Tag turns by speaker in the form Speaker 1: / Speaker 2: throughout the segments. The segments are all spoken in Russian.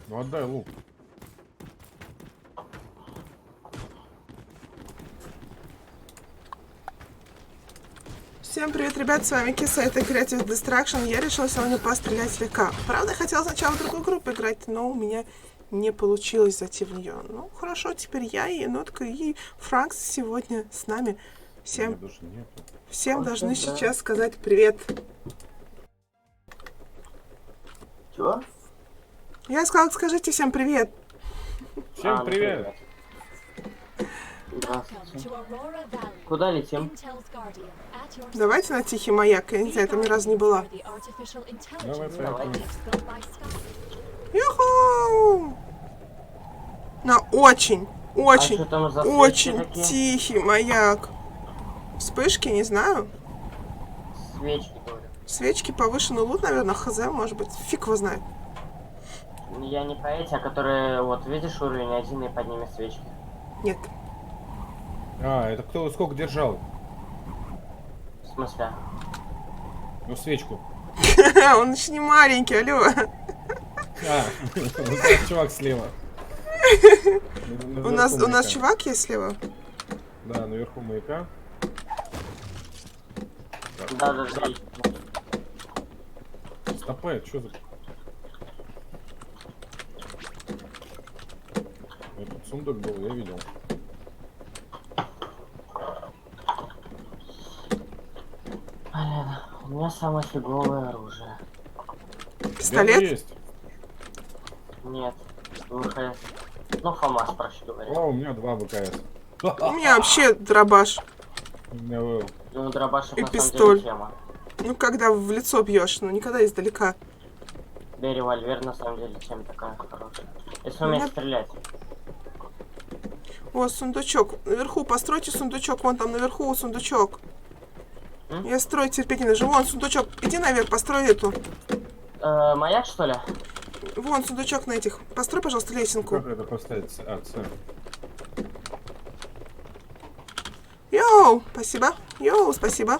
Speaker 1: Ну отдай лук.
Speaker 2: Всем привет, ребят, с вами Киса, это Creative Destruction. Я решила сегодня пострелять слегка. Правда, хотела сначала в другую группу играть, но у меня не получилось зайти в нее. Ну, хорошо, теперь я и Енотка, и Франкс сегодня с нами.
Speaker 1: Меня даже нету.
Speaker 2: Всем должны сейчас сказать привет.
Speaker 3: Чего?
Speaker 2: Я сказала, скажите всем привет.
Speaker 1: Всем привет!
Speaker 3: Здравствуйте. Куда летим?
Speaker 2: Давайте на Тихий маяк, я не знаю, там ни разу не была.
Speaker 1: Давай,
Speaker 3: Давай.
Speaker 2: Юху! На очень, очень,
Speaker 3: что там за свечи
Speaker 2: очень
Speaker 3: такие?
Speaker 2: тихий маяк. Вспышки, не знаю.
Speaker 3: Свечки, говорю.
Speaker 2: Свечки, повышенный лут, наверное, хз, может быть. Фиг его знает.
Speaker 3: Я не про эти, а которые, вот, видишь, уровень один и под ними свечки.
Speaker 2: Нет.
Speaker 1: А, это кто сколько держал?
Speaker 3: В смысле?
Speaker 1: Ну, свечку.
Speaker 2: Он еще не маленький, алло.
Speaker 1: А, вот чувак слева.
Speaker 2: У нас чувак есть слева?
Speaker 1: Да, наверху маяка.
Speaker 3: Да.
Speaker 1: Стопэ, что за... Тут сундук был, я видел.
Speaker 3: Блин, у меня самое фиговое оружие.
Speaker 2: Пистолет?
Speaker 1: Есть.
Speaker 3: Нет. ВХС. Ну, ФАМАС, проще говоря.
Speaker 1: О, у меня 2 ВКС.
Speaker 2: У меня вообще дробаш.
Speaker 1: У меня был.
Speaker 3: Ну, дробашек
Speaker 2: И
Speaker 3: на самом
Speaker 2: пистоль.
Speaker 3: деле тема.
Speaker 2: Ну, когда в лицо бьешь, ну, никогда издалека.
Speaker 3: Да и револьвер на самом деле тема такая хорошая. Если
Speaker 2: У
Speaker 3: уметь
Speaker 2: меня-
Speaker 3: стрелять.
Speaker 2: О, сундучок. Наверху, постройте сундучок. Вон там наверху сундучок. Я строить терпеть не даже. Вон сундучок. Иди наверх, построй эту.
Speaker 3: Маяк, что ли?
Speaker 2: Вон сундучок на этих. Построй, пожалуйста, лесенку.
Speaker 1: Как это поставить? А, С.
Speaker 2: Йоу, спасибо. Йоу, спасибо.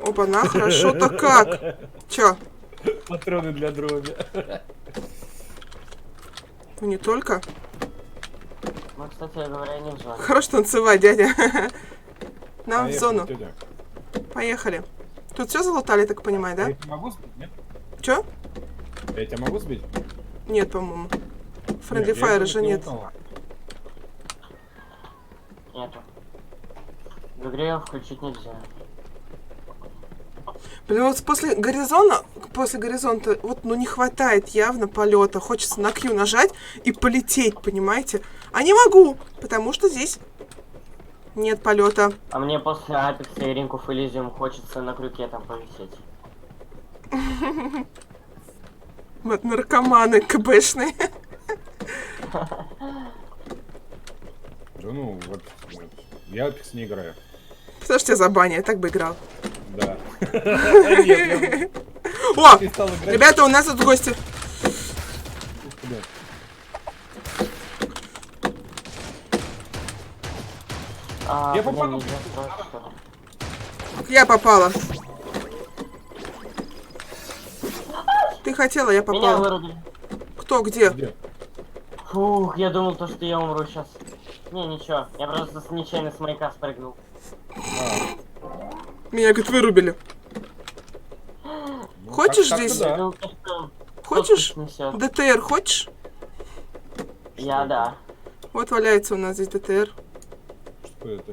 Speaker 2: Опа-на, хорошо-то как. Чё?
Speaker 1: Патроны для дроби.
Speaker 2: Ну, не только.
Speaker 3: Ну, кстати говоря, не в зоне.
Speaker 2: Хорош танцевать, дядя. Нам в
Speaker 1: Поехали,
Speaker 2: зону.
Speaker 1: тетя.
Speaker 2: Поехали. Тут все залутали, так понимаю, да?
Speaker 1: Я тебя могу сбить, нет?
Speaker 2: Чё?
Speaker 1: Я тебя могу сбить?
Speaker 2: Нет, по-моему. Friendly
Speaker 1: Нет, я
Speaker 2: Fire
Speaker 1: его
Speaker 2: же
Speaker 1: не
Speaker 2: нет.
Speaker 1: лутал.
Speaker 3: Нету. В игре его включить нельзя.
Speaker 2: Блин, вот после горизонта, вот, ну, не хватает явно полета. Хочется на Q нажать и полететь, понимаете? А не могу, потому что здесь нет полета.
Speaker 3: А мне после Apex и Ring of Elysium хочется на крюке там повисеть.
Speaker 2: Вот наркоманы КБшные.
Speaker 1: Да ну, вот. Я Apex не играю.
Speaker 2: Потому что тебя забанили, я так бы играл.
Speaker 1: Да. Нет,
Speaker 2: О!
Speaker 1: я перестал играть.
Speaker 2: Ребята, у нас тут гости.
Speaker 1: Куда? Я попал.
Speaker 3: Нельзя строить, что ли?
Speaker 2: Я попала. Ты хотела, я
Speaker 3: Меня
Speaker 2: попала.
Speaker 3: вырубили.
Speaker 2: Кто, где?
Speaker 1: Где?
Speaker 3: Фух, я думал, то, что я умру сейчас. Не, ничего, я просто нечаянно с маяка спрыгнул.
Speaker 2: Меня, говорит, вырубили.
Speaker 1: Ну,
Speaker 2: Хочешь
Speaker 1: так-то
Speaker 2: здесь?
Speaker 1: да.
Speaker 3: Я думал, то, что
Speaker 2: Хочешь?
Speaker 3: кто-то снесет.
Speaker 2: ДТР хочешь?
Speaker 3: Я, да.
Speaker 2: Вот валяется у нас здесь ДТР.
Speaker 1: Что это?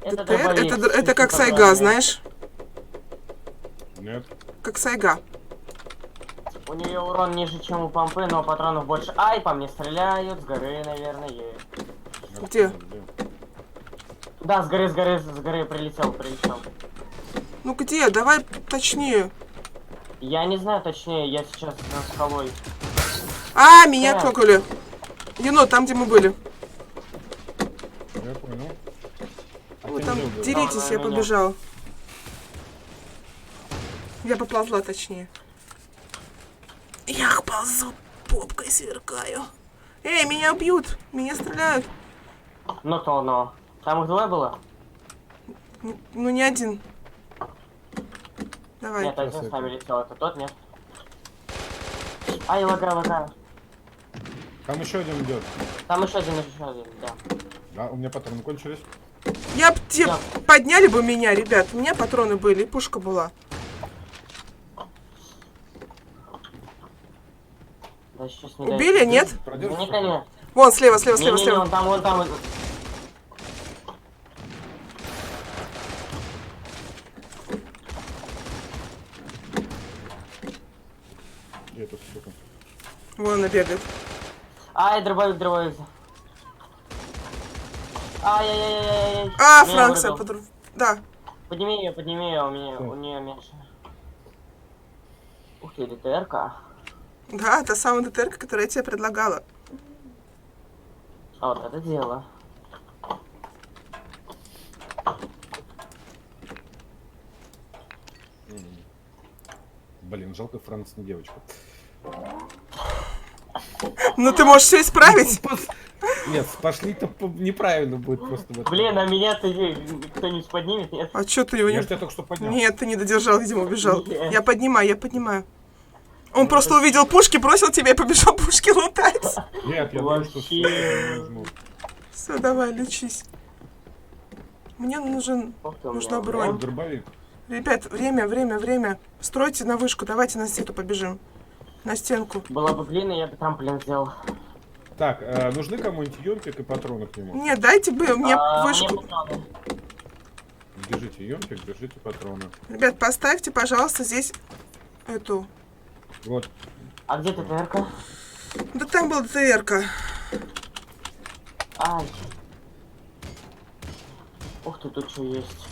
Speaker 3: Это
Speaker 2: ДТР
Speaker 3: дробовик.
Speaker 2: это как
Speaker 3: Типа
Speaker 2: сайга,
Speaker 3: дробовик.
Speaker 2: знаешь?
Speaker 1: Нет.
Speaker 2: Как сайга.
Speaker 3: У нее урон ниже, чем у помпы, но патронов больше. Ай, по мне стреляют, с горы, наверное.
Speaker 2: Где?
Speaker 3: Да, с горы прилетел.
Speaker 2: Ну где? Давай точнее.
Speaker 3: Я не знаю точнее, я сейчас за скалой.
Speaker 2: А, меня
Speaker 3: Так.
Speaker 2: трогали. Енот, там, где мы были.
Speaker 1: Я понял. А
Speaker 2: Вы
Speaker 1: ты
Speaker 2: там
Speaker 1: не любишь?
Speaker 2: деритесь,
Speaker 3: Да,
Speaker 2: я
Speaker 3: меня.
Speaker 2: побежала. Я поползла, точнее. Я ползу, попкой сверкаю. Эй, меня бьют, меня стреляют.
Speaker 3: Ну то, но. Там их двое было?
Speaker 2: Ну, не один. Давай.
Speaker 3: Нет, один
Speaker 1: Сейчас
Speaker 3: с
Speaker 1: это.
Speaker 3: нами летел, это тот, нет? Ай, лагаю.
Speaker 1: Там еще один идет.
Speaker 3: Там еще один, да.
Speaker 1: Да, у меня патроны кончились.
Speaker 2: Я б те
Speaker 3: Да.
Speaker 2: подняли бы меня, ребят. У меня патроны были, и пушка была.
Speaker 3: Да сейчас не
Speaker 2: Убили, нет?
Speaker 1: Продержишь?
Speaker 3: Нет, нет.
Speaker 2: Вон, слева, слева, слева,
Speaker 3: Не-не-не,
Speaker 2: слева.
Speaker 3: вон там, вон там.
Speaker 1: И эту штуку.
Speaker 2: Вон она бегает.
Speaker 3: Ай, дробовик. Ай-яй-яй-яй-яй.
Speaker 2: А,
Speaker 3: Меня
Speaker 2: Франкса,
Speaker 3: вырубил.
Speaker 2: да.
Speaker 3: Подними ее,
Speaker 1: Что?
Speaker 3: у нее меньше. Ух ты, ДТР-ка.
Speaker 2: Да, та самая ДТР, которую я тебе предлагала.
Speaker 3: А вот это дело.
Speaker 1: Блин, жалко, Франц не девочка.
Speaker 2: Ну ты можешь все исправить.
Speaker 1: Нет, пошли-то неправильно будет просто. в этом.
Speaker 3: Блин, а меня-то кто-нибудь поднимет, нет?
Speaker 2: А чё ты его
Speaker 1: Я
Speaker 2: не...
Speaker 1: ж тебя только что поднял.
Speaker 2: Нет, ты не додержал, видимо, убежал.
Speaker 3: Нет.
Speaker 2: Я поднимаю. Он просто увидел пушки, бросил тебя и побежал пушки лутать.
Speaker 1: Нет, я думаю, что
Speaker 3: Вообще.
Speaker 1: всё,
Speaker 2: Все, давай, лечись. Мне нужна
Speaker 3: Ух ты, у меня
Speaker 2: бронь.
Speaker 1: Дробовик.
Speaker 2: Ребят, время. Стройте на вышку, давайте на сету побежим. На стенку.
Speaker 3: Была бы длинная, я бы трамплин сделал.
Speaker 1: Так, нужны кому-нибудь ёмпик и патроны к нему?
Speaker 2: Нет, дайте бы мне вышку.
Speaker 3: Мне патроны.
Speaker 1: Держите ёмпик, держите патроны.
Speaker 2: Ребят, поставьте, пожалуйста, здесь эту.
Speaker 1: Вот.
Speaker 3: А где ТТР-ка?
Speaker 2: Да там была ДТР-ка.
Speaker 3: Ай. Ух ты, тут что есть?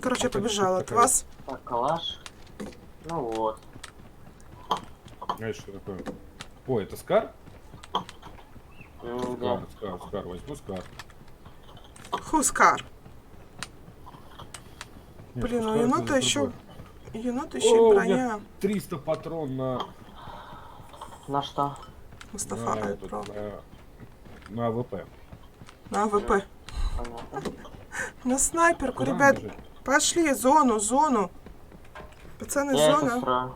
Speaker 2: Короче, я побежала от
Speaker 1: такая?
Speaker 2: вас.
Speaker 3: Так, калаш. Ну вот.
Speaker 1: Знаешь, что такое? О, это Скар?
Speaker 3: Где?
Speaker 1: Скар, возьму Скар.
Speaker 2: Хускар.
Speaker 1: Нет,
Speaker 2: Блин, у
Speaker 1: Скар
Speaker 2: енота
Speaker 1: это
Speaker 2: еще.
Speaker 1: другой.
Speaker 2: Енота еще
Speaker 1: О,
Speaker 2: и
Speaker 1: у
Speaker 2: броня.
Speaker 1: меня 300 патрон
Speaker 3: На что?
Speaker 2: Мустафа
Speaker 1: этот,
Speaker 2: Альпро.
Speaker 1: на АВП.
Speaker 2: На АВП.
Speaker 3: Понятно.
Speaker 2: На снайперку,
Speaker 1: Куда
Speaker 2: ребят.
Speaker 1: бежать?
Speaker 2: Пошли, зону. Пацаны,
Speaker 3: Я это
Speaker 2: зона.
Speaker 3: строю.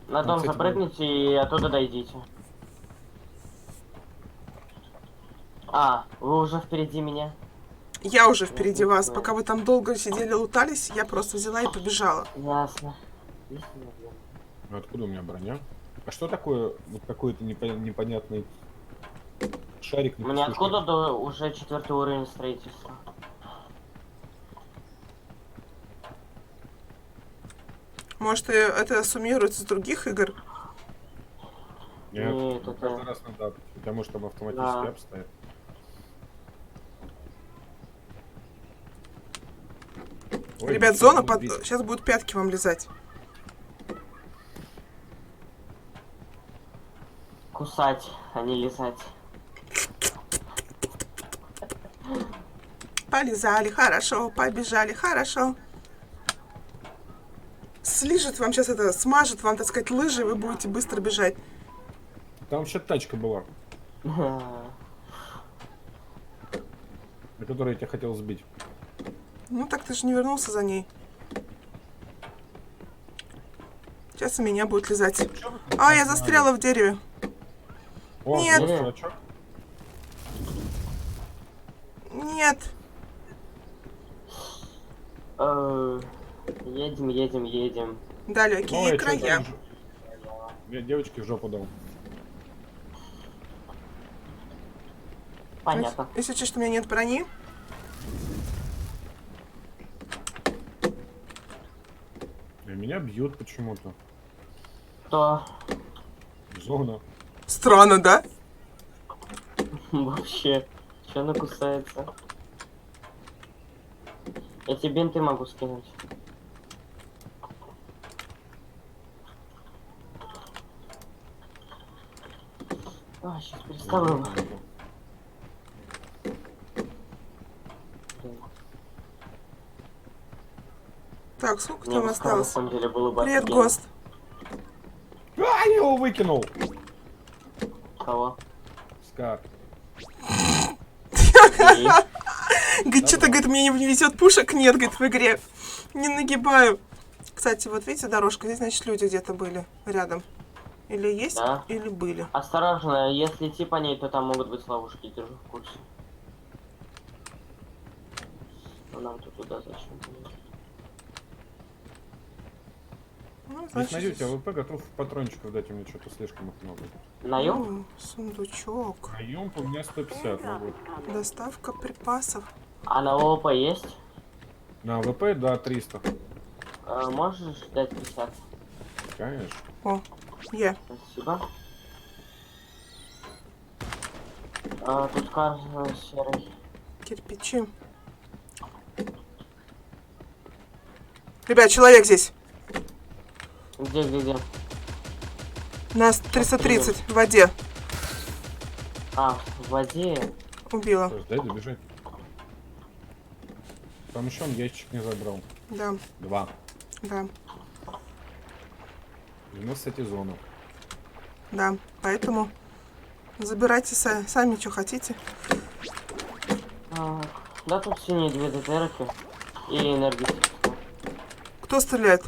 Speaker 3: На
Speaker 1: Там,
Speaker 3: дом
Speaker 1: кстати,
Speaker 3: запрыгните и оттуда дойдите. А, вы уже впереди меня.
Speaker 2: Я уже впереди вас. Пока вы там долго сидели, лутались, я просто взяла и побежала.
Speaker 3: Ясно.
Speaker 1: Ну, откуда у меня броня? А что такое вот какой-то непонятный шарик? на
Speaker 3: Мне
Speaker 1: пустышке?
Speaker 3: откуда до уже 4 уровень строительства?
Speaker 2: Может, это суммируется с других игр?
Speaker 1: Нет,
Speaker 3: Нет,
Speaker 1: ну,
Speaker 3: это-
Speaker 1: каждый раз надо, потому что там автоматически
Speaker 3: Да.
Speaker 1: обстоят. Ой,
Speaker 2: Ребят,
Speaker 1: ничего,
Speaker 2: зона
Speaker 1: ну,
Speaker 2: под...
Speaker 1: видите.
Speaker 2: Сейчас будут пятки вам лизать.
Speaker 3: Кусать, а не лизать.
Speaker 2: Полизали, хорошо. Побежали, хорошо. Слижет вам сейчас это, смажет вам, так сказать, лыжи, и вы будете быстро бежать.
Speaker 1: Там вообще тачка была, на которой я тебя хотел сбить.
Speaker 2: Ну так ты же не вернулся за ней. Сейчас и меня будет лизать. А, я застряла в дереве.
Speaker 1: О,
Speaker 2: Нет.
Speaker 1: вот чувачок.
Speaker 2: Нет.
Speaker 3: Едем.
Speaker 2: Далекие
Speaker 1: Ой, чё
Speaker 2: края.
Speaker 1: там я девочке в жопу дал.
Speaker 3: Понятно.
Speaker 2: Если честно, что у меня нет брони.
Speaker 1: И меня бьют почему-то.
Speaker 3: То
Speaker 1: Зона.
Speaker 2: Странно, да?
Speaker 3: вообще, что она кусается? Я тебе бинты могу скинуть. А, сейчас переставлю.
Speaker 2: Так, сколько
Speaker 3: Мне
Speaker 2: там
Speaker 3: бы сказал, на
Speaker 2: осталось?
Speaker 3: самом деле было бы
Speaker 2: Привет,
Speaker 3: офигенно.
Speaker 2: ГОСТ.
Speaker 1: А, я его выкинул!
Speaker 3: Кого?
Speaker 1: Скар.
Speaker 3: И?
Speaker 2: Говорит, что-то, говорит, мне не везет пушек, нет, говорит, в игре. Не нагибаю. Кстати, вот видите дорожка, здесь, значит, люди где-то были рядом. Или есть,
Speaker 3: Да.
Speaker 2: или были.
Speaker 3: Осторожно, если идти по ней, то там могут быть ловушки, держу в курсе. Но нам тут туда зачем?
Speaker 2: Ну,
Speaker 1: Если
Speaker 2: значит,
Speaker 1: найдете АВП, готов патрончиков дать, у меня что-то слишком их много.
Speaker 3: Наем?
Speaker 2: Сундучок.
Speaker 1: А юмп у меня 150, ну вот.
Speaker 2: Доставка припасов.
Speaker 3: А на ООП есть?
Speaker 1: На АВП, да, 300.
Speaker 3: Можешь дать 50?
Speaker 1: Конечно.
Speaker 2: О, е.
Speaker 3: Спасибо. Тут кажется серый.
Speaker 2: Кирпичи. Ребят, человек здесь.
Speaker 3: Где?
Speaker 2: Нас 330 в воде.
Speaker 3: А, в воде.
Speaker 2: Убила.
Speaker 1: Стой, дай добежать. Там еще он ящик не забрал.
Speaker 2: Да,
Speaker 1: 2.
Speaker 2: да,
Speaker 1: И у нас, кстати, зона.
Speaker 2: да. Поэтому забирайте сами, что хотите.
Speaker 3: Да, тут синие 2 ДТРки и энергетики.
Speaker 2: Кто стреляет?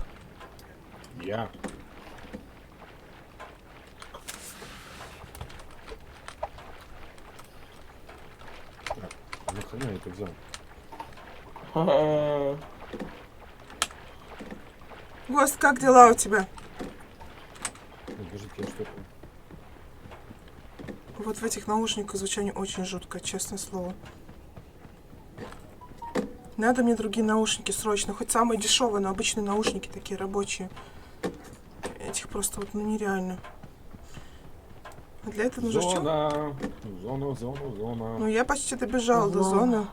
Speaker 1: Я. Так, нахрена я это взял?
Speaker 2: Гость, как дела у тебя?
Speaker 1: Подождите, я что-то...
Speaker 2: Вот в этих наушниках звучание очень жуткое, честное слово. Надо мне другие наушники срочно. Хоть самые дешевые, но обычные наушники такие рабочие. Этих просто вот ну нереально. А для этого нужно что?
Speaker 1: Зона.
Speaker 2: Ну я почти добежала до зоны.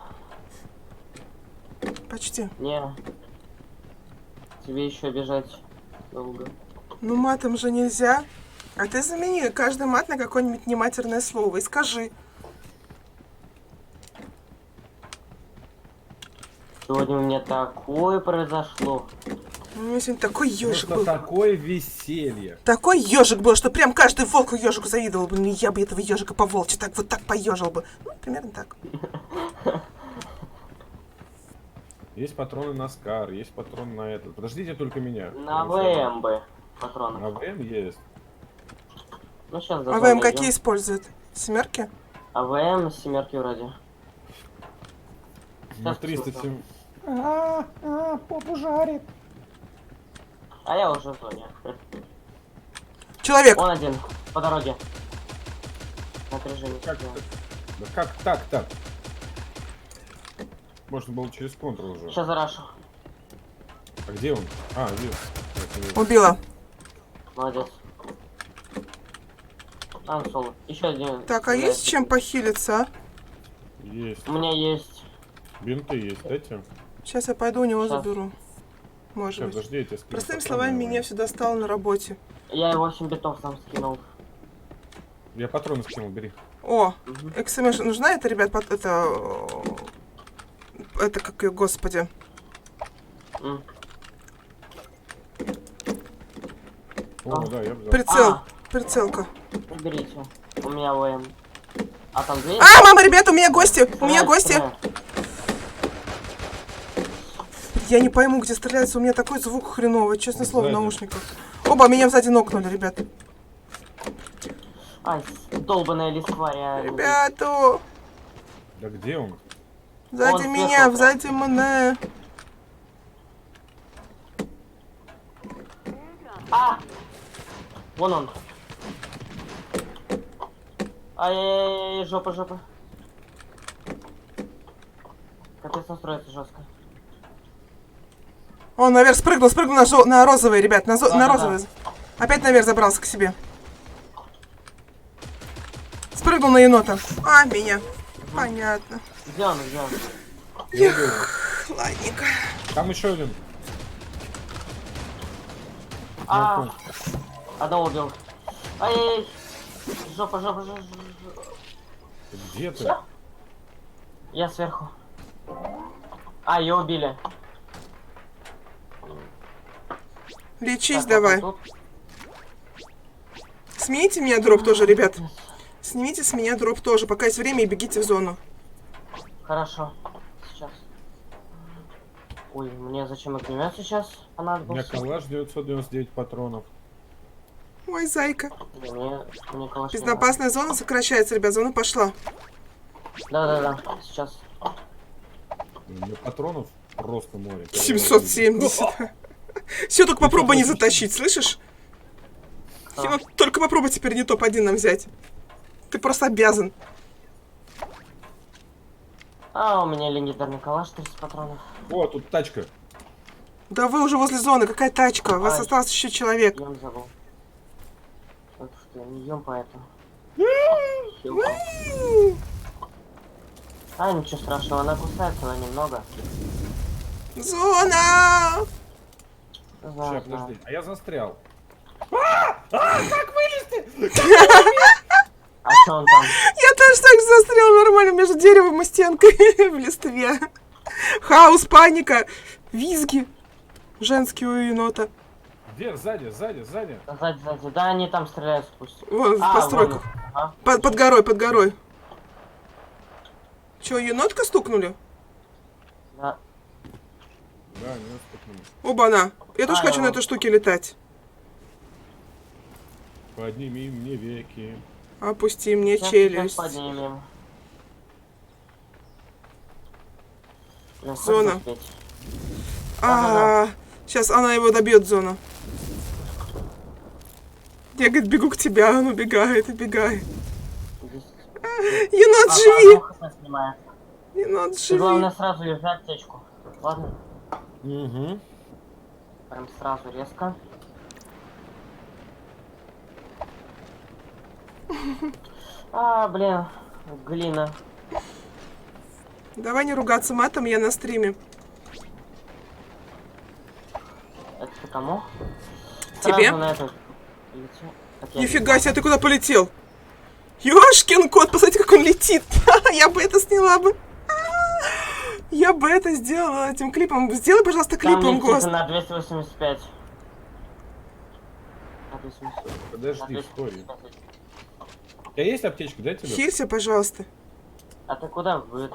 Speaker 2: Почти.
Speaker 3: Не. Тебе еще бежать долго.
Speaker 2: Ну матом же нельзя. А ты замени каждый мат на какое-нибудь нематерное слово и скажи.
Speaker 3: Сегодня у меня такое произошло.
Speaker 2: У меня сегодня такой ежик
Speaker 1: Это
Speaker 2: был.
Speaker 1: такое веселье.
Speaker 2: Такой ежик был, что прям каждый волк ежику завидовал бы. Ну я бы этого ежика по волчьи так вот так поежил бы. Ну, примерно так.
Speaker 1: Есть патроны на Скар, есть патроны на этот. Подождите только меня.
Speaker 3: На ВМБ патроны.
Speaker 1: На ВМ есть.
Speaker 3: Ну сейчас за
Speaker 2: АВМ какие используют? Семерки?
Speaker 3: АВМ семерки вроде.
Speaker 1: На
Speaker 3: Сейчас
Speaker 1: 307.
Speaker 2: Попу жарит.
Speaker 3: А я уже в зоне.
Speaker 2: Человек!
Speaker 3: Он один, по дороге. Напряжение.
Speaker 1: Как, да как так? Можно было через контрол уже.
Speaker 3: Сейчас зарашу.
Speaker 1: А где он? А, вижу.
Speaker 2: Убила.
Speaker 3: Молодец. Там соло. Еще один.
Speaker 2: Так, а есть чем похилиться, а?
Speaker 1: Есть.
Speaker 3: У меня есть.
Speaker 1: Бинты есть, дайте.
Speaker 2: Сейчас я пойду у него
Speaker 3: Щас.
Speaker 2: заберу. Может
Speaker 1: Сейчас,
Speaker 2: быть.
Speaker 1: подожди, я тебе скину
Speaker 2: Простыми
Speaker 1: патроны,
Speaker 2: словами,
Speaker 1: Ваня.
Speaker 2: меня все достало на работе.
Speaker 3: Я 8 битов там скинул.
Speaker 1: Я патроны скинул, бери.
Speaker 2: О,
Speaker 3: Мгм.
Speaker 2: XMS нужна это, ребят, это как ее, господи.
Speaker 3: М.
Speaker 1: О, да, я взял.
Speaker 2: Прицел.
Speaker 3: А.
Speaker 2: Прицелка.
Speaker 3: Уберите. У меня ВМ. А там дверь?
Speaker 2: А, мама, ребята, у меня гости. У меня гости.
Speaker 3: Стреляй.
Speaker 2: Я не пойму, где стреляется. У меня такой звук хреновый, честное слово, в
Speaker 1: Сзади.
Speaker 2: наушниках. Оба, меня сзади нокнули, ребят.
Speaker 3: Ай, долбаная листва, реально.
Speaker 2: Ребяту!
Speaker 1: Да где он?
Speaker 2: Сзади
Speaker 3: Он
Speaker 2: меня,
Speaker 3: сверху.
Speaker 2: сзади меня.
Speaker 3: А! Вон он. Ай-яй-яй, жопа. Капец, настроится жестко.
Speaker 2: Он наверх спрыгнул на розовый, ребят, на
Speaker 3: Да.
Speaker 2: розовый. Опять наверх забрался к себе. Спрыгнул на енота. А, меня. Понятно.
Speaker 3: Где он?
Speaker 1: Я убил его.
Speaker 2: Ладненько.
Speaker 1: Там еще один.
Speaker 3: А, одного убил. Ай-яй-яй. Жопа.
Speaker 1: Ты где ты?
Speaker 3: Всё? Я сверху. А, ее убили.
Speaker 2: Лечись
Speaker 3: Так,
Speaker 2: давай.
Speaker 3: вот
Speaker 2: Смените меня дроп тоже, ребят. Снимите с меня дроп тоже, пока есть время, и бегите в зону.
Speaker 3: тут. Хорошо. Сейчас. Ой, мне зачем огнемет сейчас
Speaker 1: У меня
Speaker 3: понадобился?
Speaker 1: калаш 999 патронов.
Speaker 2: Ой, зайка.
Speaker 3: Не, мне калаш не надо.
Speaker 2: Безопасная зона сокращается, ребят. Зона пошла.
Speaker 3: Да, сейчас.
Speaker 1: У меня патронов просто море.
Speaker 2: 770. Все, только попробуй не затащить, слышишь?
Speaker 3: Что?
Speaker 2: Ну, только попробуй теперь не топ-1 нам взять. Ты просто обязан.
Speaker 3: А, у меня легендарный калаш 30 патронов.
Speaker 1: О, тут тачка.
Speaker 2: Да вы уже возле зоны. Какая тачка? У вас
Speaker 3: Ай.
Speaker 2: осталось еще человек.
Speaker 3: Ем забыл. Вот что, не ем поэтому. А, ничего страшного, она кусается, она немного.
Speaker 2: Зона!
Speaker 3: Знаю,
Speaker 1: Сейчас,
Speaker 3: знаю.
Speaker 1: подожди. А я застрял.
Speaker 3: А что он там?
Speaker 2: Я тоже так застрял нормально между деревом и стенкой в листве. Хаос, паника, визги. Женские у енота.
Speaker 1: Где? Сзади.
Speaker 3: Сзади. Да, они там стреляют спустя.
Speaker 2: Вон, в
Speaker 3: А,
Speaker 2: постройках.
Speaker 3: вон. Ага.
Speaker 2: Под горой. Че, енотка стукнули?
Speaker 3: Да.
Speaker 1: Да, не стукнули.
Speaker 2: Оба-на. Я тоже
Speaker 3: А,
Speaker 2: хочу
Speaker 3: я
Speaker 2: на
Speaker 3: вон.
Speaker 2: этой штуке летать.
Speaker 1: Подними мне веки.
Speaker 2: Опусти мне
Speaker 3: Сейчас
Speaker 2: челюсть.
Speaker 3: поднимем. Блин, как
Speaker 2: Зона.
Speaker 3: заспеть?
Speaker 2: Сейчас она его добьет, зона. Я, говорит, бегу к тебе, а он убегает.
Speaker 3: Здесь-
Speaker 2: Енот,
Speaker 3: А,
Speaker 2: живи!
Speaker 3: одно хп снимает.
Speaker 2: Енот,
Speaker 3: Ты,
Speaker 2: живи!
Speaker 3: главное, сразу езжай аптечку. Ладно?
Speaker 1: Угу.
Speaker 3: Прям сразу резко. А, блин, глина.
Speaker 2: Давай не ругаться матом, я на стриме.
Speaker 3: Это ты кому?
Speaker 2: Тебе?
Speaker 3: Сразу на эту лечу. Так, я
Speaker 2: Нифига себе, ты куда полетел? Ёшкин кот, посмотрите, как он летит. Я бы это сняла бы. Я бы это сделала этим клипом. Сделай, пожалуйста,
Speaker 3: Там
Speaker 2: клипом,
Speaker 3: летит
Speaker 2: Гост.
Speaker 3: на 285. На 285.
Speaker 1: Подожди,
Speaker 3: На
Speaker 1: стой.
Speaker 3: 285.
Speaker 1: У тебя есть аптечка? Дай тебе.
Speaker 2: Хилься, пожалуйста.
Speaker 3: А ты куда? Вы...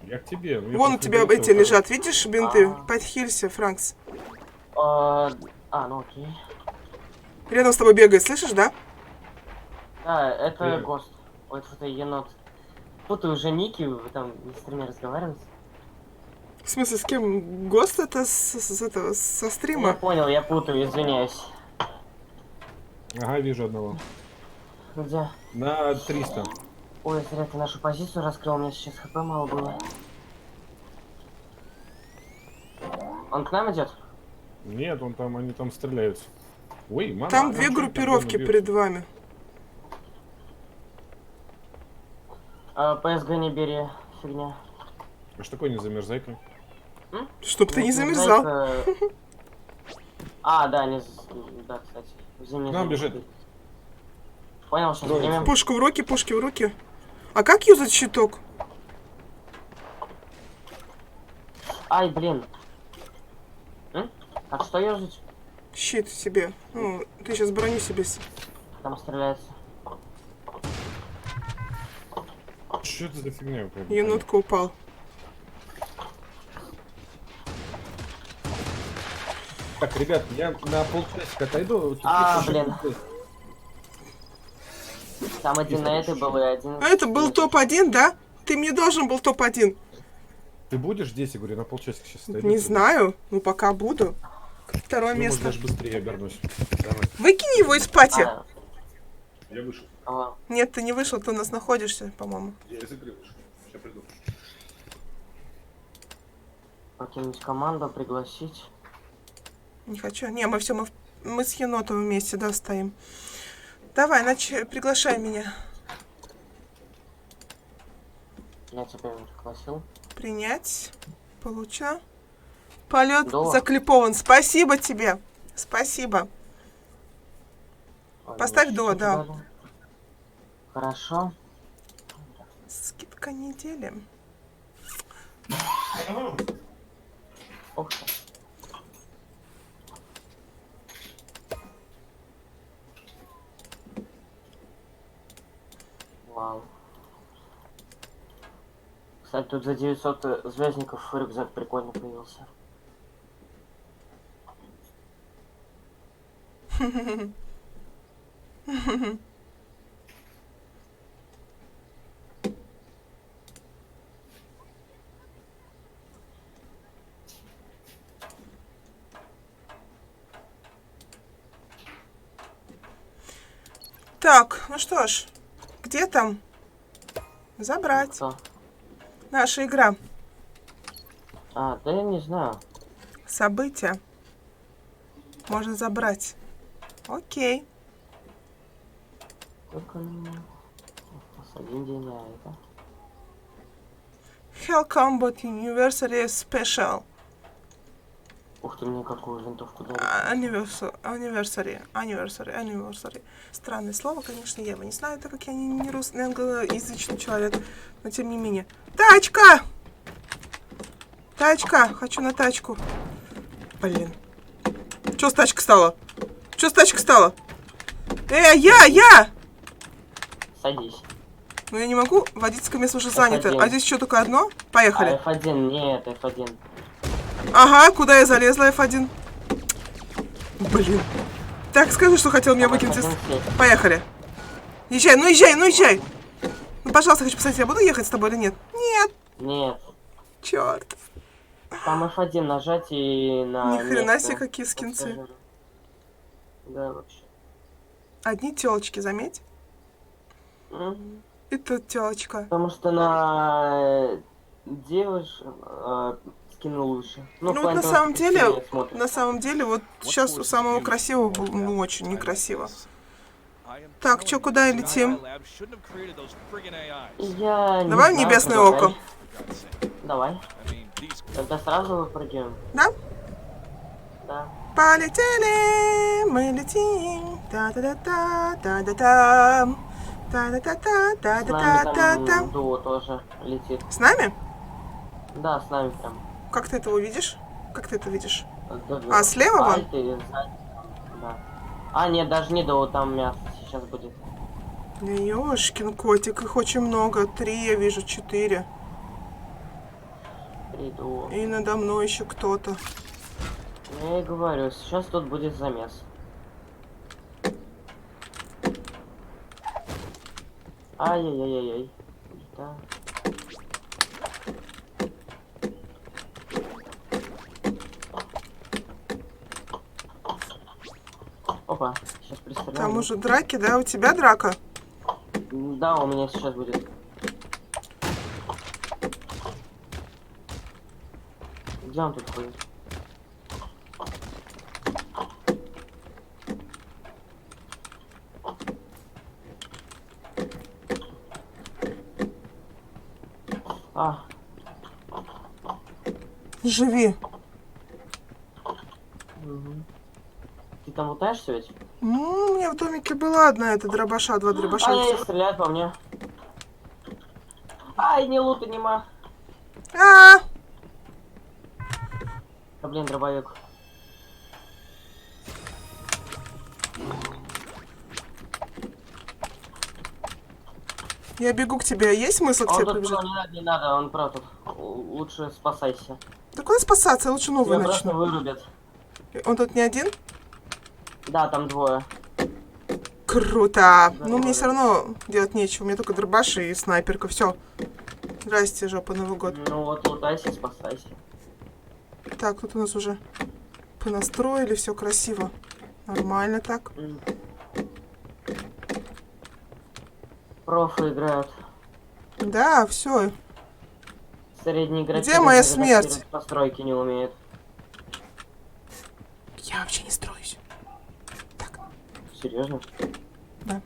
Speaker 1: Я к тебе. Ну, я
Speaker 2: Вон у
Speaker 1: просто
Speaker 2: тебя
Speaker 1: не
Speaker 2: эти
Speaker 1: долетел,
Speaker 2: лежат, видишь, бинты?
Speaker 3: А.
Speaker 2: Подхилься, Франкс.
Speaker 3: ну окей.
Speaker 2: Рядом с тобой бегает, слышишь, да?
Speaker 3: Да, это
Speaker 1: Привет.
Speaker 3: ГОСТ. Ой, это енот. Тут уже Ники, вы там на стриме разговариваете?
Speaker 2: В смысле, с кем? Гост это этого, со
Speaker 3: Я
Speaker 2: стрима?
Speaker 3: понял, я путаю, извиняюсь.
Speaker 1: Ага, вижу одного.
Speaker 3: Где?
Speaker 1: На 300.
Speaker 3: Ой, зря ты нашу позицию раскрыл, у меня сейчас хп мало было. Он к нам идет?
Speaker 1: Нет, они там стреляются. Ой, мама.
Speaker 2: Там
Speaker 1: а
Speaker 2: две
Speaker 1: чё они
Speaker 2: группировки
Speaker 1: там бьются?
Speaker 2: перед вами.
Speaker 3: ПСГ не бери, фигня.
Speaker 1: А что такое не замерзайка?
Speaker 2: Чтоб ты не
Speaker 3: Ну,
Speaker 2: замерзал.
Speaker 3: зайка- А, да, не... Да, кстати. Зимний
Speaker 1: Нам
Speaker 3: зайка.
Speaker 1: бежит.
Speaker 3: Понял, сейчас
Speaker 1: Строится.
Speaker 3: примем.
Speaker 2: Пушку в руки, пушки в руки. А как юзать щиток?
Speaker 3: Ай, блин. Так что юзать?
Speaker 2: Щит себе. Ну, ты сейчас броню себе.
Speaker 3: Там стреляется.
Speaker 1: Что это за фигня? какая-то?
Speaker 2: Енотка упал.
Speaker 1: Так, ребят, я на полчасика отойду. Тут
Speaker 3: А,
Speaker 1: есть
Speaker 3: блин.
Speaker 1: еще-
Speaker 3: Там один на этой был и один...
Speaker 2: А это был топ-1, да? Ты мне должен был топ-1.
Speaker 1: Ты будешь здесь, я говорю, на полчасика сейчас отойду.
Speaker 2: Не знаю. Ну, пока буду. Второе
Speaker 1: Ну, может,
Speaker 2: место.
Speaker 1: даже быстрее обернусь. Давай.
Speaker 2: Выкини его из пати.
Speaker 1: Я вышел.
Speaker 2: Нет, ты не вышел, ты у нас находишься, по-моему.
Speaker 1: Я из игры вышел. Сейчас приду.
Speaker 3: Покинуть команду, пригласить.
Speaker 2: Не хочу. Не, мы все, мы с енотом вместе, да, стоим. Давай, приглашай меня.
Speaker 3: Я тебя пригласил.
Speaker 2: Принять. Получено. Полет
Speaker 3: Да.
Speaker 2: заклипован. Спасибо тебе. Спасибо.
Speaker 3: Ой,
Speaker 2: Поставь
Speaker 3: мне
Speaker 2: до,
Speaker 3: что-то
Speaker 2: да.
Speaker 3: дали. Хорошо.
Speaker 2: Скидка недели.
Speaker 3: Ух ты. Вау. Кстати, тут за 900 звездников рюкзак прикольно появился.
Speaker 2: Так, ну что ж, где там? Забрать.
Speaker 3: Кто?
Speaker 2: Наша игра.
Speaker 3: А, да я не знаю.
Speaker 2: События. Можно забрать. Окей.
Speaker 3: Только меня. Один день, а это.
Speaker 2: Hell Combat Anniversary Special.
Speaker 3: Ух ты, мне какую винтовку дали.
Speaker 2: Anniversary. Странное слово, конечно, я его не знаю, так как я не русский, не англоязычный человек. Но тем не менее. Тачка! Тачка! Хочу на тачку. Блин. Чё с тачкой стало? Чё с тачкой стало? Я!
Speaker 3: Садись.
Speaker 2: Ну я не могу, водительское место уже занято.
Speaker 3: F1.
Speaker 2: А здесь что, только одно? Поехали.
Speaker 3: А F1, нет, F1.
Speaker 2: Ага, куда я залезла, F1? Блин. Так, скажи, что хотел меня выкинуть из...
Speaker 3: F1 сеть.
Speaker 2: Поехали. Езжай, ну езжай. Ну, пожалуйста, хочу посмотреть, я буду ехать с тобой или нет? Нет.
Speaker 3: Нет.
Speaker 2: Черт.
Speaker 3: Там F1 нажать и на...
Speaker 2: Ни хрена
Speaker 3: место
Speaker 2: себе, какие скинцы.
Speaker 3: пассажира. Да, вообще.
Speaker 2: Одни телочки, заметь.
Speaker 3: Мгм.
Speaker 2: И тут телочка.
Speaker 3: Потому что на девушек скин лучше.
Speaker 2: Ну,
Speaker 3: в
Speaker 2: вот
Speaker 3: плане
Speaker 2: на
Speaker 3: того,
Speaker 2: самом
Speaker 3: что
Speaker 2: деле,
Speaker 3: сильнее смотрится.
Speaker 2: вот сейчас у самого красивого было ну, очень некрасиво. Так, чё, куда летим?
Speaker 3: Я не
Speaker 2: Давай в
Speaker 3: знаю,
Speaker 2: небесное
Speaker 3: куда
Speaker 2: око.
Speaker 3: дальше. Давай. Тогда сразу выпрыгиваем.
Speaker 2: Да?
Speaker 3: Да.
Speaker 2: Полетели, мы летим. Та-да-да-да, та-да-да. Та-да-да-да,
Speaker 3: С нами
Speaker 2: та-да-да-да-да.
Speaker 3: там дуо тоже летит.
Speaker 2: С нами?
Speaker 3: Да, с нами прям.
Speaker 2: Как ты этого видишь? Как ты это видишь?
Speaker 3: Да,
Speaker 2: А, слева вон?
Speaker 3: Альт или сзади. Да. А, нет, даже не дуо, там мясо сейчас будет.
Speaker 2: Ёшкин котик, их очень много. 3, я вижу, 4.
Speaker 3: 3 дуо.
Speaker 2: И надо мной еще кто-то.
Speaker 3: Я и говорю, сейчас тут будет замес. Ай-яй-яй-яй. Да. Опа, сейчас пристреляю.
Speaker 2: Там уже драки, да? У тебя драка?
Speaker 3: Да, у меня сейчас будет. Где он тут ходит? А,
Speaker 2: Живи.
Speaker 3: угу. Ты там лутаешься ведь?
Speaker 2: Ну, у меня в домике была одна эта дробаша, 2 дробаша.
Speaker 3: Ай, стреляют по мне. Ай, не лута, нема.
Speaker 2: А,
Speaker 3: Да блин, дробовик.
Speaker 2: я бегу к тебе. Есть смысл к
Speaker 3: Он
Speaker 2: тебе
Speaker 3: тут
Speaker 2: побежать?
Speaker 3: не надо, он про тут. Лучше спасайся.
Speaker 2: Да куда спасаться? Я лучше новую
Speaker 3: Тебя просто
Speaker 2: начну.
Speaker 3: вырубят.
Speaker 2: Он тут не один?
Speaker 3: Да, там двое.
Speaker 2: Круто. Ну, мне все равно делать нечего. У меня только дробаш и снайперка. Все. Здрасте, жопа, Новый год.
Speaker 3: Ну вот, лутайся, спасайся.
Speaker 2: Так, тут у нас уже понастроили, все красиво. Нормально так.
Speaker 3: Профы играют.
Speaker 2: Да, все.
Speaker 3: Средние игроки
Speaker 2: Где моя
Speaker 3: даже
Speaker 2: смерть?
Speaker 3: редактировать постройки не умеют.
Speaker 2: Я вообще не строюсь. Так,
Speaker 3: Серьезно?
Speaker 2: да.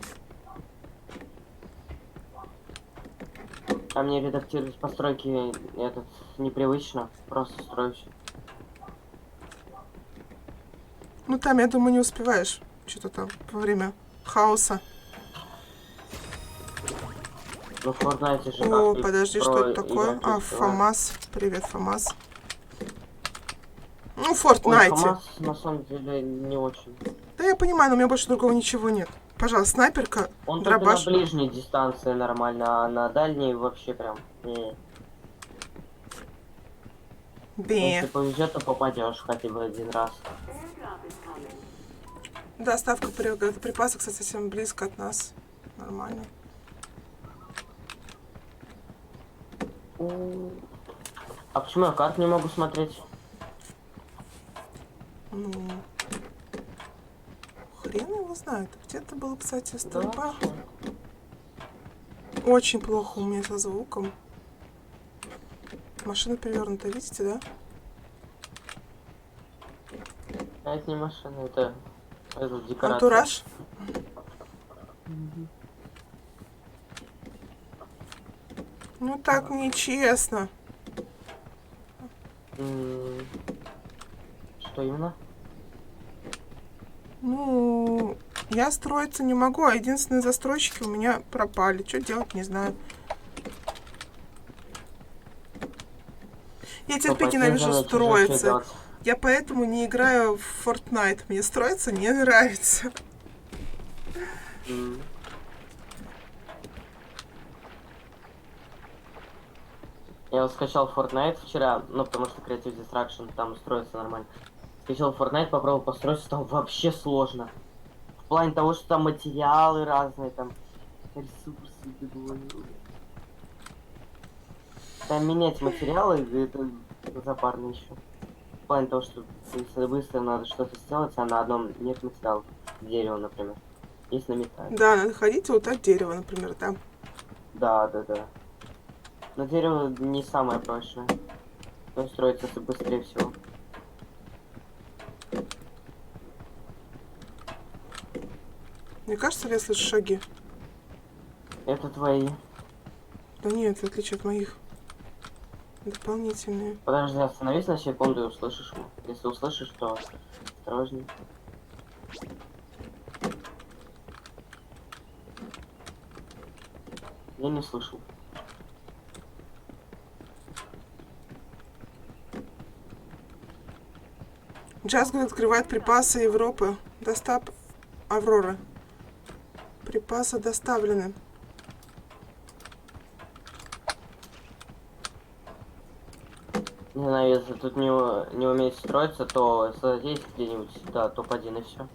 Speaker 3: А мне редактировать постройки этот непривычно. Просто строюсь.
Speaker 2: Ну там, я думаю, не успеваешь. Что-то там во время хаоса.
Speaker 3: Ну в Fortnite же
Speaker 2: О,
Speaker 3: как
Speaker 2: подожди,
Speaker 3: про
Speaker 2: что это такое?
Speaker 3: игроки
Speaker 2: А,
Speaker 3: успевают.
Speaker 2: ФАМАС. Привет, ФАМАС. Ну, в
Speaker 3: Ой,
Speaker 2: Fortnite.
Speaker 3: ФАМАС на самом деле не очень.
Speaker 2: Да я понимаю, но у меня больше другого ничего нет. Пожалуйста, снайперка,
Speaker 3: Он только
Speaker 2: дробаш.
Speaker 3: на ближней дистанции нормально, а на дальней вообще прям. Не. Если
Speaker 2: Бе.
Speaker 3: повезет, то попадешь хотя бы один раз.
Speaker 2: Доставка припасов, кстати, совсем близко от нас. Нормально.
Speaker 3: А почему я карт не могу смотреть?
Speaker 2: Ну, хрен его знает. Где-то был, кстати, стрельба.
Speaker 3: Да.
Speaker 2: Очень плохо у меня со звуком. Машина перевернута, видите, да?
Speaker 3: А это не машина, это декорация.
Speaker 2: Антураж. Ну так нечестно.
Speaker 3: Что именно?
Speaker 2: Ну, я строиться не могу, а единственные застройщики у меня пропали. Что делать, не знаю. Я терпеть ненавижу строиться. Я поэтому не играю в Fortnite. Мне строиться не нравится.
Speaker 3: Я вот скачал Fortnite вчера, ну потому что Creative Destruction там устроиться нормально. Скачал Fortnite, попробовал построиться, там вообще сложно. В плане того, что там материалы разные, там ресурсы, там менять материалы, это запарно еще. В плане того, что если быстро надо что-то сделать, а на одном нет материалов. Дерево, например. Есть на металле.
Speaker 2: Да, надо ходить и лутать дерево, например, да.
Speaker 3: Да. Но дерево не самое прочное. Но строится быстрее всего.
Speaker 2: Мне кажется, ли я слышу шаги?
Speaker 3: Это твои.
Speaker 2: Да нет, в отличие от моих. Дополнительные.
Speaker 3: Подожди, остановись на секунду и услышишь. Если услышишь, то осторожней. Я не слышал.
Speaker 2: Джазгун открывает припасы Европы. Достав Аврора. Припасы доставлены.
Speaker 3: Не знаю, если тут не умеет строиться, то есть где-нибудь, да, топ-1 и все.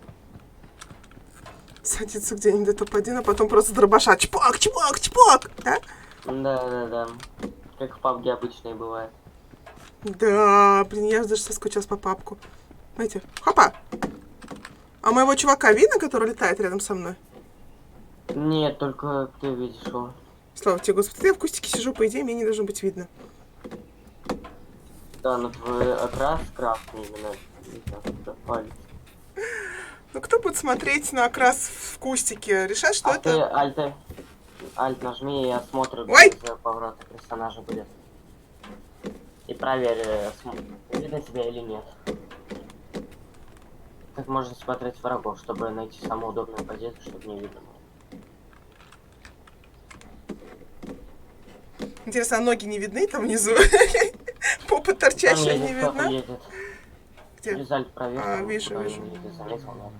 Speaker 2: Садится где-нибудь до топ-1, а потом просто дробаша. Чпок, чпок, чпок! Да?
Speaker 3: Да. Как в пабге обычно и бывает.
Speaker 2: Да, блин, я даже соскучилась по папку. Знаете, хопа! А моего чувака видно, который летает рядом со мной?
Speaker 3: Нет, только ты видишь его.
Speaker 2: Слава тебе, Господи, я в кустике сижу, по идее, мне не должно быть видно.
Speaker 3: Да, но твой окрас красный именно. Не знаю, куда палец.
Speaker 2: Ну, кто будет смотреть на окрас в кустике? Решать, что
Speaker 3: Ты
Speaker 2: это...
Speaker 3: альт нажми и осмотр
Speaker 2: Ой!
Speaker 3: без поворота персонажа будет. И проверь, видно тебя или нет. Так можно смотреть врагов, чтобы найти самую удобную позицию, чтобы не видно.
Speaker 2: Интересно, а ноги не видны там внизу? Попа торчащая не видна?
Speaker 3: Едет.
Speaker 2: Где?
Speaker 3: Резальт проверь.
Speaker 2: Вижу.
Speaker 3: Заметил, да.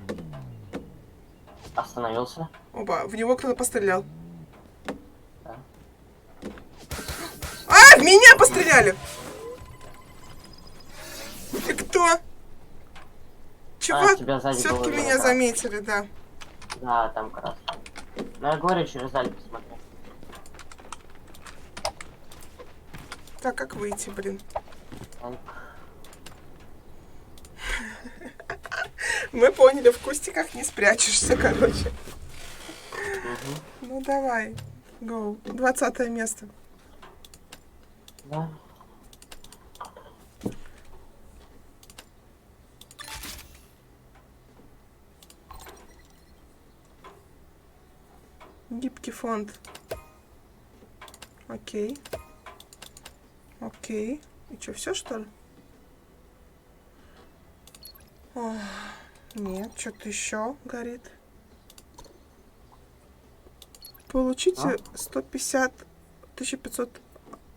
Speaker 3: Остановился.
Speaker 2: Оба, в него кто-то пострелял.
Speaker 3: Да.
Speaker 2: А, в меня постреляли! Ты кто? Чувак,
Speaker 3: тебя сзади
Speaker 2: все-таки
Speaker 3: было
Speaker 2: меня
Speaker 3: видно, да.
Speaker 2: заметили, да.
Speaker 3: Да, там красный. Ну я говорю, через альт посмотри.
Speaker 2: Так, как выйти, блин?
Speaker 3: Так.
Speaker 2: Мы поняли, в кустиках не спрячешься, короче. Ну давай, гоу. 20 место.
Speaker 3: Да.
Speaker 2: Гибкий фонд. Окей. Окей. И что, все, что ли? О, нет, что-то еще горит. Получите 150 1500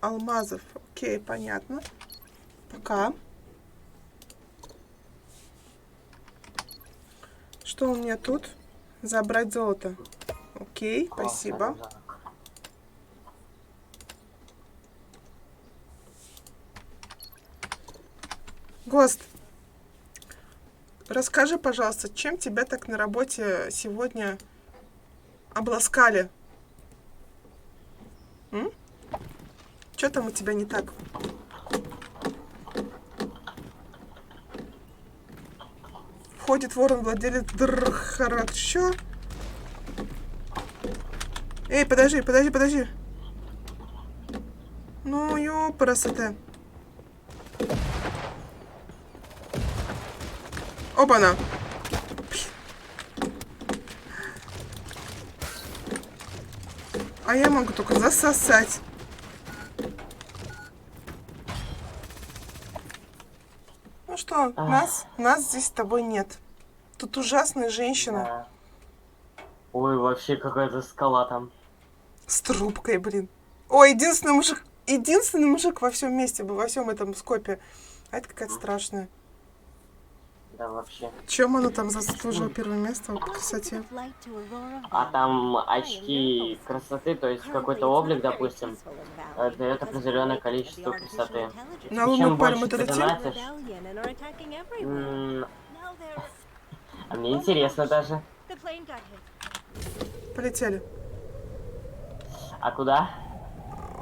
Speaker 2: алмазов. Окей, понятно. Пока. Что у меня тут? Забрать золото. Окей, спасибо. Гост. Расскажи, пожалуйста, чем тебя так на работе сегодня обласкали? Что там у тебя не так? Входит ворон, владелец хорошо. Эй, подожди. Ну, ёпарасоте. Опа-на. А я могу только засосать. Ну что, нас здесь с тобой нет. Тут ужасная женщина.
Speaker 3: Да. Ой, вообще какая-то скала там.
Speaker 2: С трубкой, блин. Ой, единственный мужик во всем месте, во всем этом скопе. А это какая-то страшная.
Speaker 3: Да, вообще.
Speaker 2: Чем она там заслужила первое место по красоте?
Speaker 3: А там очки красоты, то есть какой-то облик, допустим, дает определенное количество красоты.
Speaker 2: На
Speaker 3: И
Speaker 2: лунную
Speaker 3: чем
Speaker 2: пальму
Speaker 3: больше ты
Speaker 2: долетим?
Speaker 3: донатишь, а мне интересно даже.
Speaker 2: Полетели.
Speaker 3: А куда?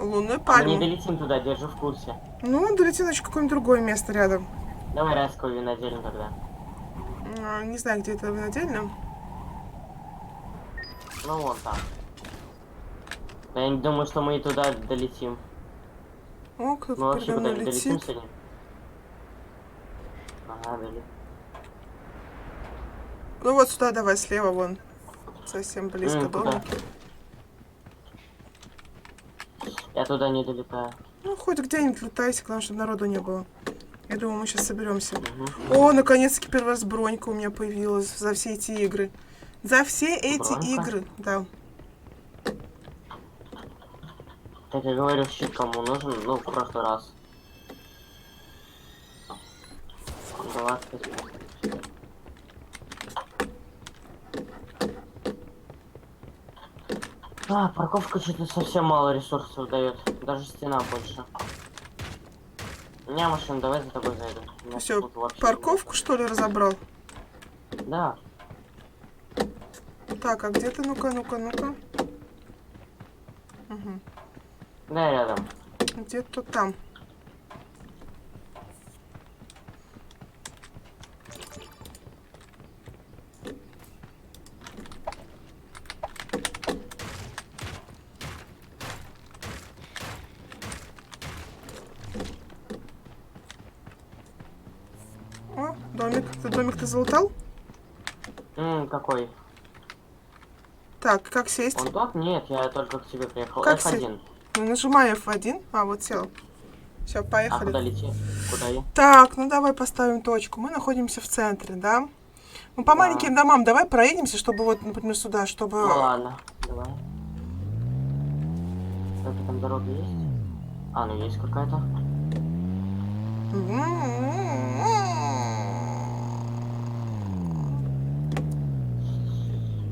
Speaker 2: Лунную
Speaker 3: А мы не
Speaker 2: пальму.
Speaker 3: долетим туда, держу в курсе.
Speaker 2: Ну, долетим, значит, какое-нибудь другое место рядом.
Speaker 3: Давай райскую винодельню тогда.
Speaker 2: Не знаю, где это винодельня.
Speaker 3: Ну, вон там. Но я не думаю, что мы и туда долетим.
Speaker 2: О,
Speaker 3: Мы
Speaker 2: кто-то
Speaker 3: вообще
Speaker 2: передо мной
Speaker 3: куда-нибудь долетим
Speaker 2: летит.
Speaker 3: сегодня? Ага, долетим.
Speaker 2: Ну вот сюда давай, слева вон. Совсем близко
Speaker 3: Куда?
Speaker 2: дома.
Speaker 3: Я туда не долетаю.
Speaker 2: Ну, хоть где-нибудь летайся, главное, чтобы народу не было. Я думаю, мы сейчас соберемся.
Speaker 3: Угу.
Speaker 2: О, наконец-таки первый раз бронька у меня появилась за все эти игры. За все эти
Speaker 3: Бронька?
Speaker 2: игры, да.
Speaker 3: Как я говорю, щит кому нужен, ну, в прошлый раз. 25. Парковка что-то совсем мало ресурсов дает. Даже стена больше. У меня машина, давай за тобой зайду. У меня
Speaker 2: Все,
Speaker 3: тут вообще
Speaker 2: парковку, что ли, разобрал?
Speaker 3: нет. Да.
Speaker 2: Так, а где ты? Ну-ка. Угу.
Speaker 3: Да, рядом.
Speaker 2: Где-то там. О, домик. Домик ты залутал?
Speaker 3: Какой?
Speaker 2: Так, как сесть?
Speaker 3: Он тот? Нет, я только к тебе приехал.
Speaker 2: Как
Speaker 3: F1.
Speaker 2: Ну, нажимай F1. А, вот сел. Все,
Speaker 3: А
Speaker 2: поехали.
Speaker 3: куда лети? Куда я?
Speaker 2: Так, ну давай поставим точку. Мы находимся в центре, да? Ну, по
Speaker 3: Да.
Speaker 2: маленьким домам давай проедемся, чтобы вот, например, сюда, чтобы...
Speaker 3: Ну ладно, давай. Какая там дорога есть? А, ну есть какая-то.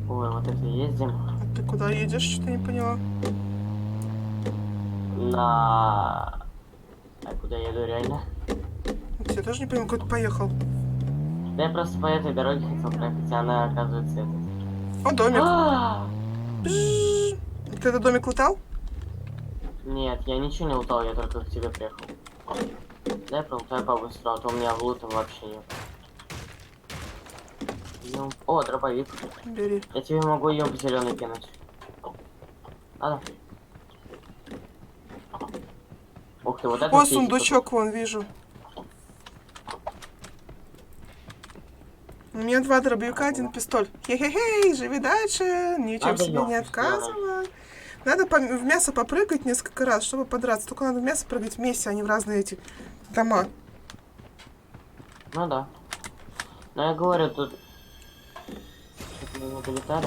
Speaker 3: Ой, вот это ездим.
Speaker 2: А ты куда едешь? Что-то не поняла.
Speaker 3: На... А куда я еду реально?
Speaker 2: Я тоже не понимаю, куда ты поехал.
Speaker 3: Да я просто по этой дороге хотел проехать, а она оказывается этот.
Speaker 2: О, домик.
Speaker 3: А!
Speaker 2: Бжжж. Ты этот домик лутал?
Speaker 3: Нет, я ничего не лутал, я только к тебе приехал. Дай пролутаю побыстрее, а то у меня в лута вообще нет. Ём. О, дробовик.
Speaker 2: Бери.
Speaker 3: Я тебе могу ёб зеленый кинуть. Ладно. Ух ты, вот это
Speaker 2: О,
Speaker 3: физика.
Speaker 2: сундучок вон вижу. У меня 2 дробовика, 1 пистоль. Хе-хе-хей, живи дальше. Ничем
Speaker 3: Надо
Speaker 2: себе не
Speaker 3: ёлку
Speaker 2: отказывай. Надо в мясо попрыгать несколько раз, чтобы подраться. Только надо в мясо прыгать вместе, а не в разные эти дома.
Speaker 3: Ну да. Но я говорю, тут... Что-то мы не долетали.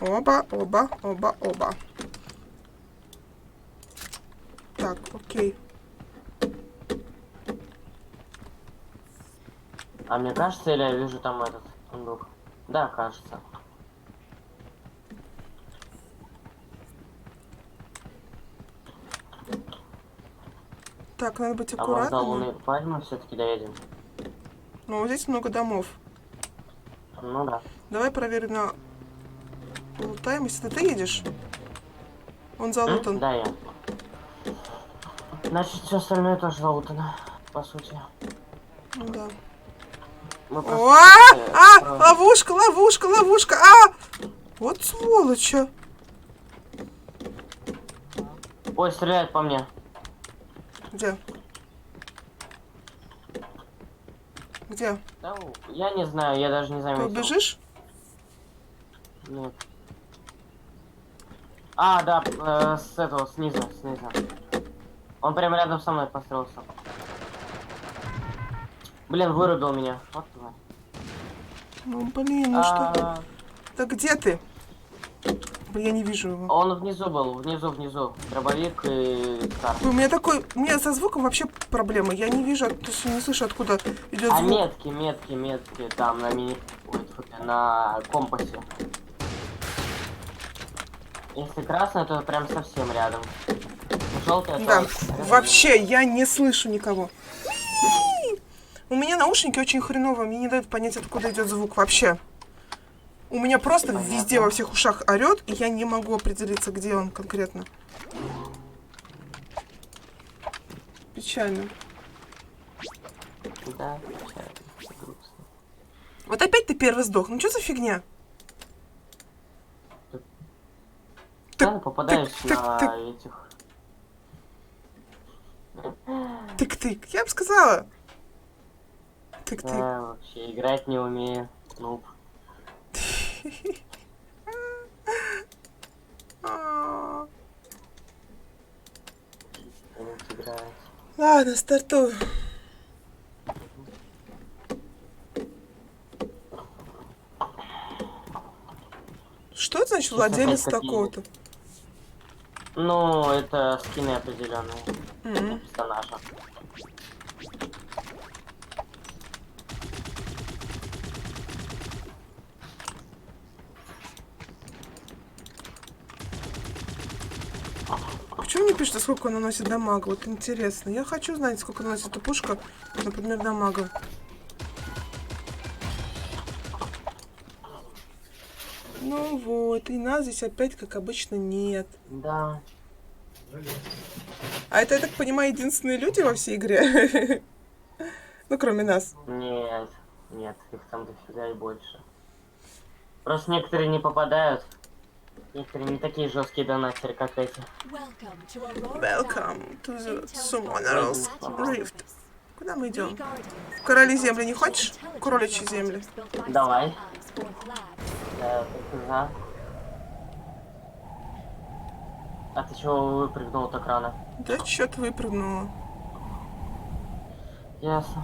Speaker 2: Оба. Так, окей.
Speaker 3: А мне кажется, или я вижу там этот сундук? Да, кажется.
Speaker 2: Так, надо быть
Speaker 3: А может до
Speaker 2: аккуратным.
Speaker 3: лунной пальмы все-таки доедем?
Speaker 2: Но вот здесь много домов.
Speaker 3: Ну да.
Speaker 2: Давай проверим на лутаемость. Это ты едешь? Он залутан.
Speaker 3: Да, я. Значит, все остальное тоже залутано, по сути.
Speaker 2: Ну да.
Speaker 3: Мы
Speaker 2: О,
Speaker 3: просто,
Speaker 2: ловушка, ловушка, ловушка, а! Вот сволоча.
Speaker 3: Ой, стреляет по мне.
Speaker 2: Где? Где?
Speaker 3: Да, я не знаю, я даже не
Speaker 2: Ты
Speaker 3: заметил.
Speaker 2: убежишь?
Speaker 3: Нет. А, да, с этого, снизу. Он прямо рядом со мной построился. Блин, вырубил меня. Вот тварь.
Speaker 2: Ну, блин, ну что?
Speaker 3: А,
Speaker 2: Да где ты? Блин, я не вижу его.
Speaker 3: Он внизу был, внизу. Дробовик и кар.
Speaker 2: У меня со звуком вообще проблемы. Я не вижу, то есть не слышу, откуда идет
Speaker 3: А
Speaker 2: звук.
Speaker 3: метки там на мини... Ой, тьфу ты, на компасе. Если красный, то прям совсем рядом. Желтый,
Speaker 2: Да, вообще я не слышу никого. У меня наушники очень хреново, мне не дают понять, откуда идет звук вообще. У меня просто везде во всех ушах орет, и я не могу определиться, где он конкретно. Печально.
Speaker 3: Да, печально, грустно.
Speaker 2: Вот опять ты первый сдох. Ну что за фигня?
Speaker 3: Постоянно попадаешь на
Speaker 2: тык.
Speaker 3: этих...
Speaker 2: Тык-тык. Я бы сказала. Тык-тык.
Speaker 3: Да, вообще, играть не умею. Нуб.
Speaker 2: А.
Speaker 3: Играть.
Speaker 2: Ладно, стартую. Что это значит
Speaker 3: Сейчас
Speaker 2: владелец
Speaker 3: опять какие-
Speaker 2: такого-то?
Speaker 3: Ну, это скины определенные
Speaker 2: Мгм.
Speaker 3: персонажа.
Speaker 2: Почему не пишет, сколько он наносит дамага? Вот интересно. Я хочу знать, сколько наносит эта пушка, например, дамага. Ну вот, и нас здесь опять, как обычно, нет.
Speaker 3: Да.
Speaker 2: А это, я так понимаю, единственные люди во всей игре? Ну, кроме нас.
Speaker 3: Нет, их там дофига и больше. Просто некоторые не попадают. Некоторые не такие жесткие донатеры, как эти.
Speaker 2: Welcome to the Summoner's Rift. Куда мы идем? В Короли Земли не хочешь? Кроличьи земли.
Speaker 3: Давай. Да, только за. А ты чего выпрыгнул так рано?
Speaker 2: Да чё-то выпрыгнула.
Speaker 3: Ясно.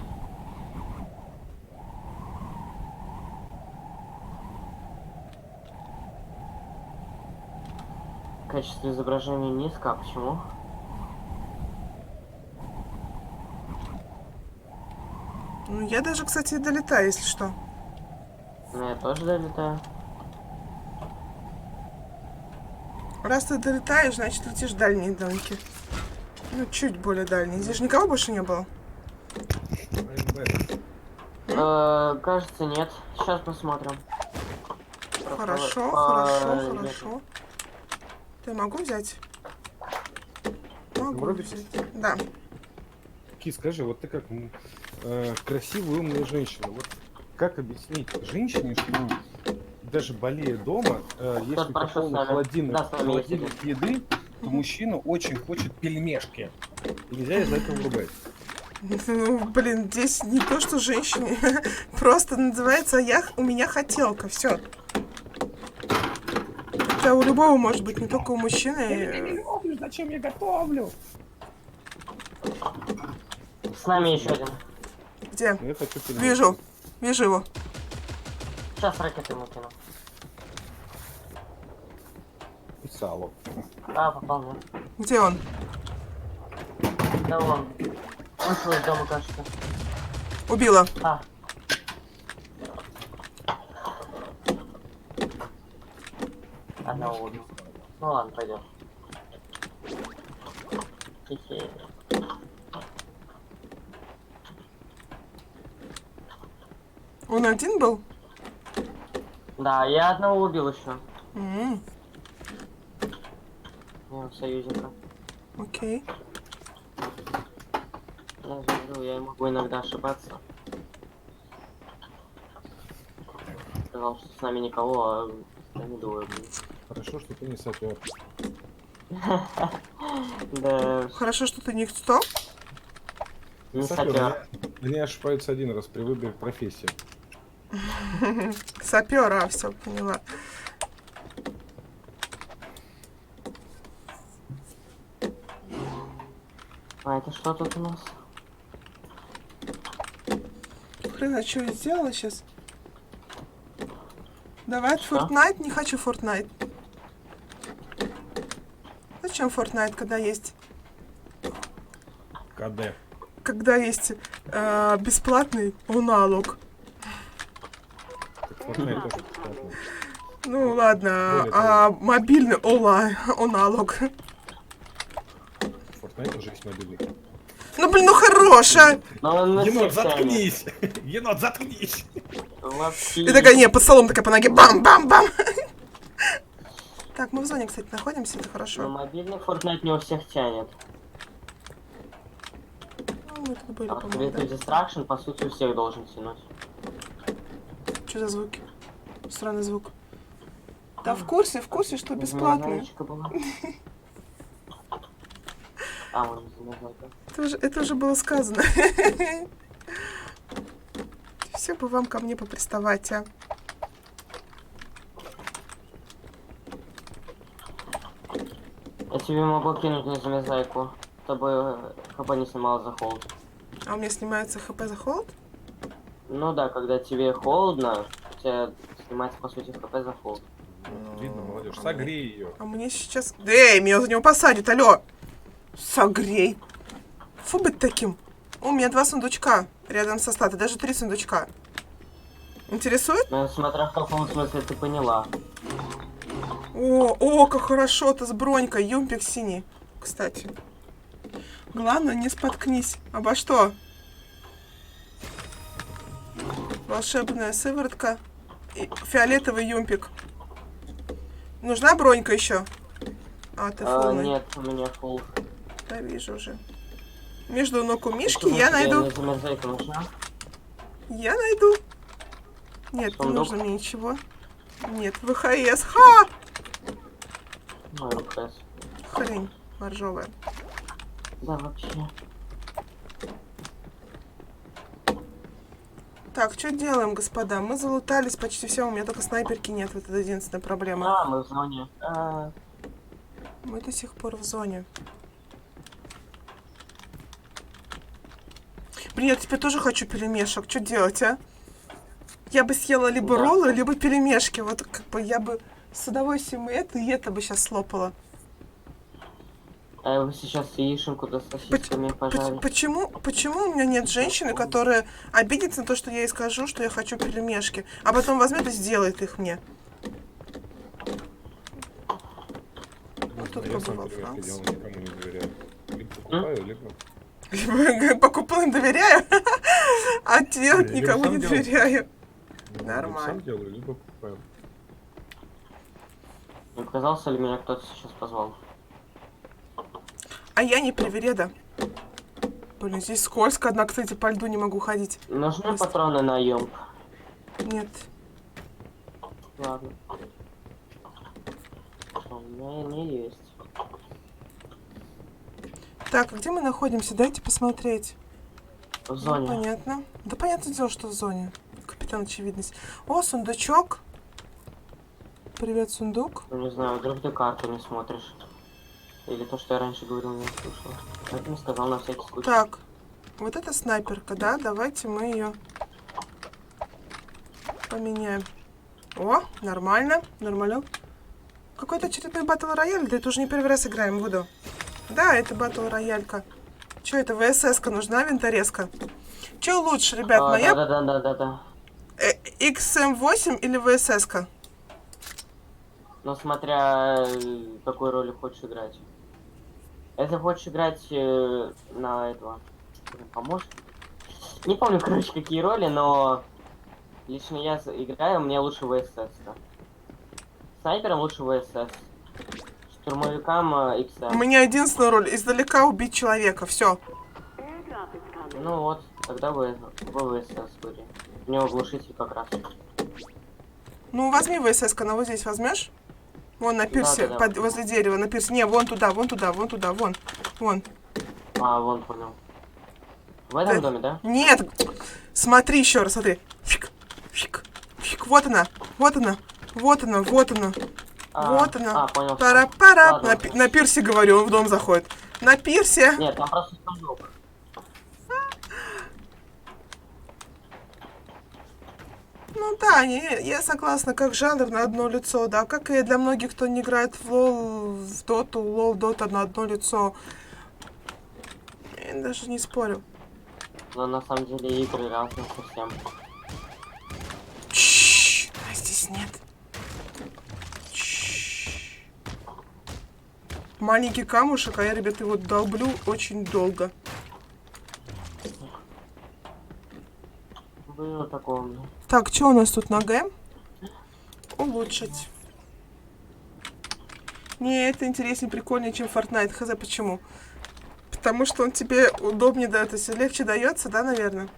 Speaker 3: Качество изображения низко, а почему?
Speaker 2: Ну, я даже, кстати, долетаю, если что.
Speaker 3: Ну, я тоже долетаю.
Speaker 2: Раз ты долетаешь, значит, летишь в дальние домики. Ну, чуть более дальние. Здесь же никого больше не было?
Speaker 3: Кажется, нет. Сейчас посмотрим.
Speaker 2: Хорошо,
Speaker 3: По-
Speaker 2: хорошо. Ты могу взять? Могу
Speaker 1: Вроде
Speaker 2: взять. Да.
Speaker 1: Ки, скажи, вот ты как красивая, умная женщина, вот как объяснить женщине, что даже болея дома, если
Speaker 3: прошу,
Speaker 1: пополнить
Speaker 3: с нами. Да, с нами
Speaker 1: холодильник еды, то мужчина очень хочет пельмешки. И нельзя из-за этого ругать.
Speaker 2: Ну, блин, здесь не то, что женщине. Просто называется у меня хотелка. Все. Это у любого может быть, не только у мужчины.
Speaker 1: Зачем я готовлю?
Speaker 3: С нами еще один.
Speaker 2: Где?
Speaker 1: Я хочу пельмешки.
Speaker 2: Вижу его.
Speaker 3: Сейчас ракеты ему кину.
Speaker 1: И сало.
Speaker 3: А, попал, да.
Speaker 2: Где он?
Speaker 3: Да вон. Вышел из дома, кажется.
Speaker 2: Убила.
Speaker 3: А. Одного убил. Ну ладно, пойдем. Хе-хе.
Speaker 2: Он один был?
Speaker 3: Да, я одного убил еще.
Speaker 2: М,
Speaker 3: Союзника.
Speaker 2: окей.
Speaker 3: Я же говорю, я могу иногда ошибаться. Сказал, что с нами никого, а я не думаю.
Speaker 1: Хорошо, что ты не сапер.
Speaker 3: Да,
Speaker 2: Хорошо, что ты не кто?
Speaker 3: не
Speaker 1: Сапер,
Speaker 3: сапер.
Speaker 1: они ошибаются один раз при выборе профессии.
Speaker 2: Сапера, все, поняла.
Speaker 3: А это что тут у нас?
Speaker 2: Хрен, а что я сделала сейчас? Давай
Speaker 3: Что?
Speaker 2: Fortnite, не хочу Fortnite. Зачем Fortnite, когда есть
Speaker 1: КД.
Speaker 2: бесплатный аналог?
Speaker 1: Так Fortnite тоже бесплатный.
Speaker 2: Ну ладно,
Speaker 1: Более того.
Speaker 2: мобильный аналог.
Speaker 1: Fortnite тоже есть мобильный.
Speaker 2: Ну блин, ну хорошая!
Speaker 3: Но он на
Speaker 1: Енот,
Speaker 3: всех тянет.
Speaker 1: заткнись! Енот, заткнись!
Speaker 3: Вообще.
Speaker 2: И такая, не, под столом такая по ноге, бам-бам-бам! Так, мы в зоне, кстати, находимся, это
Speaker 3: Но
Speaker 2: хорошо.
Speaker 3: мобильный Fortnite не у всех тянет.
Speaker 2: Ну, мы тут были,
Speaker 3: А вот
Speaker 2: по-моему,
Speaker 3: Creative Destruction, по сути, у всех должен тянуть.
Speaker 2: Что за звуки? Странный звук. Да в курсе, что бесплатный.
Speaker 3: Замерзаечка была. А, он замерзайка.
Speaker 2: Это уже было сказано. Все бы вам ко мне поприставать, а.
Speaker 3: Я тебе могу кинуть на замерзайку, чтобы хп не снимал за холод.
Speaker 2: А у меня снимается хп за холод?
Speaker 3: Ну да, когда тебе холодно, у тебя снимается, по сути, хп за холод.
Speaker 1: Видно, молодежь. Согрей ее.
Speaker 2: А мне сейчас... Эй, меня за него посадят, алло! Согрей. Фу быть таким. У меня 2 сундучка рядом со статой, даже 3 сундучка. Интересует?
Speaker 3: Ну, смотря в каком смысле ты поняла.
Speaker 2: О, как хорошо-то с бронькой. Юмпик синий, кстати. Главное, не споткнись. Обо что? Волшебная сыворотка и фиолетовый юмпик. Нужна бронька еще? А, ты фулный.
Speaker 3: Нет, у меня фул.
Speaker 2: Да, вижу уже. Между ног у Мишки
Speaker 3: Почему
Speaker 2: я
Speaker 3: тебе
Speaker 2: найду.
Speaker 3: не замерзайка нужна?
Speaker 2: Я найду. Нет, не
Speaker 3: Сундук?
Speaker 2: нужно мне ничего. Нет, ВХС. Ха!
Speaker 3: Ну, РПС.
Speaker 2: Хрень моржовая.
Speaker 3: Да, вообще.
Speaker 2: Так, что делаем, господа? Мы залутались почти все, у меня только снайперки нет, вот это единственная проблема.
Speaker 3: А, мы в зоне.
Speaker 2: Мы до сих пор в зоне. Блин, я теперь тоже хочу пельмешек. Что делать, а? Я бы съела либо
Speaker 3: Да.
Speaker 2: роллы, либо пельмешки. Вот как бы я бы с удовольствием и это бы сейчас слопала.
Speaker 3: А я бы сейчас яишенку-то с сосисками пожарить.
Speaker 2: Почему у меня нет женщины, которая обидится на то, что я ей скажу, что я хочу пельмешки, а потом возьмет и сделает их мне? Вот тут
Speaker 1: Я сам
Speaker 2: побывал
Speaker 1: пельмешки
Speaker 2: Франкс.
Speaker 1: делал, никому не доверяю. Либо покупаю, либо...
Speaker 2: Покупаем, доверяю, а делать
Speaker 1: Либо
Speaker 2: никому
Speaker 1: сам
Speaker 2: не
Speaker 1: делаю.
Speaker 2: доверяю.
Speaker 1: Либо
Speaker 2: Нормально.
Speaker 1: сам делаю, либо покупаю.
Speaker 3: Не показался ли меня кто-то сейчас позвал?
Speaker 2: А я не привереда. Блин, здесь скользко, однако, кстати, по льду не могу ходить.
Speaker 3: Нужны
Speaker 2: Быстро.
Speaker 3: патроны на юмп?
Speaker 2: Нет.
Speaker 3: Ладно. У меня не есть.
Speaker 2: Так, а где мы находимся? Дайте посмотреть.
Speaker 3: В зоне.
Speaker 2: Ну, понятно. Да понятное дело, что в зоне. Капитан Очевидность. О, сундучок. Привет, сундук.
Speaker 3: Ну, не знаю, вдруг ты карту не смотришь. Или то, что я раньше говорил, не слушал. Поэтому сказал на всякий случай.
Speaker 2: Так, вот это снайперка, да? Давайте мы ее поменяем. О, нормально, нормально. Какой-то очередной батл рояль, да это уже не первый раз играем, буду. Да, это батл роялька. Че это, ВСС-ка нужна, винторезка? Че лучше, ребят, моя
Speaker 3: Да.
Speaker 2: XM8 или ВСС-ка?
Speaker 3: Но смотря какую роль хочешь играть. Если хочешь играть на этого помощника. Не помню, короче, какие роли, но Лично я играю, мне лучше ВСС. -ка. Снайперам лучше ВСС. Штурмовикам
Speaker 2: У
Speaker 3: XM.
Speaker 2: меня единственная роль — издалека убить человека. Все.
Speaker 3: Ну вот, тогда вы ВСС были. У него глушитель как раз.
Speaker 2: Ну, возьми ВСС-ка, на вот здесь возьмешь? Вон на пирсе,
Speaker 3: Да.
Speaker 2: возле дерева, на пирсе. Не, вон туда, вон. Вон.
Speaker 3: А, вон, понял. В этом доме, да?
Speaker 2: Нет! Смотри еще раз, смотри. Фик. Вот она. Вот она. Вот она.
Speaker 3: Понял.
Speaker 2: Пара-пара.
Speaker 3: Ладно.
Speaker 2: На пирсе, говорю, он в дом заходит. На пирсе.
Speaker 3: Нет, там просто сундук.
Speaker 2: Ну да, я согласна, как жанр на одно лицо, да. Как и для многих, кто не играет в лол, в доту, лол, дота на одно лицо. Я даже не спорю.
Speaker 3: Но на самом деле игры разные совсем.
Speaker 2: Чш, а здесь нет. Чш. Маленький камушек, а я, ребята, его долблю очень долго.
Speaker 3: Было такое у меня.
Speaker 2: Так, что у нас тут на Г? Улучшить. Не, это интереснее, прикольнее, чем Fortnite. Хз, почему? Потому что он тебе удобнее дает, если легче дается, да, наверное?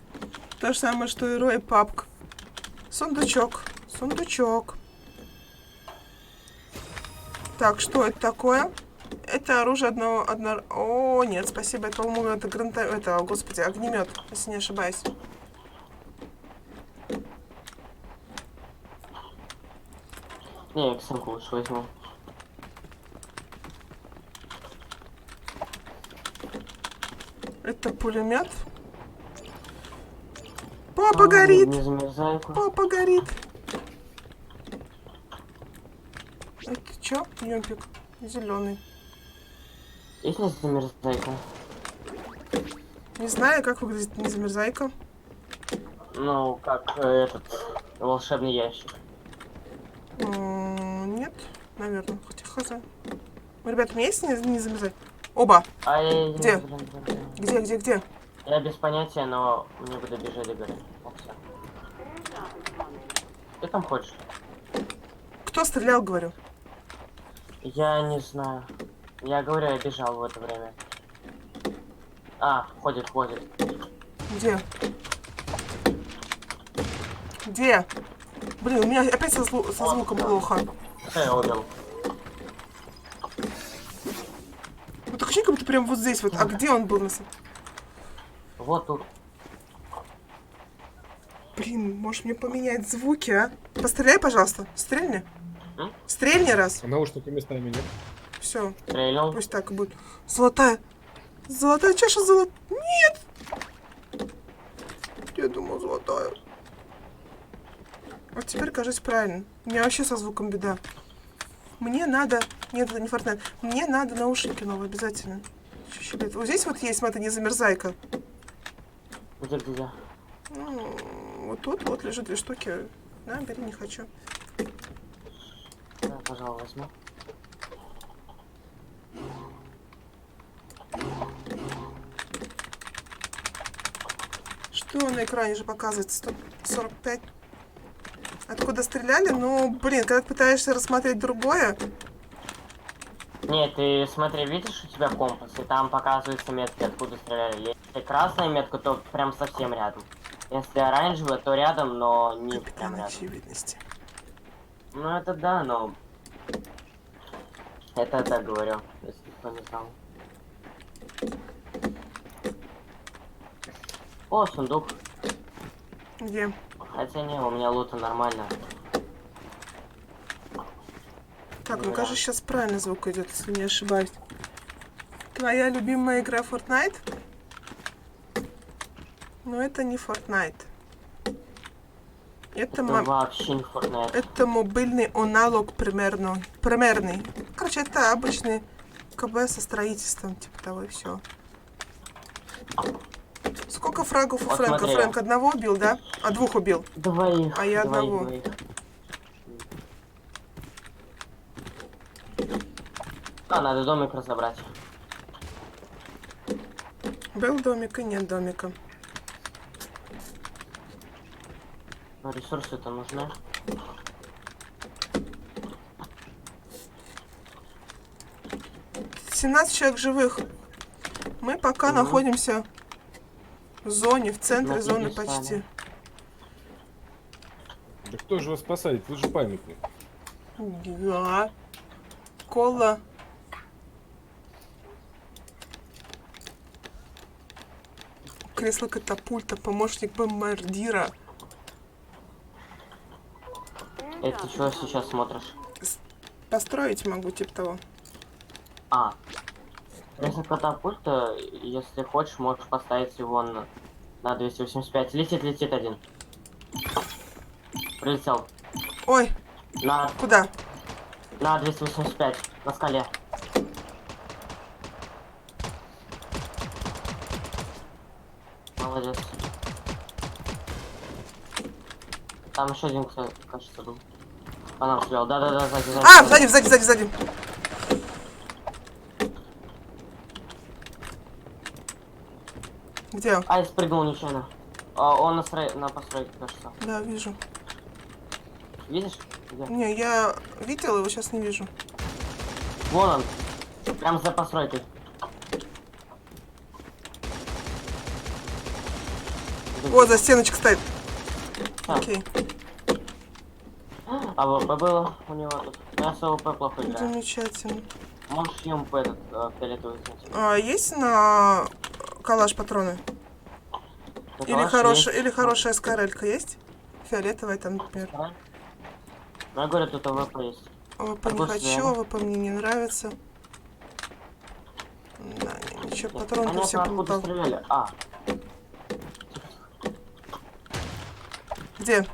Speaker 2: То же самое, что и Ро и PUBG. Сундучок. Так, что это такое? Это оружие одного... О, нет, спасибо, это, по-моему, это гранта... Это, господи, огнемет, если не ошибаюсь.
Speaker 3: Не, я XM лучше возьму.
Speaker 2: Это пулемет. Папа горит!
Speaker 3: Не замерзайку.
Speaker 2: Папа горит! Это чё? Юмпик. Зеленый.
Speaker 3: Есть не замерзайка?
Speaker 2: Не знаю, как выглядит незамерзайка.
Speaker 3: Ну, как этот волшебный ящик.
Speaker 2: Нет, наверное. Хотя хз. Ребят, у меня есть незамерзайка? Оба!
Speaker 3: Ай,
Speaker 2: Где?
Speaker 3: блин.
Speaker 2: Где?
Speaker 3: Я без понятия, но мне бы добежали, говорят. Вот всё. Ты там хочешь?
Speaker 2: Кто стрелял, говорю?
Speaker 3: Я не знаю. Я говорю, я бежал в это время. А, ходит.
Speaker 2: Где? Блин, у меня опять со звуком плохо.
Speaker 3: Все, я убил.
Speaker 2: Ну, так ощущение, как будто прям вот здесь вот. А где он был на самом...
Speaker 3: Вот тут.
Speaker 2: Блин, можешь мне поменять звуки, а? Постреляй, пожалуйста. Стрельни.
Speaker 3: М?
Speaker 2: Стрельни раз.
Speaker 1: А наушники местами нет?
Speaker 2: Все.
Speaker 3: Стрелял.
Speaker 2: Пусть так и будет. Золотая. Золотая чаша золотая. Нет! Я думал, золотая. Вот теперь, кажется, правильно. У меня вообще со звуком беда. Мне надо... Нет, это не Fortnite. Мне надо наушники новые обязательно. Вот здесь вот есть, смотри, незамерзайка.
Speaker 3: Где?
Speaker 2: Ну, вот тут вот лежит 2 штуки. На, бери, не хочу.
Speaker 3: Да, пожалуй, возьму.
Speaker 2: Что на экране же показывает? 145. Откуда стреляли? Ну, блин, когда ты пытаешься рассмотреть другое...
Speaker 3: Нет, ты смотри, видишь, у тебя компас, и там показываются метки, откуда стреляли. Если красная метка, то прям совсем рядом. Если оранжевая, то рядом, но не прям
Speaker 2: Капитан
Speaker 3: рядом.
Speaker 2: очевидности.
Speaker 3: Ну это да, но... Это я так говорю, если кто не знал. О, сундук.
Speaker 2: Где?
Speaker 3: Хотя не, у меня лута нормально.
Speaker 2: Так, ну кажется, сейчас правильно звук идет, если не ошибаюсь. Твоя любимая игра Fortnite? Но это не Fortnite.
Speaker 3: Это вообще не Fortnite.
Speaker 2: Это мобильный аналог примерный. Короче, это обычный КБ со строительством, типа того и все. Сколько фрагов у
Speaker 3: Вот
Speaker 2: Фрэнка?
Speaker 3: смотри.
Speaker 2: Фрэнк одного убил, да? А 2 убил.
Speaker 3: Двоих.
Speaker 2: А я
Speaker 3: двоих,
Speaker 2: одного.
Speaker 3: двоих. А, надо домик разобрать.
Speaker 2: Был домик и нет домика.
Speaker 3: Но ресурсы-то нужны.
Speaker 2: — 17 человек живых. Мы пока
Speaker 3: Мгм.
Speaker 2: находимся в зоне, в центре
Speaker 3: На
Speaker 2: зоны
Speaker 3: пьедестале.
Speaker 2: почти.
Speaker 1: Да кто же вас спасает? Вы же памятник.
Speaker 2: Да. Кола. Кресло катапульта, помощник бомбардира.
Speaker 3: Эй, ты чего сейчас смотришь?
Speaker 2: Построить могу, типа того.
Speaker 3: А. Если катапульта, если хочешь, можешь поставить его на 285. Летит один. Прилетел.
Speaker 2: Ой,
Speaker 3: На
Speaker 2: куда?
Speaker 3: 285. На скале. Молодец. Там еще один, кажется, был. По нам стрелял. Да, сзади.
Speaker 2: А, сзади. Где он?
Speaker 3: Ай, спрыгнул нечаянно. Он на постройке, кажется.
Speaker 2: Да, вижу.
Speaker 3: Видишь? Где?
Speaker 2: Не, я видела его, сейчас не вижу.
Speaker 3: Вон он. Прям за постройкой.
Speaker 2: Вот, за стеночкой стоит.
Speaker 3: А.
Speaker 2: Окей.
Speaker 3: А ВП было у него тут. Я с ВП плохо играю.
Speaker 2: Замечательно.
Speaker 3: Можешь ему этот фиолетовый снять.
Speaker 2: А есть на калаш патроны? Или хорошая скорелька есть? Фиолетовая там, например.
Speaker 3: Я говорю, тут ВП есть.
Speaker 2: АВП не
Speaker 3: Какой
Speaker 2: хочу,
Speaker 3: цвет?
Speaker 2: АВП мне не нравится. Да, ничего, патроны
Speaker 3: Понятно,
Speaker 2: все
Speaker 3: откуда
Speaker 2: полутал.
Speaker 3: стреляли. А,
Speaker 2: Где?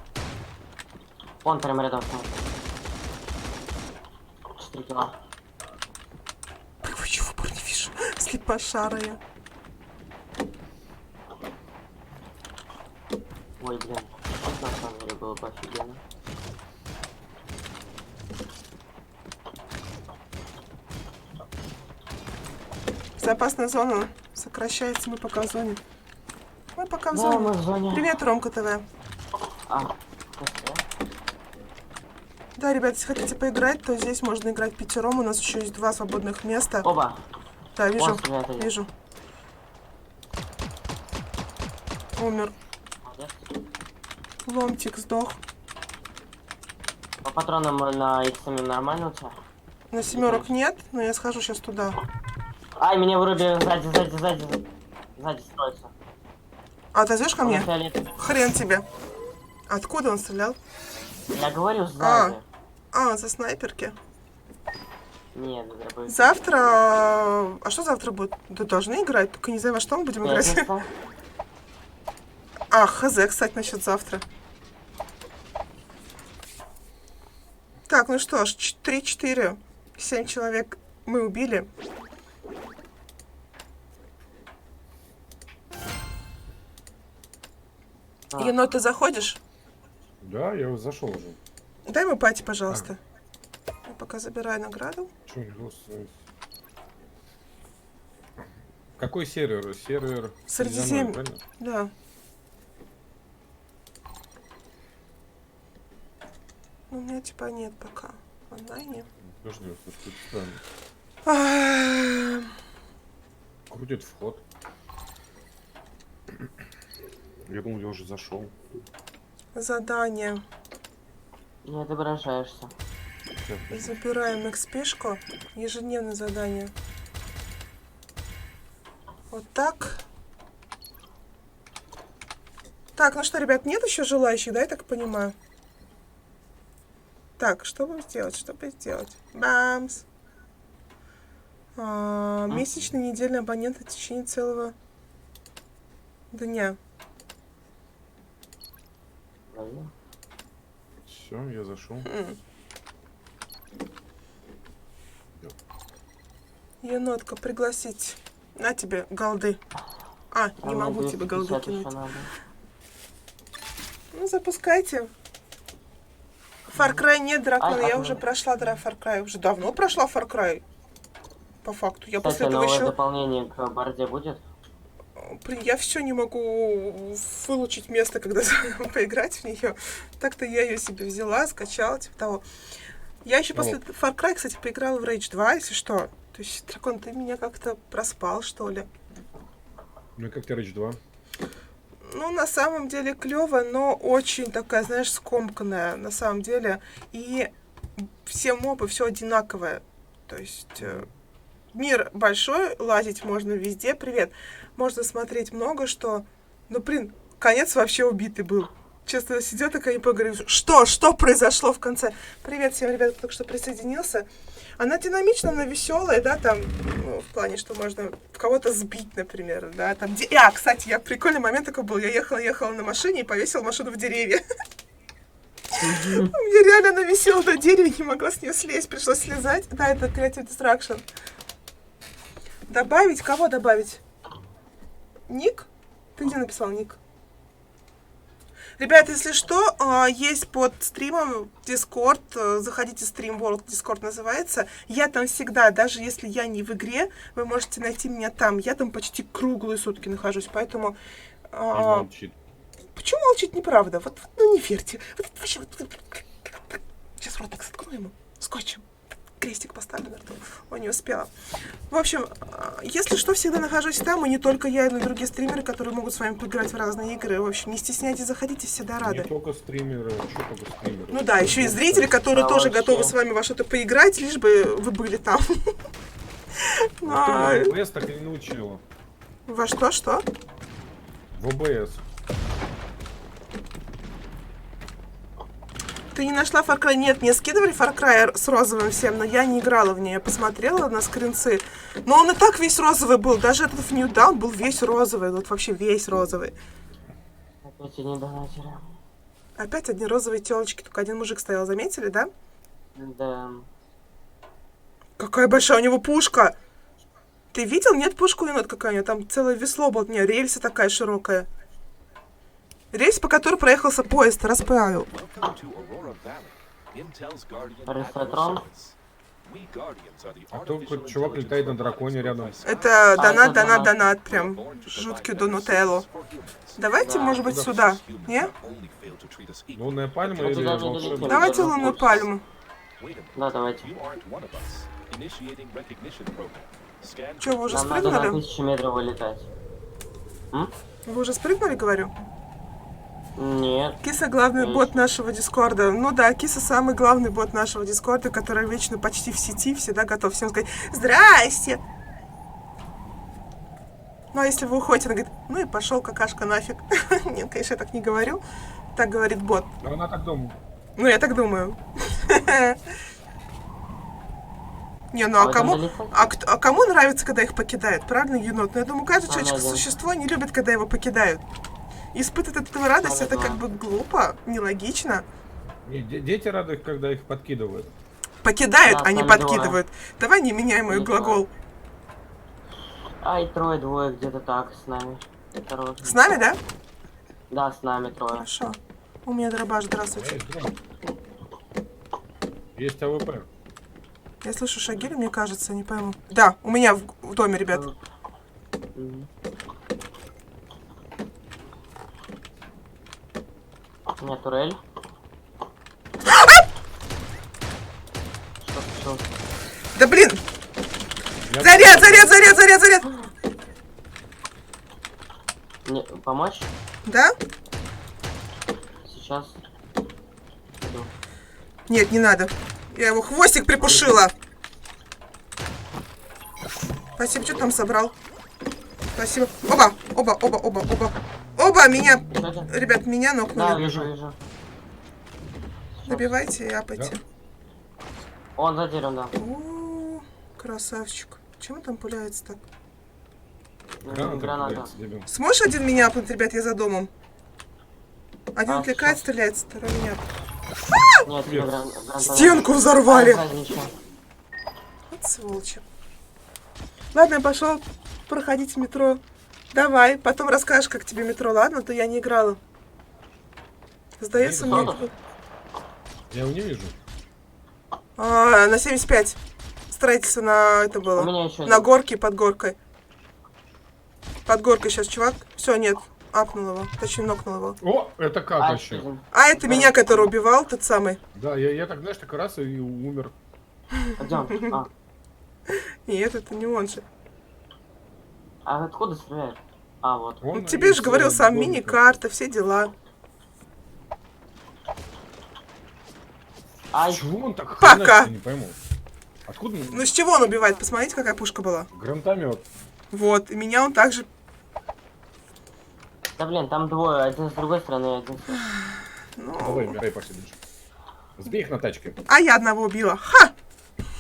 Speaker 3: он прям рядом с нами. 4 кило.
Speaker 2: Почему в упор не вижу? Слепошарая.
Speaker 3: Ой, блин. Это на самом деле было бы офигенно.
Speaker 2: Безопасная зона сокращается, мы пока в зоне. Мы пока в
Speaker 3: Да,
Speaker 2: зоне.
Speaker 3: мы в зоне.
Speaker 2: Привет, Ромка ТВ.
Speaker 3: А,
Speaker 2: Да, ребят, если хотите поиграть, то здесь можно играть пятером. У нас еще есть 2 свободных места.
Speaker 3: оба.
Speaker 2: Да, вижу,
Speaker 3: Он стреляет один.
Speaker 2: вижу. Умер.
Speaker 3: Молодец.
Speaker 2: Ломтик сдох.
Speaker 3: По патронам на X7 нормально у тебя?
Speaker 2: На семерок нет, но я схожу сейчас туда.
Speaker 3: Ай, меня вырубили сзади. Сзади строится.
Speaker 2: А ты зовешь ко
Speaker 3: Он
Speaker 2: мне?
Speaker 3: фиолетовый.
Speaker 2: Хрен тебе. Откуда он стрелял?
Speaker 3: Я говорю, сзади.
Speaker 2: За снайперки.
Speaker 3: Нет, это будет.
Speaker 2: Завтра... А что завтра будет? Да должны играть, только не знаю, во что мы будем играть.
Speaker 3: Пятница.
Speaker 2: Хз, кстати, насчет завтра. Так, ну что ж, 3-4. 7 человек мы убили.
Speaker 3: А.
Speaker 2: Енот, ты заходишь?
Speaker 1: Да, я вот зашел уже.
Speaker 2: Дай ему пати, пожалуйста. Я пока забираю награду.
Speaker 1: Чё не голосует? Какой сервер? Сервер
Speaker 2: Средиземье.
Speaker 1: Ледяной, правильно?
Speaker 2: Да. Ну, у меня типа нет пока в онлайне.
Speaker 1: Подожди, вот тут странно.
Speaker 2: А,
Speaker 1: Крутит вход. Я думал, я уже зашел.
Speaker 2: Задание.
Speaker 3: Не отображаешься.
Speaker 2: Забираем XP-шку. Ежедневное задание. Вот так. Так, ну что, ребят, нет еще желающих, да, я так понимаю? Так, что бы сделать? Бамс. Месячный, недельный абонент в течение целого дня.
Speaker 3: Правильно?
Speaker 1: Все, я зашел.
Speaker 2: Енотка, пригласить. На тебе голды. Не
Speaker 3: Там
Speaker 2: могу
Speaker 3: на
Speaker 2: тебе голды
Speaker 3: 250 еще
Speaker 2: кинуть.
Speaker 3: надо.
Speaker 2: Ну, запускайте. Far Cry нет, дракона. Я
Speaker 3: ладно.
Speaker 2: уже прошла Far Cry. Уже давно прошла Far Cry. По факту. Я
Speaker 3: Кстати,
Speaker 2: после этого
Speaker 3: новое
Speaker 2: еще...
Speaker 3: дополнение к борде будет?
Speaker 2: Блин, я все не могу вылучить место, когда поиграть в нее. Так-то я ее себе взяла, скачала, типа того. Я еще после Far Cry, кстати, поиграла в Rage 2, если что. То есть, Дракон, ты меня как-то проспал, что ли?
Speaker 1: Ну и как тебе Rage 2?
Speaker 2: Ну, на самом деле клево, но очень такая, знаешь, скомканная, на самом деле. И все мобы, все одинаковое. То есть мир большой, лазить можно везде. Привет. Можно смотреть много что. Ну, блин, конец вообще убитый был. Честно, сидел такая, не поговорю, что произошло в конце. Привет всем, ребят, кто только что присоединился. Она динамичная, она веселая, да, там, ну, в плане, что можно кого-то сбить, например, да, там. Кстати, прикольный момент такой был. Я ехала на машине и повесила машину в деревья. Мне реально она висела на дереве, не могла с нее слезть, пришлось слезать. Да, это Creative Destruction. Добавить? Кого добавить? Ник? Ты где написал ник? Ребята, если что, есть под стримом Discord, заходите, Stream World, Discord называется. Я там всегда, даже если я не в игре, вы можете найти меня там. Я там почти круглые сутки нахожусь, поэтому...
Speaker 1: И молчит.
Speaker 2: Почему молчит, неправда? Вот, ну не верьте. Вообще, сейчас рот так заткну ему скотчем. Крестик поставлю на рту. Ой, не успела. В общем, если что, всегда нахожусь там, и не только я, но и другие стримеры, которые могут с вами поиграть в разные игры. В общем, не стесняйтесь, заходите, всегда рады.
Speaker 1: Не только стримеры, что только стримеры.
Speaker 2: Ну да, еще и зрители, которые
Speaker 3: Да,
Speaker 2: тоже
Speaker 3: вообще.
Speaker 2: готовы с вами во что-то поиграть, лишь бы вы были там.
Speaker 1: Ты меня в ОБС так и не научила.
Speaker 2: Во что?
Speaker 1: В ОБС.
Speaker 2: Ты не нашла Far Cry? Нет, мне скидывали Far Cry с розовым всем, но я не играла в нее. Я посмотрела на скринцы. Но он и так весь розовый был. Даже этот в New Dawn был весь розовый. Вот вообще весь розовый.
Speaker 3: Опять не донатили.
Speaker 2: Опять одни розовые телочки. Только один мужик стоял, заметили, да?
Speaker 3: Да.
Speaker 2: Какая большая у него пушка! Ты видел? Нет, пушку енот какая у него. Там целое весло было. Не, рельса такая широкая. Рельс, по которой проехался поезд, расправил.
Speaker 3: Ресетрон?
Speaker 1: А то какой-то чувак летает на драконе рядом.
Speaker 2: Это донат,
Speaker 3: это
Speaker 2: донат,
Speaker 3: донат.
Speaker 2: донат. Прям жуткий Донателло. Давайте,
Speaker 3: Да.
Speaker 2: может быть, сюда. Не?
Speaker 1: Лунная пальма
Speaker 3: Ну,
Speaker 1: или
Speaker 3: туда не
Speaker 1: волшебный?
Speaker 3: долетели.
Speaker 2: Давайте лунную пальму.
Speaker 3: Да, давайте.
Speaker 2: Че, вы уже
Speaker 3: Нам надо на
Speaker 2: спрыгнули?
Speaker 3: 1000 метров вылетать.
Speaker 2: Вы уже спрыгнули, говорю?
Speaker 3: Нет.
Speaker 2: Киса главный бот нашего Дискорда. Ну да, Киса самый главный бот нашего Дискорда, который вечно почти в сети, всегда готов всем сказать «Здрасте!». Ну а если вы уходите, она говорит «Ну и пошел какашка нафиг». Нет, конечно, я так не говорю. Так говорит бот.
Speaker 1: Но она так думает.
Speaker 2: Ну, я так думаю. Не, ну а
Speaker 3: вы
Speaker 2: кому...
Speaker 3: там далеко?
Speaker 2: А кому нравится, когда их покидают? Правильно, енот? Ну, я думаю, каждое человеческое
Speaker 3: да.
Speaker 2: существо не любит, когда его покидают. Испытывать от этого радость, это
Speaker 3: Да.
Speaker 2: как бы глупо, нелогично.
Speaker 1: Не, дети рады, когда их подкидывают.
Speaker 2: Покидают,
Speaker 3: Да,
Speaker 2: а не
Speaker 3: сами двое.
Speaker 2: подкидывают. Давай не меняй мой
Speaker 3: Не
Speaker 2: глагол.
Speaker 3: Ай, трое-двое где-то так с нами. Осторожно.
Speaker 2: С нами, да?
Speaker 3: Да, с нами трое.
Speaker 2: Хорошо. У меня дробаш, здравствуйте.
Speaker 1: Есть дрон. Есть АВП.
Speaker 2: Я слышу шаги, мне кажется, не пойму. Да, у меня в доме, ребят.
Speaker 3: Мгм. У меня турель. Что случилось?
Speaker 2: Да блин!
Speaker 1: Я-
Speaker 2: Заряд!
Speaker 3: Мне помочь?
Speaker 2: Да?
Speaker 3: Сейчас. Иду.
Speaker 2: Нет, не надо. Я его хвостик припушила. Спасибо, что там собрал? Спасибо. Оба! Оба, меня...
Speaker 3: Что-то?
Speaker 2: Ребят, меня
Speaker 3: Да,
Speaker 2: нокнули.
Speaker 3: вижу.
Speaker 2: Добивайте и апайте.
Speaker 3: Он за деревом, да.
Speaker 2: О, красавчик. Чем он там пуляется так?
Speaker 3: Граната.
Speaker 1: Дебил.
Speaker 2: Сможешь один меня апнуть, ребят, я за домом? Один
Speaker 3: А,
Speaker 2: отвлекает,
Speaker 3: сейчас.
Speaker 2: стреляет, второй нет.
Speaker 3: Нет,
Speaker 1: Привет.
Speaker 3: граната.
Speaker 2: Стенку взорвали.
Speaker 3: Ничего.
Speaker 2: Вот сволочи. Ладно, я пошел проходить в метро. Давай, потом расскажешь, как тебе метро, ладно? А то я не играла. Сдается мне...
Speaker 3: Что?
Speaker 1: Я его не вижу.
Speaker 2: На 75. Строительство на это
Speaker 3: У
Speaker 2: было.
Speaker 3: меня еще
Speaker 2: На горке под горкой. Под горкой сейчас чувак. Все, нет. Апнул его. Точнее, нокнул его.
Speaker 1: О, это как
Speaker 3: А,
Speaker 1: вообще?
Speaker 3: блин.
Speaker 2: А, это меня, который убивал, тот самый.
Speaker 1: Да, я так, знаешь, так раз и умер.
Speaker 3: А где он? А.
Speaker 2: Нет, это не он же.
Speaker 3: А откуда стреляет? А, вот.
Speaker 1: Он
Speaker 2: Тебе же
Speaker 1: из,
Speaker 2: говорил сам,
Speaker 1: домика.
Speaker 2: мини-карта, все дела.
Speaker 3: Ай,
Speaker 1: Чего он так
Speaker 2: Пока.
Speaker 1: хреначит, я не пойму. Откуда
Speaker 2: Ну с чего он убивает? Посмотрите, какая пушка была.
Speaker 1: гранатомет?
Speaker 2: Вот, и меня он также...
Speaker 3: да блин, там двое. Один с другой стороны, один с...
Speaker 1: Давай,
Speaker 2: Ну...
Speaker 1: умирай, пошли дальше. Сбей их на тачке.
Speaker 2: А я одного убила. Ха!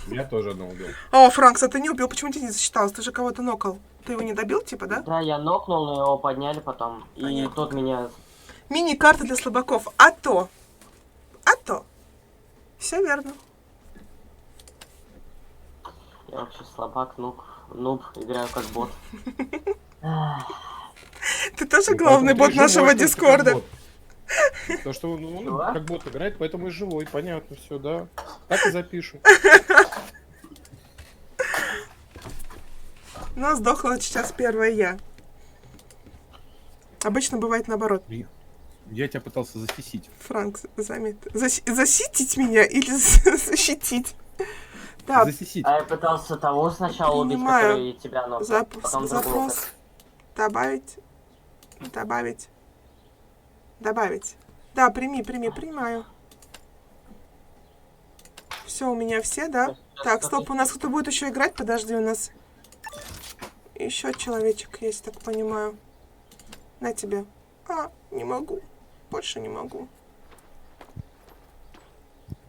Speaker 1: Я тоже одного убил.
Speaker 2: О, Франкс, а ты не убил, почему тебе не засчиталось? Ты же кого-то нокал. Ты его не добил, типа, да?
Speaker 3: Да, я нокнул, но его подняли потом. И
Speaker 2: Понятно.
Speaker 3: тот меня...
Speaker 2: Мини-карта для слабаков. А то. Все верно.
Speaker 3: Я вообще слабак, нуб, играю как бот.
Speaker 2: Ты тоже
Speaker 1: Ну,
Speaker 2: главный
Speaker 1: поэтому
Speaker 2: бот
Speaker 1: ты
Speaker 2: нашего
Speaker 1: живой, что ты
Speaker 2: дискорда.
Speaker 1: как бот. То, что он
Speaker 3: Чего?
Speaker 1: как бот играет, поэтому и живой, понятно, все, да. Так и запишу.
Speaker 2: Но сдохла сейчас первая я. Обычно бывает наоборот.
Speaker 1: Я тебя пытался засисить.
Speaker 2: Франк, заметь. Заситить меня или защитить? Да,
Speaker 1: Засисить.
Speaker 3: А я пытался того сначала убить,
Speaker 2: Принимаю.
Speaker 3: который тебя нокнул, потом другого.
Speaker 2: запрос. Добавить. Добавить. Добавить. Да, принимаю. Все, у меня все, да? Так, стоп, у нас кто будет еще играть? Подожди, у нас еще человечек есть, так понимаю. На тебе. А, не могу. Больше не могу.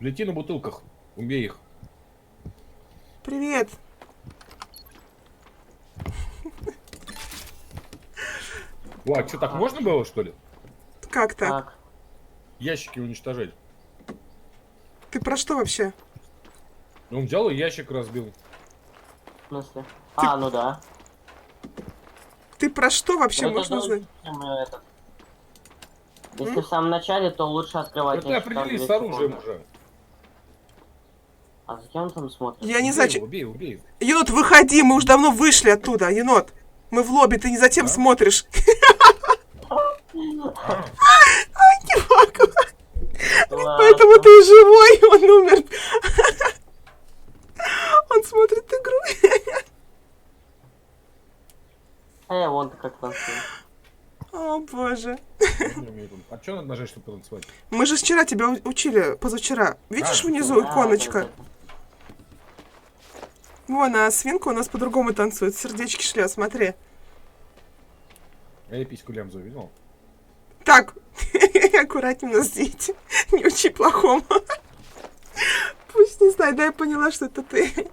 Speaker 1: Лети на бутылках. Убей их.
Speaker 2: Привет.
Speaker 1: О, а что, так можно было, что ли?
Speaker 2: Как так?
Speaker 3: Так,
Speaker 1: Ящики уничтожать.
Speaker 2: Ты про что вообще?
Speaker 1: Он взял и ящик разбил.
Speaker 3: в смысле? А, ну да.
Speaker 2: Ты про что вообще,
Speaker 3: Ну, это
Speaker 2: можно
Speaker 3: же,
Speaker 2: узнать?
Speaker 3: этот. Если в самом начале, то лучше открывать.
Speaker 1: Это
Speaker 3: ящик, там
Speaker 1: определись с
Speaker 3: 200
Speaker 1: оружием
Speaker 3: долларов.
Speaker 1: уже.
Speaker 3: А зачем он там смотрит?
Speaker 2: Я не
Speaker 1: Убей
Speaker 2: знаю,
Speaker 1: его, убей его.
Speaker 2: Енот, выходи, мы уже давно вышли оттуда, енот. Мы в лобби, ты не затем
Speaker 1: Да?
Speaker 2: смотришь. Не могу.
Speaker 3: Ладно.
Speaker 2: Поэтому ты живой, он умер. Он смотрит игру.
Speaker 3: А я вон-то как танцую.
Speaker 2: О, боже.
Speaker 1: А что надо нажать, чтобы потанцевать?
Speaker 2: Мы же вчера тебя учили, позавчера. Видишь
Speaker 1: А,
Speaker 2: внизу
Speaker 3: Да,
Speaker 2: иконочка?
Speaker 3: да,
Speaker 2: Вон, а свинка у нас по-другому танцует. Сердечки шлет, смотри.
Speaker 1: А я письку лямзу видел?
Speaker 2: Так, аккуратнее у нас дети. Не учи плохому. Пусть не знаю, да, я поняла, что это ты.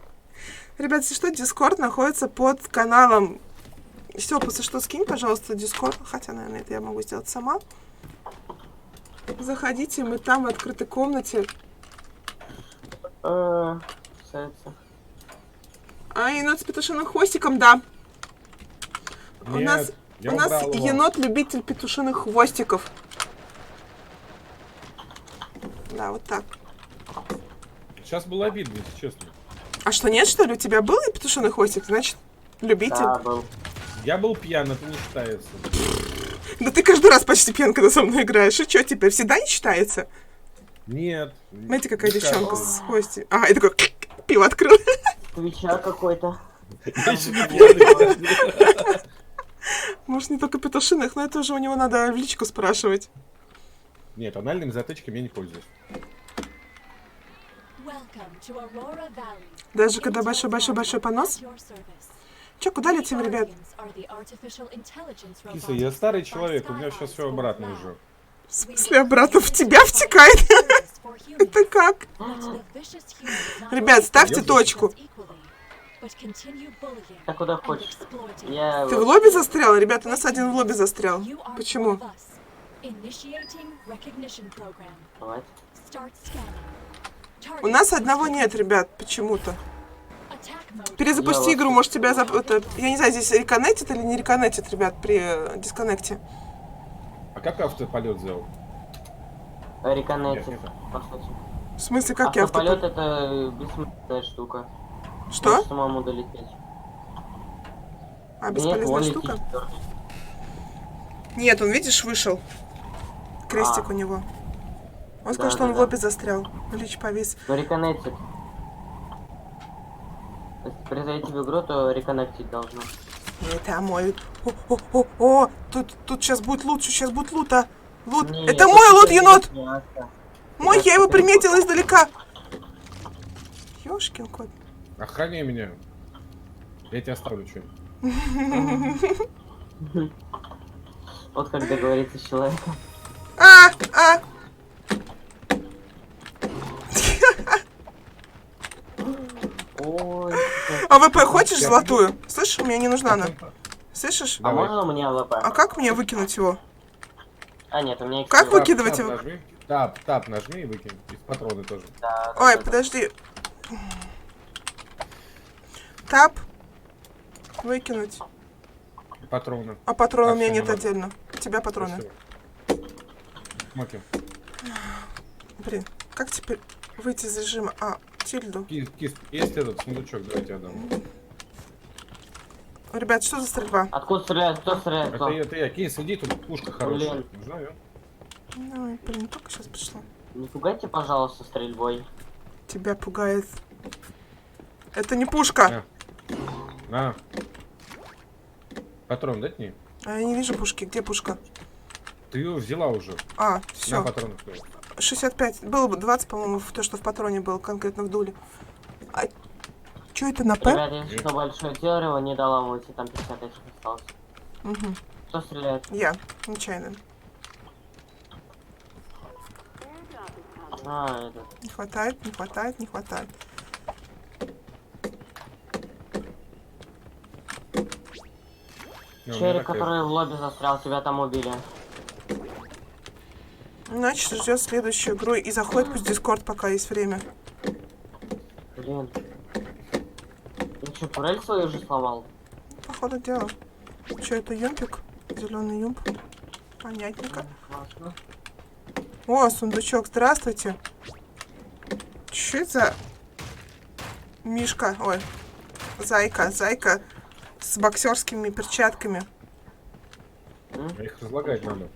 Speaker 2: Ребят, если что, Дискорд находится под каналом. Все, после что скинь, пожалуйста, Дискорд. Хотя, наверное, это я могу сделать сама. Заходите, мы там в открытой комнате.
Speaker 3: Кстати.
Speaker 2: А енот с петушиным хвостиком, да. У нас
Speaker 1: я
Speaker 2: У нас
Speaker 1: убрал его.
Speaker 2: енот-любитель петушиных хвостиков. Да, вот так.
Speaker 1: Сейчас было обидно, если честно.
Speaker 2: А что, нет, что ли? У тебя был петушиный хвостик? Значит, любитель?
Speaker 3: Да, был.
Speaker 1: Я был пьян, это не считается.
Speaker 2: Да ты каждый раз почти пьян, когда со мной играешь. И что теперь, всегда не считается?
Speaker 1: Нет.
Speaker 2: Смотрите, какая
Speaker 1: не
Speaker 2: девчонка
Speaker 1: кажется.
Speaker 2: с хвостиком. Ага, и такой пиво открыл.
Speaker 3: Твича какой-то.
Speaker 1: Я еще не пьяный.
Speaker 2: Может, не только петушиных, но это уже у него надо в личку спрашивать.
Speaker 1: Нет, анальными затычками я не пользуюсь.
Speaker 2: Даже когда большой-большой-большой понос? Че, куда летим, ребят?
Speaker 1: Киса, я старый человек, у меня сейчас все обратно уже.
Speaker 2: В смысле, обратно в тебя втекает? Это как? Ребят, ставьте точку.
Speaker 3: А куда хочешь? Я...
Speaker 2: Ты в лобби застрял? Ребят, у нас один в лобби застрял. Почему?
Speaker 3: Давайте.
Speaker 2: У нас одного нет, ребят, почему-то. Перезапусти игру, может тебя... Я не знаю, здесь реконнектит или не реконнектит, ребят, при дисконнекте.
Speaker 1: А как автополет сделал?
Speaker 3: Реконнектит,
Speaker 1: Нет, нет.
Speaker 3: по сути.
Speaker 2: В смысле, как я
Speaker 3: Автополет
Speaker 2: автополет?
Speaker 3: это бессмысленная штука.
Speaker 2: Что?
Speaker 3: Можешь самому долететь.
Speaker 2: А,
Speaker 3: Нет,
Speaker 2: бесполезная
Speaker 3: вон
Speaker 2: штука?
Speaker 3: летит четвёртый.
Speaker 2: Нет, он, видишь, вышел. Крестик
Speaker 3: А.
Speaker 2: у него. Он
Speaker 3: Да,
Speaker 2: сказал, что
Speaker 3: да,
Speaker 2: он в
Speaker 3: да.
Speaker 2: лобби застрял. Лич повис.
Speaker 3: Ну, реконнектит. Если при зайти в игру, то реконнектить должно.
Speaker 2: Это мой... О, тут сейчас будет лут, сейчас будет лута. Лут.
Speaker 3: Не,
Speaker 2: Это мой лут,
Speaker 3: теперь
Speaker 2: енот!
Speaker 3: не мясо.
Speaker 2: Мой,
Speaker 3: Это
Speaker 2: я его
Speaker 3: теперь
Speaker 2: приметила издалека. Ёшкин кот.
Speaker 1: Охраняй меня. Я тебя оставлю что.
Speaker 3: Вот как договориться с человеком.
Speaker 2: А!
Speaker 3: Ой.
Speaker 2: АВП хочешь золотую? Слышишь, мне не нужна она. Слышишь?
Speaker 3: А
Speaker 1: Давай.
Speaker 3: можно у меня АВП?
Speaker 2: А как мне выкинуть его?
Speaker 3: А, нет, у меня XP.
Speaker 2: Как
Speaker 3: Да,
Speaker 2: выкидывать его?
Speaker 1: Нажми. Тап нажми и выкинь. Из патроны тоже.
Speaker 3: да,
Speaker 2: Ой,
Speaker 3: да.
Speaker 2: подожди. Тап. Выкинуть.
Speaker 1: Патроны.
Speaker 2: А патроны у
Speaker 1: А,
Speaker 2: меня
Speaker 1: всё,
Speaker 2: нет
Speaker 1: не надо.
Speaker 2: отдельно. У тебя патроны.
Speaker 1: Спасибо. Смоки.
Speaker 2: Блин, как теперь выйти из режима? А, тильду.
Speaker 1: Кис, есть этот сундучок, давайте отдам.
Speaker 2: Ребят, что за стрельба?
Speaker 3: Откуда стреляет? Кто стреляет? Кто?
Speaker 1: Это я. Кис, иди, тут пушка хорошая.
Speaker 3: Блин.
Speaker 1: Нужна её?
Speaker 2: Ой, блин, только сейчас пришло.
Speaker 3: Не пугайте, пожалуйста, стрельбой.
Speaker 2: Тебя пугает. Это не пушка.
Speaker 1: На. Патрон дать мне?
Speaker 2: А я не вижу пушки. Где пушка?
Speaker 1: Ты ее взяла уже.
Speaker 2: А,
Speaker 1: На
Speaker 2: все.
Speaker 1: патронах.
Speaker 2: 65. Было бы 20, по-моему, в то, что в патроне было, конкретно в дуле. А, что это на П?
Speaker 3: Ребят, если что, большое дерево, не доламывайте, там 50 этих осталось.
Speaker 2: Угу.
Speaker 3: Кто стреляет?
Speaker 2: Я, нечаянно.
Speaker 3: А, это.
Speaker 2: Не хватает, не хватает, не хватает.
Speaker 3: Черик, который в лобби застрял, тебя там убили.
Speaker 2: Значит, ждет следующую игру и заходит пусть в Дискорд, пока есть время.
Speaker 3: Блин. Ты что, турель свою уже сломал?
Speaker 2: Походу дела. Что это, юмпик? Зеленый юмп. Понятненько.
Speaker 3: Классно.
Speaker 2: О, сундучок, здравствуйте. Что это за... Мишка, ой, зайка с боксерскими перчатками.
Speaker 1: Их разлагать надо.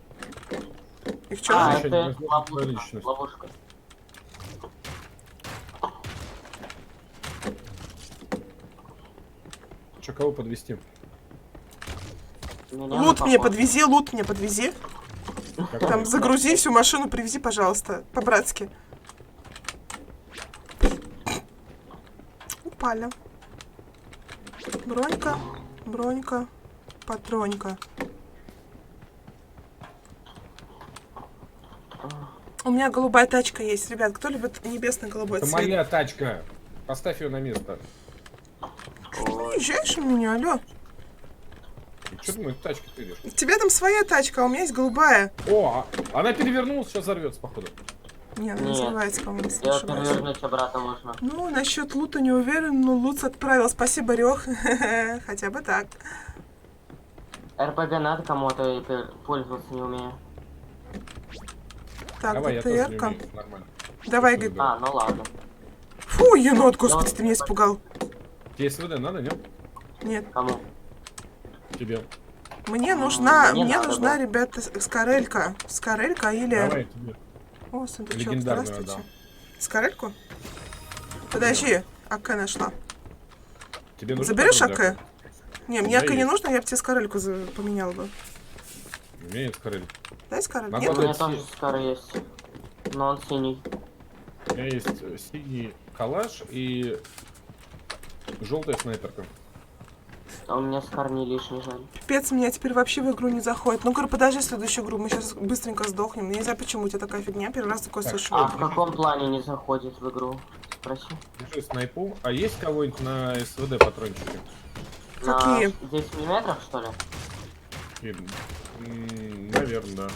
Speaker 2: И в чем?
Speaker 3: А,
Speaker 1: еще
Speaker 3: это
Speaker 1: не возможно
Speaker 3: ловушка.
Speaker 1: личность.
Speaker 3: Ловушка.
Speaker 1: Че, кого подвести?
Speaker 3: Меня
Speaker 2: Лут
Speaker 3: на
Speaker 2: мне
Speaker 3: поход.
Speaker 2: подвези, лут мне подвези. Там загрузи всю машину, привези, пожалуйста, по-братски. Упали. Бронька, бронька, патронька. У меня голубая тачка есть. Ребят, кто любит небесно-голубой
Speaker 1: Это
Speaker 2: цвет?
Speaker 1: моя тачка. Поставь ее на место.
Speaker 2: Уезжаешь у меня, алло?
Speaker 1: Что ты мою тачку тыришь?
Speaker 2: У тебя там своя тачка, а у меня есть голубая.
Speaker 1: О, она перевернулась, сейчас взорвется, походу.
Speaker 2: Не, она не
Speaker 3: Нет.
Speaker 2: взрывается, по-моему, если не
Speaker 3: Ее
Speaker 2: ошибаюсь.
Speaker 3: перевернуть обратно можно.
Speaker 2: Ну, насчет лута не уверен, но лут отправил. Спасибо, Рёх. Хотя бы так.
Speaker 3: РПГ надо кому-то, и пользоваться не умею.
Speaker 2: Так,
Speaker 1: Давай, я тоже не
Speaker 2: ДТР-ка.
Speaker 1: умею, нормально.
Speaker 2: Давай,
Speaker 1: Что
Speaker 2: говорит.
Speaker 1: ты,
Speaker 3: А, ну ладно.
Speaker 2: Фу, енот, господи, ты меня испугал.
Speaker 1: Тебе СВД надо, нет?
Speaker 2: Нет,
Speaker 3: Кому?
Speaker 1: Тебе.
Speaker 2: мне нужна,
Speaker 3: Не
Speaker 2: мне
Speaker 3: надо,
Speaker 2: нужна,
Speaker 3: да.
Speaker 2: ребята, скорелька. Скорелька или...
Speaker 1: Давай, тебе.
Speaker 2: О, сундучок,
Speaker 1: Легендарную
Speaker 2: здравствуйте.
Speaker 1: отдам.
Speaker 2: Скорельку? Подожди, АК нашла.
Speaker 1: Тебе нужен
Speaker 2: Заберешь
Speaker 1: патрон для
Speaker 2: АК? Не, мне
Speaker 1: Да
Speaker 2: АК не
Speaker 1: есть.
Speaker 2: нужно, я бы тебе скорельку поменял бы.
Speaker 1: У меня нет скорели.
Speaker 2: Дай скорельку.
Speaker 1: Могу
Speaker 2: Нет?
Speaker 3: У меня
Speaker 1: отдать
Speaker 3: тоже скоро есть. Но он синий.
Speaker 1: У меня есть синий калаш и желтая снайперка.
Speaker 3: А у меня скар не лишний, жаль.
Speaker 2: Пипец, меня теперь вообще в игру не заходит. Ну-ка, подожди следующую игру, мы сейчас быстренько сдохнем. Я не знаю, почему у тебя такая фигня, первый раз такое
Speaker 1: Так,
Speaker 2: слышу.
Speaker 3: А в каком плане не заходит в игру? Спроси.
Speaker 1: Держи снайпу. А есть кого-нибудь на СВД патрончики?
Speaker 2: Какие?
Speaker 3: На 10 миллиметров, что ли?
Speaker 1: Наверное, да.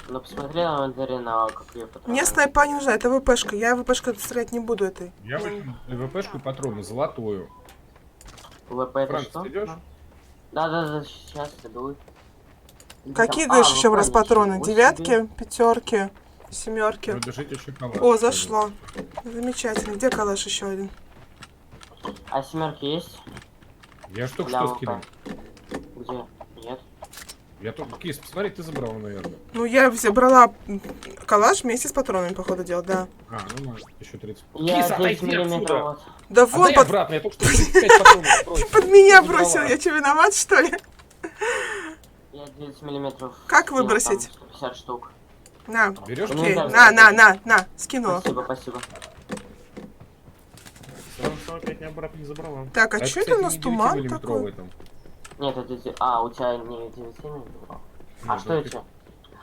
Speaker 3: Ну посмотри на инвентаре на какие патроны.
Speaker 2: Мне снайпа не нужна, это ВПшка. Я ВПшкой стрелять не буду этой.
Speaker 1: Я выкину ВПшку и патроны, золотую.
Speaker 3: ВП это
Speaker 1: Франц,
Speaker 3: что?
Speaker 1: ты идёшь?
Speaker 3: Да, сейчас иду.
Speaker 2: Какие,
Speaker 3: А,
Speaker 2: говоришь,
Speaker 3: ну,
Speaker 2: еще раз
Speaker 3: конечно,
Speaker 2: патроны?
Speaker 3: ничего себе.
Speaker 2: Девятки, пятерки, семерки.
Speaker 1: Вы держите еще калаш.
Speaker 2: О, зашло. Замечательно. Где калаш еще один?
Speaker 3: А семерки есть?
Speaker 1: Я ж только
Speaker 3: Для
Speaker 1: что
Speaker 3: ВП.
Speaker 1: скинул. Я только... Кис, посмотри, ты забрала, наверное.
Speaker 2: Ну, я брала калаш вместе с патронами, походу, дел, да.
Speaker 1: А, ну, еще 30.
Speaker 3: Я
Speaker 1: Кис,
Speaker 3: 10
Speaker 1: отойди
Speaker 3: миллиметров
Speaker 1: отсюда!
Speaker 3: вот.
Speaker 2: Да вон
Speaker 1: Отдай обратно, я только что 35 патронов бросил.
Speaker 2: под меня
Speaker 1: Ты
Speaker 2: бросил,
Speaker 1: забрала.
Speaker 2: я что, виноват, что ли?
Speaker 3: Я 9 миллиметров.
Speaker 2: Как
Speaker 3: скинул,
Speaker 2: выбросить?
Speaker 3: там 150 штук.
Speaker 2: На,
Speaker 1: Берешь?
Speaker 2: окей,
Speaker 3: Ну,
Speaker 2: на, скинула.
Speaker 3: Спасибо, спасибо.
Speaker 1: Сразу опять не обратно не забрала.
Speaker 2: Так, а что это у нас туман
Speaker 1: 9-миллиметровый
Speaker 2: такой?
Speaker 1: там.
Speaker 3: Нет, это... А, у тебя не 9 миллиметров? А
Speaker 1: Нет,
Speaker 3: что
Speaker 1: это
Speaker 3: эти?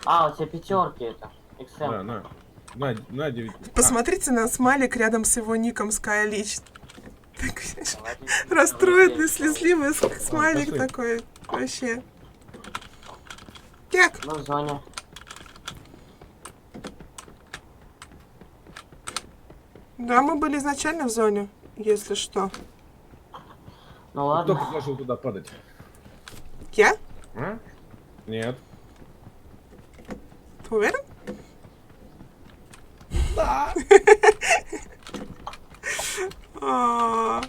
Speaker 3: А, у тебя пятерки это. XM.
Speaker 1: На 9.
Speaker 2: Посмотрите на смайлик рядом с его ником Skylич.
Speaker 3: Давайте.
Speaker 2: Расстроенный, слезливый смайлик
Speaker 1: пошли.
Speaker 2: такой. Вообще. Так,
Speaker 3: Ну, в зоне.
Speaker 2: да, мы были изначально в зоне, если что.
Speaker 3: Ну
Speaker 1: Кто
Speaker 3: ладно.
Speaker 1: предложил туда падать?
Speaker 2: Я?
Speaker 1: А? Нет.
Speaker 2: Ты уверен?
Speaker 1: Да.
Speaker 2: А,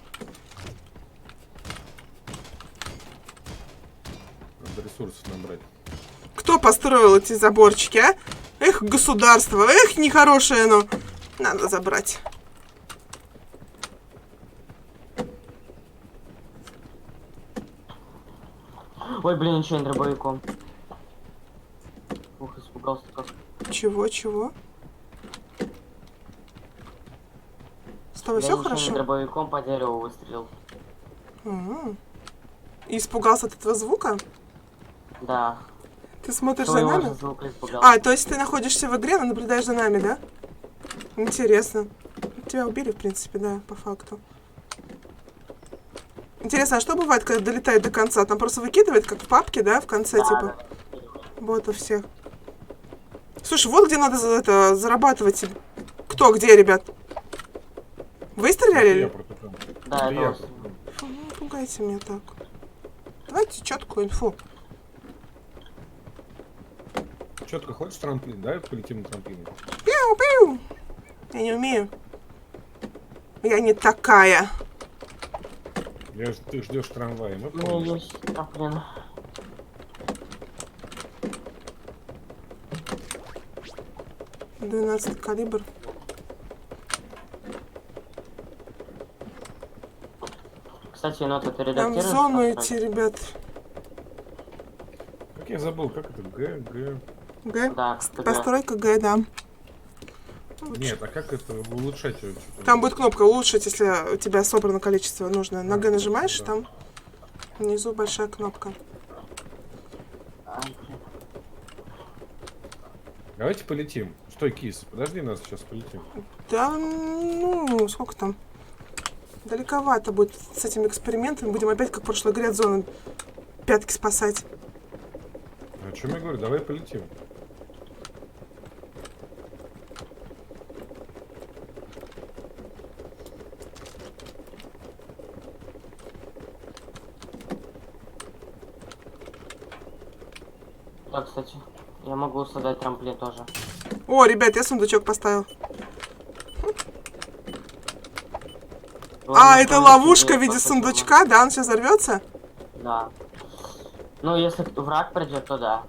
Speaker 1: Надо ресурсов набрать.
Speaker 2: Кто построил эти заборчики, а? Эх, государство, эх, нехорошее оно. Надо забрать.
Speaker 3: Ой, блин, ничего не дробовиком. Ух, испугался как.
Speaker 2: Чего? С тобой
Speaker 3: Я
Speaker 2: все
Speaker 3: ничего не
Speaker 2: хорошо?
Speaker 3: дробовиком по дереву выстрелил.
Speaker 2: Ага. И испугался от этого звука?
Speaker 3: Да.
Speaker 2: Ты смотришь за
Speaker 3: Своего же
Speaker 2: нами?
Speaker 3: звука испугался.
Speaker 2: А, то есть ты находишься в игре, но наблюдаешь за нами, да? Интересно. Тебя убили, в принципе, да, по факту. Интересно, а что бывает, когда долетает до конца? Там просто выкидывает, как в папке, да, в конце,
Speaker 3: Да,
Speaker 2: типа?
Speaker 3: да.
Speaker 2: Вот у всех. Слушай, вот где надо зарабатывать. Кто, где, ребят? Вы стреляли?
Speaker 1: Я протукан.
Speaker 3: Да,
Speaker 1: Это
Speaker 3: это
Speaker 1: я
Speaker 3: вас.
Speaker 1: протукан.
Speaker 2: Фу, ну, пугайте меня так. Давайте четкую инфу.
Speaker 1: Четко хочешь трамплин? Давай полетим на трамплине.
Speaker 2: Пиу-пиу. Я не умею. Я не такая.
Speaker 1: Ты ждешь трамвая. Мы
Speaker 3: У меня
Speaker 1: помним.
Speaker 3: есть трамплин.
Speaker 2: .12 калибр.
Speaker 3: Кстати, ну ты
Speaker 2: Там в
Speaker 3: редактируешь?
Speaker 2: зону
Speaker 3: настройки?
Speaker 2: идти, ребят.
Speaker 1: Как я забыл, как это? Г.
Speaker 2: Г.
Speaker 3: Да, кстати,
Speaker 2: Постройка Г, да.
Speaker 1: Нет, а как это улучшать? Её, что-то?
Speaker 2: Там будет кнопка улучшить, если у тебя собрано количество нужное. На Г нажимаешь,
Speaker 1: да.
Speaker 2: там внизу большая кнопка.
Speaker 3: Ай,
Speaker 1: Давайте полетим. Стой, кис, подожди нас, сейчас полетим.
Speaker 2: Да, ну, сколько там? Далековато будет с этим экспериментом. Будем опять, как в прошлой игре, от зоны пятки спасать.
Speaker 1: О чем я говорю? Давай полетим.
Speaker 3: Да, кстати, я могу создать трамплин тоже.
Speaker 2: О, ребят, я сундучок поставил. А, это ловушка в виде сундучка, да? Он сейчас взорвется?
Speaker 3: Да. Ну, если враг придет, то да.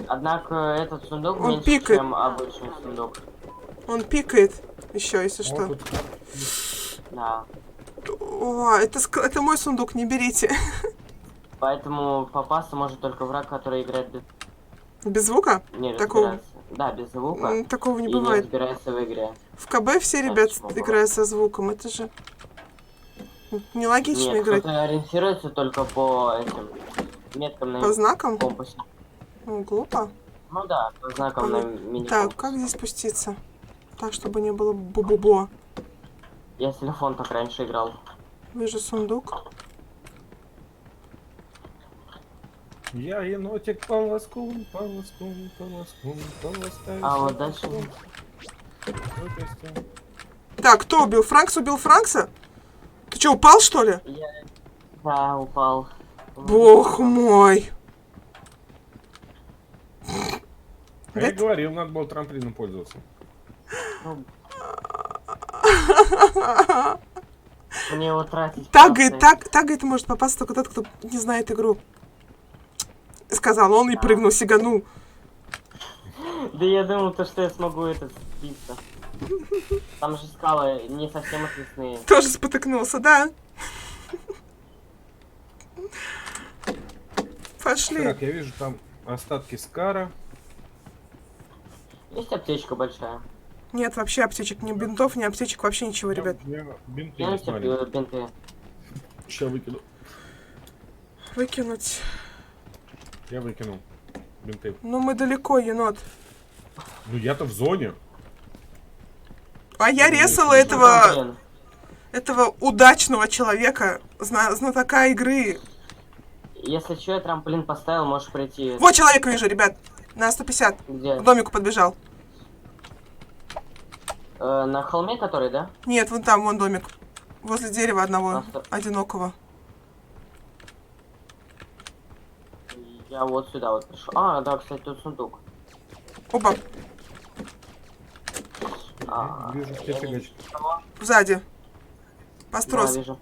Speaker 3: Однако этот сундук
Speaker 2: Он
Speaker 3: меньше,
Speaker 2: пикает.
Speaker 3: чем обычный сундук.
Speaker 2: Он пикает еще, если что.
Speaker 1: Вот тут
Speaker 3: Да.
Speaker 2: О, это мой сундук, не берите.
Speaker 3: Поэтому попасться может только враг, который играет без...
Speaker 2: Без звука?
Speaker 3: Не
Speaker 2: Такого-
Speaker 3: разбирается. Да, без звука.
Speaker 2: Такого не
Speaker 3: И не
Speaker 2: бывает.
Speaker 3: разбирается в игре.
Speaker 2: В КБ все ребят
Speaker 3: почему бывает?
Speaker 2: играют со звуком. Это же нелогично
Speaker 3: Нет,
Speaker 2: играть.
Speaker 3: кто-то ориентируется только по этим меткам на
Speaker 2: По знакам?
Speaker 3: компасе.
Speaker 2: Ну, глупо.
Speaker 3: Ну да, по знакам на мини.
Speaker 2: Так, как здесь спуститься? Так, чтобы не было бу-бу-бо.
Speaker 3: Я с телефон так раньше играл.
Speaker 2: Вижу сундук.
Speaker 1: Я енотик полоскун, полоскун, полоскун, полоскаю.
Speaker 3: А вот дальше...
Speaker 2: Так, кто убил? Франкс убил Франкса? Ты что, упал, что ли?
Speaker 3: Я... Да, упал.
Speaker 2: Бог мой.
Speaker 1: А я говорил, надо было трамплином пользоваться.
Speaker 3: Ну, мне его тратить.
Speaker 2: Так,
Speaker 3: просто.
Speaker 2: говорит, так, говорит, может попасться только тот, кто не знает игру. сказал он и прыгнул, сиганул.
Speaker 3: Да я думал, то, что я смогу это сбиться. Там же скалы не совсем отвесные.
Speaker 2: Тоже спотыкнулся, да? Пошли.
Speaker 1: Так, я вижу там остатки Скара.
Speaker 3: Есть аптечка большая.
Speaker 2: Нет, вообще аптечек, ни бинтов, ни аптечек, вообще ничего, ребят.
Speaker 1: У меня бинты
Speaker 3: Я
Speaker 1: есть
Speaker 3: тебе
Speaker 1: маленькие.
Speaker 3: бинты.
Speaker 1: Сейчас выкину.
Speaker 2: Выкинуть.
Speaker 1: Я выкинул бинты.
Speaker 2: Ну мы далеко, енот.
Speaker 1: Ну я-то в зоне.
Speaker 2: А я
Speaker 1: Ну,
Speaker 2: резала
Speaker 1: если
Speaker 3: Блин.
Speaker 2: этого удачного человека, знатока игры.
Speaker 3: Если что, я трамплин поставил, можешь прийти.
Speaker 2: Вот человек вижу, ребят. На 150.
Speaker 3: Где?
Speaker 2: К домику подбежал.
Speaker 3: На холме который, да?
Speaker 2: Нет, вон там, вон домик. Возле дерева одного,
Speaker 3: А что?
Speaker 2: одинокого.
Speaker 3: Я вот сюда вот пришел. А, да, кстати, тут сундук.
Speaker 2: Оба,
Speaker 1: Вижу,
Speaker 3: я
Speaker 1: где
Speaker 3: не
Speaker 1: фигач.
Speaker 3: вижу никого.
Speaker 2: сзади.
Speaker 3: Да,
Speaker 2: Построс.
Speaker 3: вижу.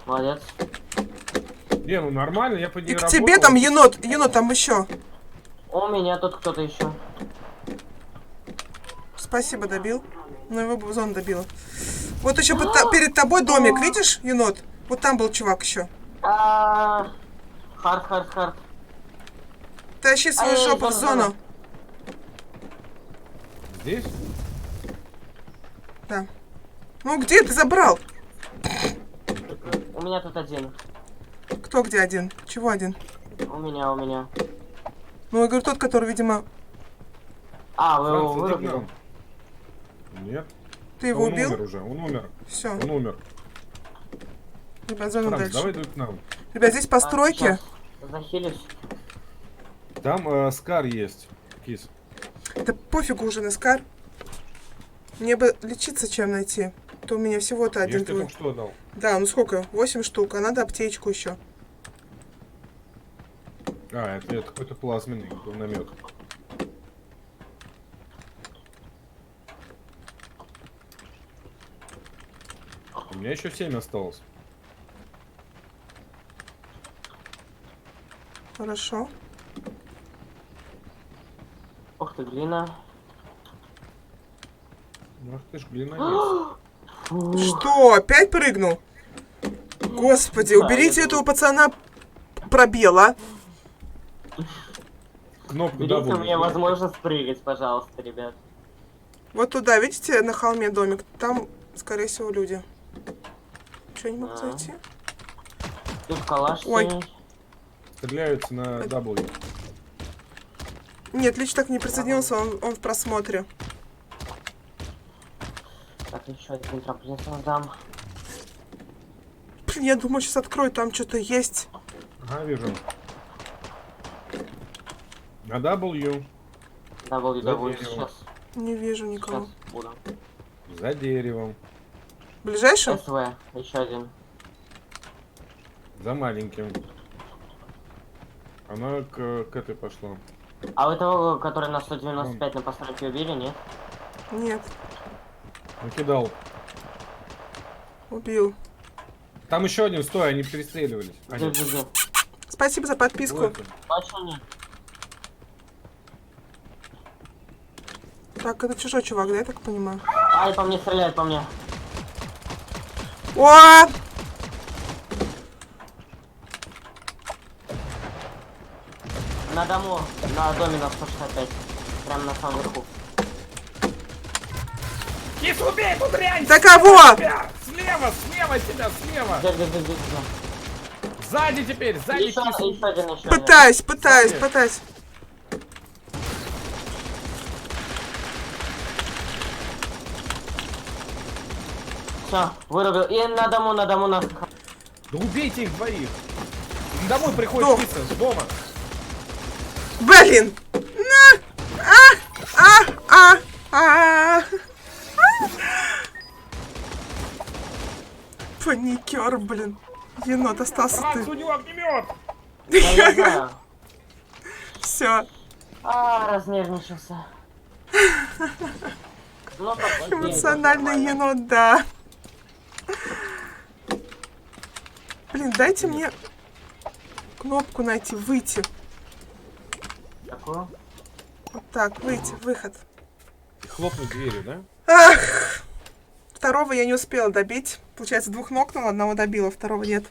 Speaker 3: Молодец.
Speaker 1: Не, ну нормально, я по ней
Speaker 2: И к
Speaker 1: работал.
Speaker 2: тебе там енот там еще.
Speaker 3: У меня тут кто-то еще.
Speaker 2: Спасибо, добил. Ну его бы зон добила. Вот еще перед тобой домик, видишь, енот? Вот там был чувак еще.
Speaker 3: Хард.
Speaker 2: Тащи свою
Speaker 3: Ай,
Speaker 2: жопу в
Speaker 3: зона.
Speaker 2: зону.
Speaker 1: Здесь?
Speaker 2: Да. Ну где ты забрал?
Speaker 3: У меня тут один.
Speaker 2: Кто где один? Чего один?
Speaker 3: У меня.
Speaker 2: Ну, я говорю, тот, который, видимо,
Speaker 3: А, вы его
Speaker 1: Франц, иди к
Speaker 3: вырубили?
Speaker 1: нам. Нет.
Speaker 2: ты его
Speaker 1: Он
Speaker 2: убил.
Speaker 1: умер уже, он умер.
Speaker 2: Все,
Speaker 1: Он умер.
Speaker 2: ребят, зону
Speaker 1: Франц,
Speaker 2: дальше.
Speaker 1: давай дуй к нам.
Speaker 2: Ребят, здесь постройки.
Speaker 3: Щас. Захилюсь.
Speaker 1: Там Скар есть. Кис.
Speaker 2: Да пофигу уже на Скар. Мне бы лечиться чем найти. То у меня всего-то
Speaker 1: Я
Speaker 2: один
Speaker 1: же тебе
Speaker 2: твой.
Speaker 1: только что дал.
Speaker 2: Да, ну сколько? 8 штук, а надо аптечку еще.
Speaker 1: А, это какой-то плазменный намет. У меня еще 7 осталось.
Speaker 2: Хорошо.
Speaker 3: Ух ты, глина.
Speaker 1: Ну, ах ты ж, глина есть.
Speaker 2: Что? Опять прыгнул? Господи,
Speaker 3: Да,
Speaker 2: уберите
Speaker 3: я
Speaker 2: этого пацана пробела.
Speaker 1: Кнопку
Speaker 3: Берите
Speaker 1: W.
Speaker 3: мне возможность прыгать, пожалуйста, ребят.
Speaker 2: Вот туда, видите, на холме домик? Там, скорее всего, люди. Что, не могу
Speaker 3: Да.
Speaker 2: зайти?
Speaker 3: Тут калаш
Speaker 2: Ой.
Speaker 3: синий.
Speaker 1: Стреляются на W.
Speaker 2: Нет, Лич так не присоединился, он в просмотре.
Speaker 3: Так, еще один трамплин создам.
Speaker 2: Блин, я думаю, сейчас открою, там что-то есть.
Speaker 1: Ага, вижу. На W.
Speaker 3: W,
Speaker 1: дерево.
Speaker 3: сейчас.
Speaker 2: Не вижу никого.
Speaker 3: Сейчас буду.
Speaker 1: За деревом.
Speaker 2: Ближайший?
Speaker 3: СВ, еще один.
Speaker 1: За маленьким. Она к этой пошла.
Speaker 3: А вы того, который на 195 на постройке убили, нет?
Speaker 2: Нет,
Speaker 1: Накидал.
Speaker 2: убил.
Speaker 1: Там еще один, стой, они перестреливались. А, нет.
Speaker 3: Где?
Speaker 2: Спасибо за подписку.
Speaker 1: Вот это.
Speaker 3: Точно нет?
Speaker 2: Так, это чужой чувак, да, я так понимаю?
Speaker 3: Ай, по мне стреляет, по мне.
Speaker 2: О!
Speaker 3: На дому, на доме на 165. Прям на самом верху.
Speaker 1: Кис, убей эту дрянь!
Speaker 2: Да кого?
Speaker 1: Слева, тебя, слева!
Speaker 3: Где?
Speaker 1: Сзади теперь, сзади
Speaker 3: Еще
Speaker 1: кис.
Speaker 3: один.
Speaker 2: Пытаюсь.
Speaker 3: Все, вырубил. И на дому на.
Speaker 1: Да убейте их двоих! Домой приходит
Speaker 2: Дом.
Speaker 1: киса, с дома.
Speaker 2: Блин! Паникер, блин. Енот, остался
Speaker 1: Франц,
Speaker 2: ты.
Speaker 1: у него огнемет!
Speaker 3: Да, я знаю.
Speaker 2: Все.
Speaker 3: Разнервничался. Ну, так,
Speaker 2: Эмоциональный енот, да. Блин, дайте мне кнопку найти, выйти.
Speaker 3: Такую?
Speaker 2: Вот так, выйти, выход.
Speaker 1: И хлопнуть дверью, да?
Speaker 2: Ах! Второго я не успела добить. Получается, 2 нокнула, одного добила, второго нет.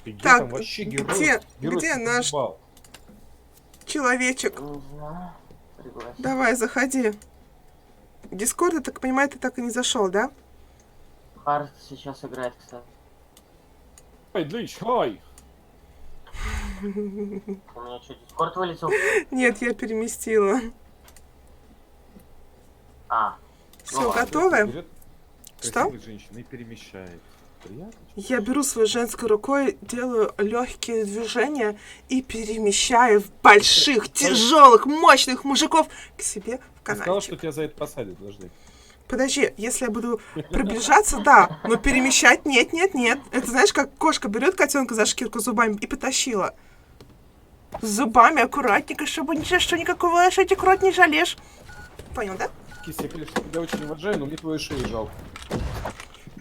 Speaker 1: И где
Speaker 2: Так,
Speaker 1: там вообще герой?
Speaker 2: где
Speaker 1: Герой
Speaker 2: наш
Speaker 1: съебал.
Speaker 2: человечек?
Speaker 3: Не знаю. Пригласить.
Speaker 2: Давай, заходи. В Дискорд, я так понимаю, ты так и не зашел, да?
Speaker 3: Хард сейчас играет, кстати.
Speaker 1: Ой, Длич, ой!
Speaker 3: У меня что, Дискорд вылетел?
Speaker 2: Нет, я переместила.
Speaker 3: А,
Speaker 2: Все,
Speaker 3: ладно.
Speaker 2: готовы?
Speaker 1: Берет
Speaker 2: Что?
Speaker 1: красивой женщины и перемещает. Приятно?
Speaker 2: Я беру своей женской рукой, делаю легкие движения и перемещаю больших, тяжелых, мощных мужиков к себе в
Speaker 1: Ты сказал,
Speaker 2: каналчик.
Speaker 1: что тебя за это посадят, подожди.
Speaker 2: Подожди, если я буду приближаться, да, но перемещать нет, нет, нет. Это знаешь, как кошка берет котенка за шкирку зубами и потащила. С зубами аккуратненько, чтобы ни за что никакого этих рот не жалеешь. Понял, да?
Speaker 1: Кис, я, конечно, тебя очень уважаю, но мне твою шею жалко.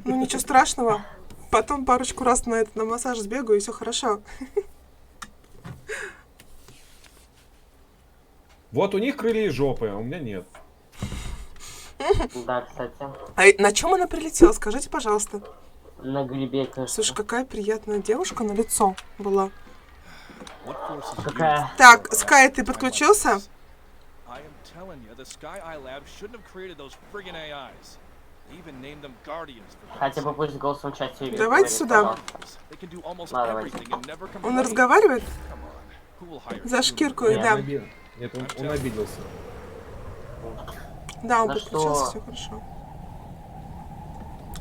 Speaker 2: Ну ничего страшного. Потом парочку раз на массаж сбегаю, и все хорошо.
Speaker 1: Вот у них крылья и жопы, а у меня нет.
Speaker 3: Да, кстати.
Speaker 2: А на чем она прилетела? Скажите, пожалуйста.
Speaker 3: На грибе, кажется.
Speaker 2: Слушай, какая приятная девушка на лицо была.
Speaker 3: Какая?
Speaker 2: Так, Скай, ты подключился?
Speaker 4: I am telling you, the Sky Eye Lab shouldn't have created those friggin' AIs. They even named them Guardians for
Speaker 3: Хотя бы пусть голосом в чате игры
Speaker 2: Давайте
Speaker 3: говорит,
Speaker 2: сюда.
Speaker 3: пожалуйста.
Speaker 4: They can do almost
Speaker 3: Ладно, давайте.
Speaker 4: everything and never
Speaker 2: Он
Speaker 4: complain.
Speaker 2: разговаривает?
Speaker 4: Come on. Who will hire
Speaker 2: За
Speaker 4: human
Speaker 2: шкирку,
Speaker 4: beings?
Speaker 2: да.
Speaker 1: Нет, он обиделся.
Speaker 2: Да, он
Speaker 3: За
Speaker 2: подключился,
Speaker 3: что?
Speaker 2: все хорошо.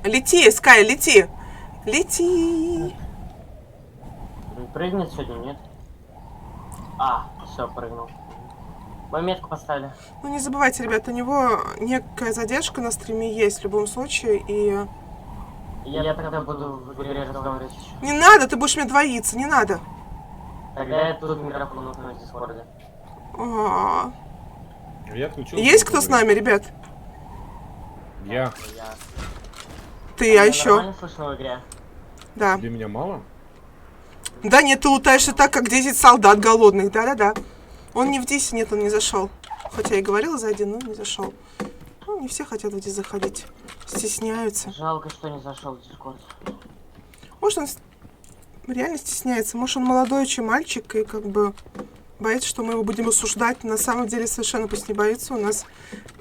Speaker 2: Лети, Скай, лети! Лети!
Speaker 3: Прыгнет сегодня, нет? А, все, прыгнул. Мы метку поставили.
Speaker 2: Ну не забывайте, ребята, у него некая задержка на стриме есть в любом случае, и...
Speaker 3: Я тогда буду в игре разговаривать.
Speaker 2: Не надо, ты будешь мне двоиться, не надо.
Speaker 3: Тогда я тут микрофон на Дискорде.
Speaker 2: А.
Speaker 1: Я отключил.
Speaker 2: Есть кто с нами, ребят?
Speaker 1: Я.
Speaker 3: Я.
Speaker 2: Ты, а
Speaker 3: Меня
Speaker 2: еще?
Speaker 3: нормально слышно в игре?
Speaker 2: Да.
Speaker 1: Для меня мало?
Speaker 2: Да нет, ты лутаешься так, как 10 солдат голодных, да-да-да. Он не в Дисе, нет, он не зашел. Хотя и говорила зайди, но не зашел. Ну, не все хотят в Дис заходить. Стесняются.
Speaker 3: Жалко, что не зашел в Дискорд.
Speaker 2: Может, он реально стесняется. Может, он молодой очень мальчик и как бы боится, что мы его будем осуждать. На самом деле совершенно пусть не боится. У нас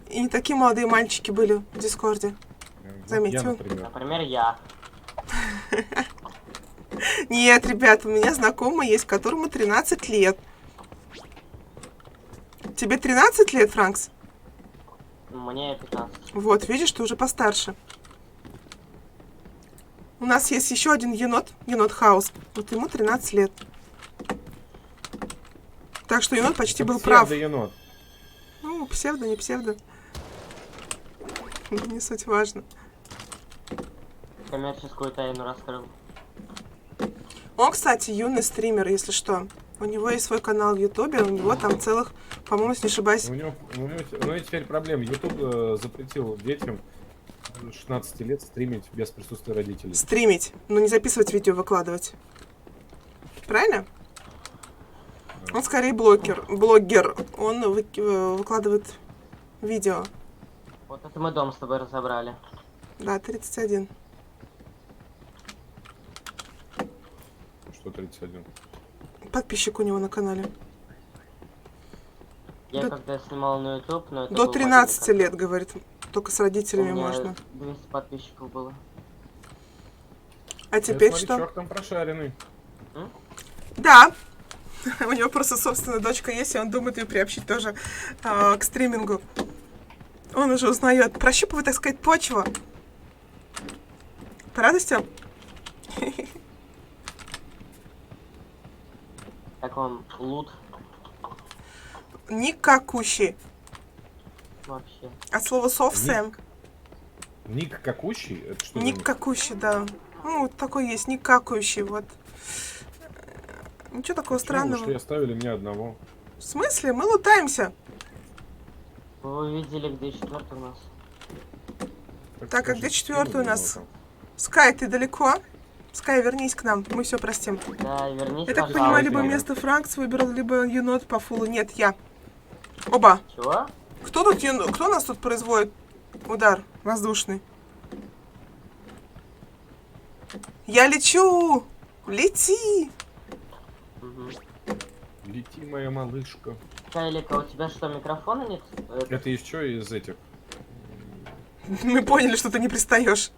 Speaker 2: и не такие молодые мальчики были в Дискорде. Заметил.
Speaker 1: Я, например.
Speaker 3: Например, я.
Speaker 2: Нет, ребят, у меня знакомый есть, которому 13 лет. Тебе 13 лет, Франкс?
Speaker 3: Мне 15.
Speaker 2: Вот, видишь, ты уже постарше. У нас есть еще один енот, енот Хаус. Вот ему 13 лет. Так что енот почти был прав.
Speaker 1: Енот.
Speaker 2: Ну, псевдо, не псевдо. Не суть важно.
Speaker 3: Коммерческую тайну раскрыл.
Speaker 2: Он, кстати, юный стример, если что. У него есть свой канал в Ютубе, у него там целых, по-моему, если не ошибаюсь,
Speaker 1: У него теперь проблема. YouTube запретил детям 16 лет стримить без присутствия родителей.
Speaker 2: стримить, но не записывать видео, выкладывать. Правильно? Он скорее блогер. Он выкладывает видео.
Speaker 3: Вот это мы дом с тобой разобрали.
Speaker 2: Да, 31.
Speaker 1: Что 31?
Speaker 2: Подписчик у него на канале.
Speaker 3: Я
Speaker 2: Да-
Speaker 3: когда снимал на YouTube, но это
Speaker 2: До
Speaker 3: был
Speaker 2: 13
Speaker 3: мобильный
Speaker 2: лет, говорит. Только с
Speaker 3: контент.
Speaker 2: родителями
Speaker 3: У меня
Speaker 2: можно.
Speaker 3: 200 подписчиков было.
Speaker 2: А теперь
Speaker 1: Смотри,
Speaker 2: что?
Speaker 1: чувак там прошаренный.
Speaker 2: Да. У него просто собственная дочка есть, и он думает ее приобщить тоже к стримингу. Он уже узнает, прощупывает, так сказать, почву. По радости?
Speaker 3: Как вам лут
Speaker 2: Никакущий.
Speaker 3: вообще?
Speaker 2: От слова совсем.
Speaker 1: Ник какущий? Это что? за ник?
Speaker 2: Никакущий, да. Ну, вот такой есть, никакающий, вот. Ничего такого
Speaker 1: Почему?
Speaker 2: странного.
Speaker 1: Что оставили мне одного?
Speaker 2: В смысле? Мы лутаемся.
Speaker 3: Вы увидели, где четвертый у нас?
Speaker 2: Так, а
Speaker 1: скажи,
Speaker 2: где четвертый у нас?
Speaker 1: скинул
Speaker 2: Скай, ты далеко? Скай, вернись к нам, мы все простим.
Speaker 3: Да, вернись,
Speaker 2: Я так
Speaker 3: пожалуйста.
Speaker 2: понимаю, либо
Speaker 1: Давайте.
Speaker 2: место Франкс выбрал, либо енот по фулу. Нет, я. Оба.
Speaker 3: Чего?
Speaker 2: Кто тут кто нас тут производит удар воздушный? Я лечу! Лети!
Speaker 3: Угу.
Speaker 1: Лети, моя малышка.
Speaker 3: Кайлика, у тебя что, микрофона нет?
Speaker 1: Это еще из этих.
Speaker 2: Мы поняли, что ты не пристаешь.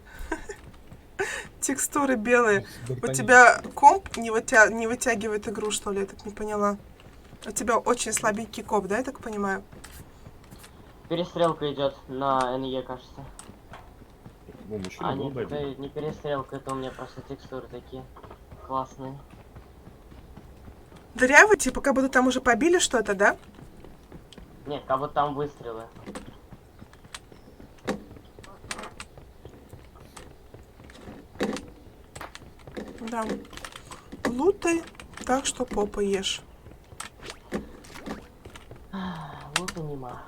Speaker 2: Текстуры белые. У
Speaker 1: Д'Артаньян.
Speaker 2: тебя комп не вытягивает игру, что ли? Я так не поняла. У тебя очень слабенький комп, да, я так понимаю?
Speaker 3: Перестрелка идет на НЕ, кажется.
Speaker 1: О, мужчина
Speaker 3: А
Speaker 1: был
Speaker 3: нет,
Speaker 1: дадим.
Speaker 3: это не перестрелка, это у меня просто текстуры такие классные.
Speaker 2: Дырявый, типа, как будто там уже побили что-то, да?
Speaker 3: Нет, как будто там выстрелы.
Speaker 2: Да. Лутай так, что попа ешь.
Speaker 3: Вот и нема.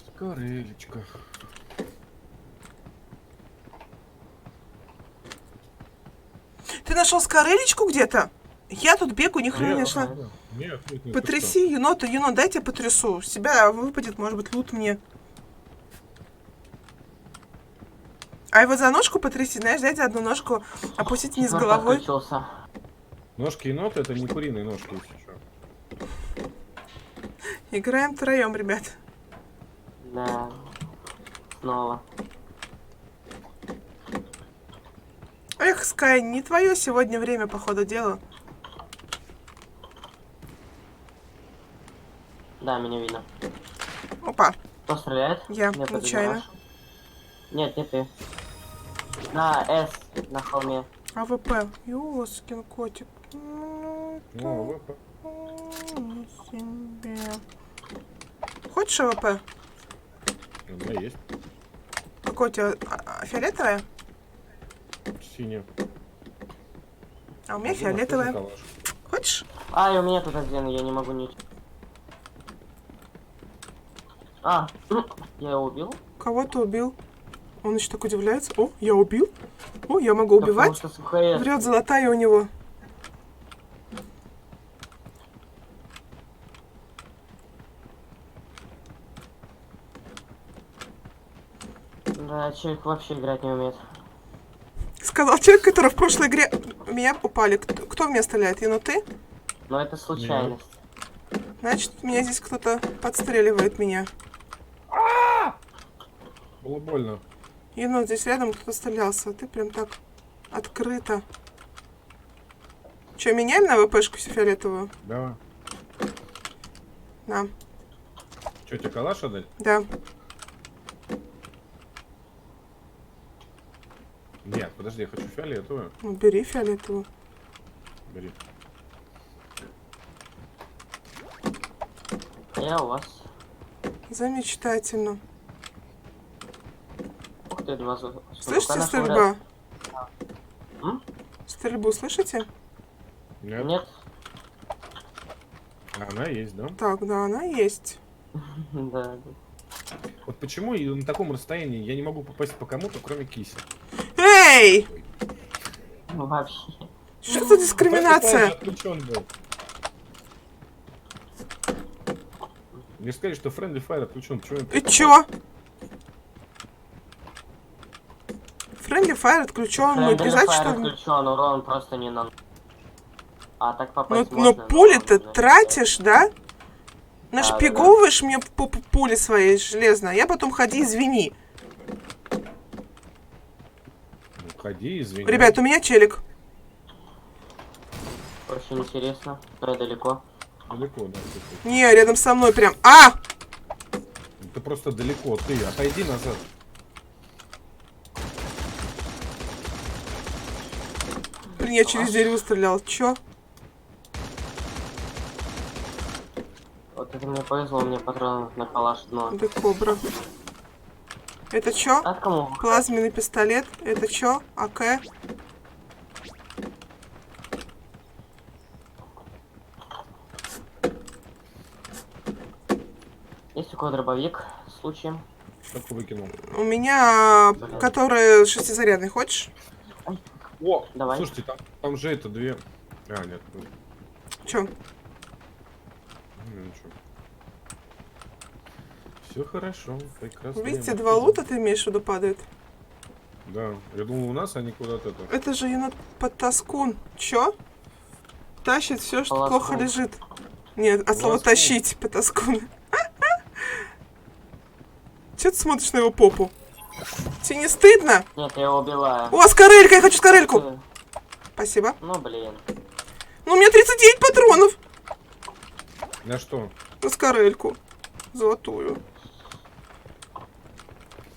Speaker 1: Скорелечка.
Speaker 2: Ты нашел скорелечку где-то? Я тут бегу, ни хрена не
Speaker 1: Нет,
Speaker 2: нашла.
Speaker 1: нет, нет, нет, ты
Speaker 2: Потряси енота, енот, дайте я потрясу. С себя выпадет, может быть, лут мне. А его за ножку потряси, знаешь, дайте одну ножку, опустите вниз
Speaker 3: Четвёртый
Speaker 2: головой.
Speaker 3: отключился.
Speaker 1: что? Ножки енота это не куриные ножки, если что.
Speaker 2: Играем втроем, ребят.
Speaker 3: Да. Снова.
Speaker 2: Эх, Скай, не твое сегодня время, по ходу дела.
Speaker 3: Да, меня видно.
Speaker 2: Опа,
Speaker 3: Кто стреляет?
Speaker 2: Я,
Speaker 3: Мне
Speaker 2: нечаянно.
Speaker 3: подозреваешь? Нет, не ты. На С, на холме.
Speaker 2: АВП. Ёскин котик.
Speaker 1: О, вы
Speaker 2: Себе. Хочешь АВП?
Speaker 1: у меня есть
Speaker 2: Какой у тебя? Фиолетовая?
Speaker 1: синяя.
Speaker 2: А у меня
Speaker 1: Могу
Speaker 2: фиолетовая.
Speaker 1: тоже калаш.
Speaker 2: Хочешь?
Speaker 3: А, и у меня тут один, я не могу ничего. А, я его убил?
Speaker 2: Кого ты убил? Он еще так удивляется. О, я убил? О, я могу
Speaker 3: Да потому
Speaker 2: убивать?
Speaker 3: что с ХС.
Speaker 2: Врет, золотая у него.
Speaker 3: Да, человек вообще играть не умеет.
Speaker 2: Сказал человек, который в прошлой игре... У меня упали. Кто в меня стреляет? Ну ты?
Speaker 3: Но это случайность.
Speaker 2: Значит, меня здесь кто-то подстреливает меня.
Speaker 1: Было больно.
Speaker 2: Енот, здесь рядом кто-то стрелялся. А ты прям так открыто. Че, меняем на ВПшку фиолетовую?
Speaker 1: Давай.
Speaker 2: Да.
Speaker 1: Че, тебе калаш отдать?
Speaker 2: Да.
Speaker 1: Нет, подожди, я хочу фиолетовую.
Speaker 2: Ну, бери фиолетовую.
Speaker 1: Бери.
Speaker 3: Я у вас.
Speaker 2: Замечательно.
Speaker 3: Ух ты, два
Speaker 2: Слышите стрельба?
Speaker 3: М?
Speaker 2: Стрельбу слышите?
Speaker 1: Нет.
Speaker 3: Нет?
Speaker 1: Она есть, да?
Speaker 2: Так, да, она есть.
Speaker 3: Да.
Speaker 1: Вот почему и на таком расстоянии я не могу попасть по кому-то, кроме киси.
Speaker 2: Эй!
Speaker 3: Вообще.
Speaker 2: Что за дискриминация?
Speaker 1: Отключен был. Мне сказали, что Friendly Fire отключен. Почему я...
Speaker 2: И чё? Friendly Fire отключен. Ну,
Speaker 3: Friendly
Speaker 2: писать,
Speaker 3: Fire
Speaker 2: что...
Speaker 3: отключен, урон просто не на... А так
Speaker 2: Ну,
Speaker 3: попасть
Speaker 2: но
Speaker 3: можно,
Speaker 2: пули-то
Speaker 3: но-
Speaker 2: тратишь, да?
Speaker 3: Да,
Speaker 2: Нашпиговываешь мне пули свои железные, а я потом ходи, извини.
Speaker 1: Ну, ходи, извини.
Speaker 2: Ребят, у меня челик.
Speaker 3: Очень интересно. Я далеко.
Speaker 1: Далеко, да.
Speaker 2: Не, рядом со мной прям. А!
Speaker 1: Ты просто далеко. Ты отойди назад.
Speaker 2: Блин, я через дерево стрелял. Чё?
Speaker 3: Вот это мне повезло, мне патронов на калаш дно.
Speaker 2: Это кобра. Это чё?
Speaker 3: От кому?
Speaker 2: Плазменный пистолет. Это чё? АК.
Speaker 3: Есть у кого дробовик, случаем.
Speaker 1: Какой выкинул?
Speaker 2: У меня, который шестизарядный, хочешь?
Speaker 1: О,
Speaker 3: Давай.
Speaker 1: слушайте, там же это две... А, нет.
Speaker 2: Чё?
Speaker 1: Ничего. Все хорошо, прекрасно.
Speaker 2: Видите, два лута ты имеешь в виду падает?
Speaker 1: Да, я думал, у нас они куда-то это...
Speaker 2: Это же енот Потаскун. Чё? Тащит все, что
Speaker 3: Полоскун.
Speaker 2: плохо лежит. Нет, от слова
Speaker 1: Полоскун.
Speaker 2: тащить, Потаскун. Че ты смотришь на его попу? Тебе не стыдно?
Speaker 3: Нет, я его убиваю.
Speaker 2: О, скорелька, я хочу скорельку. Спасибо.
Speaker 3: Ну, блин.
Speaker 2: Ну, у меня 39 патронов
Speaker 1: На что?
Speaker 2: на скорельку. Золотую.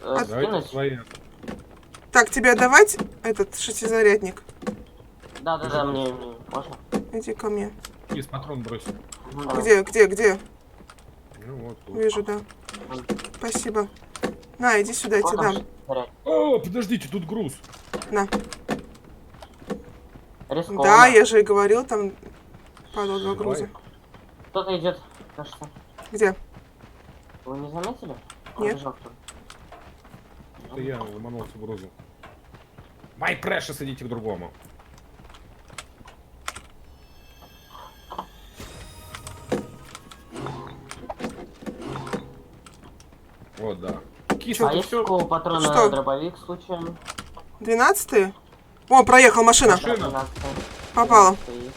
Speaker 1: Давайте
Speaker 3: Скинуть?
Speaker 1: свои.
Speaker 2: Так, тебе отдавать этот шестизарядник?
Speaker 3: Да, мне можно.
Speaker 2: Иди ко мне.
Speaker 1: Из патрон бросил.
Speaker 3: Ну, давай.
Speaker 2: Где?
Speaker 1: Ну вот. тут.
Speaker 2: Вижу, да. Спасибо. На, иди сюда, я тебе
Speaker 3: Вот
Speaker 2: дам.
Speaker 3: там заряд.
Speaker 1: О, подождите, тут груз.
Speaker 2: На.
Speaker 3: Рискованно.
Speaker 2: Да, я же и говорил, там падало два груза.
Speaker 3: Кто-то идет, кажется.
Speaker 2: Где?
Speaker 3: Вы не заметили?
Speaker 2: Нет.
Speaker 3: Побежал кто-то.
Speaker 1: Это я ломанулся в грузу. My precious, идите к другому. Вот, да. Киса,
Speaker 3: А
Speaker 1: ты
Speaker 3: есть
Speaker 1: все?
Speaker 3: такого патрона
Speaker 2: Что?
Speaker 3: на дробовик случайно?
Speaker 2: 12-й? О, проехал машина.
Speaker 1: Машина?
Speaker 3: 12-й.
Speaker 2: Попала.
Speaker 3: 12-й есть.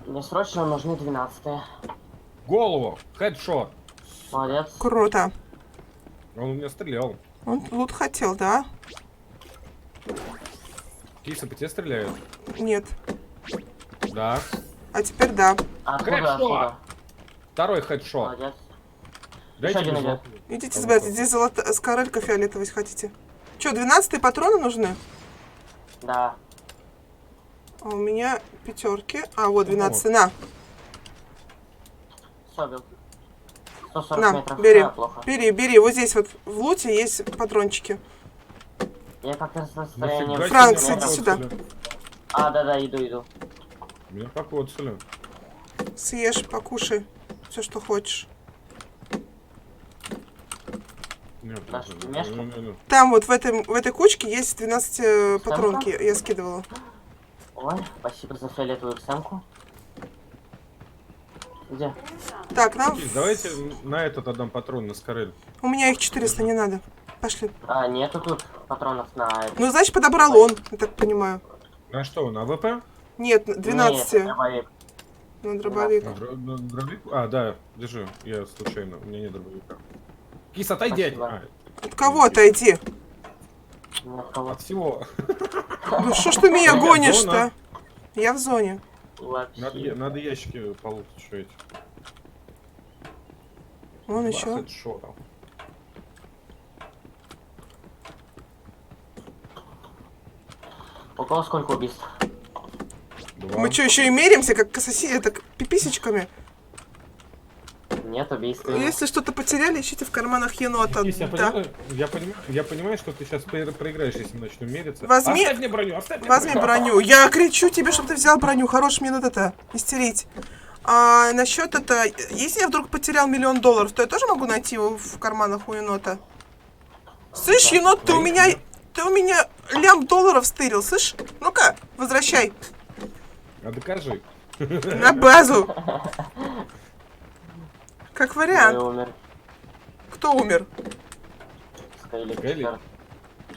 Speaker 3: Мне срочно нужны 12-е.
Speaker 1: Голову. Хедшот.
Speaker 3: Молодец.
Speaker 2: Круто.
Speaker 1: Он у меня стрелял.
Speaker 2: Он лут хотел, да?
Speaker 1: Киса, по тебе стреляют?
Speaker 2: Нет.
Speaker 1: Да.
Speaker 2: А теперь да.
Speaker 3: Откуда?
Speaker 1: Хедшот.
Speaker 3: Откуда?
Speaker 1: Второй хедшот.
Speaker 3: Молодец.
Speaker 1: Дайте
Speaker 3: один
Speaker 1: мне
Speaker 3: идет.
Speaker 1: золотую.
Speaker 2: Идите забирать, здесь скорелька фиолетовая, если хотите. Че, 12-й патроны нужны?
Speaker 3: Да.
Speaker 2: А у меня пятерки. А, вот 12 на.
Speaker 3: Все, бил. 140
Speaker 2: На,
Speaker 3: метров.
Speaker 2: бери.
Speaker 3: Да, плохо.
Speaker 2: Бери. Вот здесь вот в луте есть патрончики.
Speaker 3: Я как-то с настроением...
Speaker 1: Нафига
Speaker 2: Франк,
Speaker 1: тебе
Speaker 2: иди сюда.
Speaker 1: покоцали?
Speaker 3: А, да, иду.
Speaker 1: Меня покоцали.
Speaker 2: Съешь, покушай. Все, что хочешь.
Speaker 1: Нет,
Speaker 3: Да, что, мешки?
Speaker 2: Там вот в этой кучке есть 12 патронки. Я скидывала.
Speaker 3: Ой, спасибо за фиолетовую ксемку. Где?
Speaker 2: Так, нам...
Speaker 1: Кис, давайте на этот отдам патрон на скорель.
Speaker 2: У меня их 400, не надо. Пошли.
Speaker 3: А, нету тут патронов на...
Speaker 2: Ну, значит, подобрал он, я так понимаю.
Speaker 1: На что, на ВП?
Speaker 2: Нет,
Speaker 3: Нет,
Speaker 2: 12
Speaker 3: дробовик.
Speaker 2: на дробовик.
Speaker 1: На дробовик? А, да, держи. Я случайно, у меня нет дробовика. Кис, отойди.
Speaker 3: Спасибо.
Speaker 2: От кого отойди?
Speaker 3: Нет, кого?
Speaker 1: От всего.
Speaker 2: Ну что ж ты меня
Speaker 1: Ребят,
Speaker 2: гонишь-то?
Speaker 1: зона.
Speaker 2: Я в зоне.
Speaker 3: Вообще.
Speaker 1: Надо ящики получить.
Speaker 2: Вон
Speaker 1: 20
Speaker 2: еще.
Speaker 1: шотов.
Speaker 3: У кого сколько убийств?
Speaker 1: 2.
Speaker 2: Мы что, еще и меряемся, как так пиписечками?
Speaker 3: Нет убийств.
Speaker 2: Если что-то потеряли, ищите в карманах енота.
Speaker 1: Кис,
Speaker 2: Да.
Speaker 1: я понимаю, что ты сейчас проиграешь, если мы начнем мериться.
Speaker 2: Возьми-
Speaker 1: Оставь мне броню, оставь мне
Speaker 2: Возьми броню. Я кричу тебе, чтобы ты взял броню. Хорош мне надо это истерить. А насчет это, если я вдруг потерял $1 000 000, то я тоже могу найти его в карманах у енота. Слышь, енот, ты у меня $1 000 000 стырил, слышь? Ну-ка, возвращай
Speaker 1: А докажи.
Speaker 2: на базу. Как
Speaker 3: Ой,
Speaker 2: вариант.
Speaker 3: умер.
Speaker 2: Кто умер?
Speaker 3: Скайлик.
Speaker 1: Скайлик?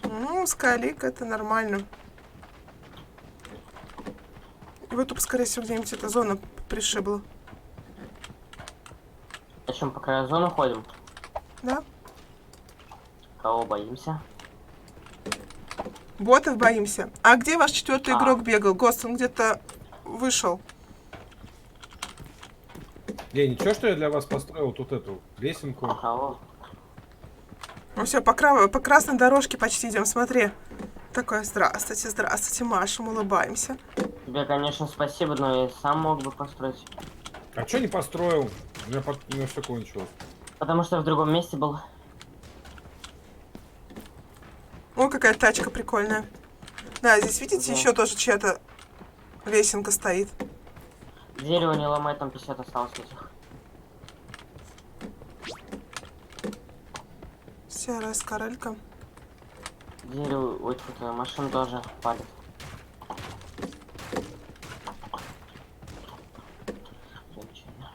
Speaker 2: Ну, скалик, это нормально. Его тут, скорее всего, где-нибудь эта зона пришибла.
Speaker 3: Зачем по краю зоны ходим?
Speaker 2: Да?
Speaker 3: Кого боимся?
Speaker 2: Ботов боимся. А где ваш четвертый
Speaker 3: А.
Speaker 2: игрок бегал? Гост, он где-то вышел.
Speaker 1: Ничего, что я для вас построил тут эту лесенку.
Speaker 3: Кого?
Speaker 2: Ну все, по красной дорожке почти идем, смотри. Такое, здравствуйте, машем, улыбаемся.
Speaker 3: Тебе, конечно, спасибо, но я сам мог бы построить.
Speaker 1: А что не построил? У меня все кончилось.
Speaker 3: Потому что я в другом месте был.
Speaker 2: О, какая тачка прикольная. Да, здесь, видите,
Speaker 3: Да.
Speaker 2: еще тоже чья-то лесенка стоит.
Speaker 3: Дерево не ломай, там 50 осталось этих.
Speaker 2: Серая скорелька.
Speaker 3: Дерево, ой, тут машин тоже палит. Женщина.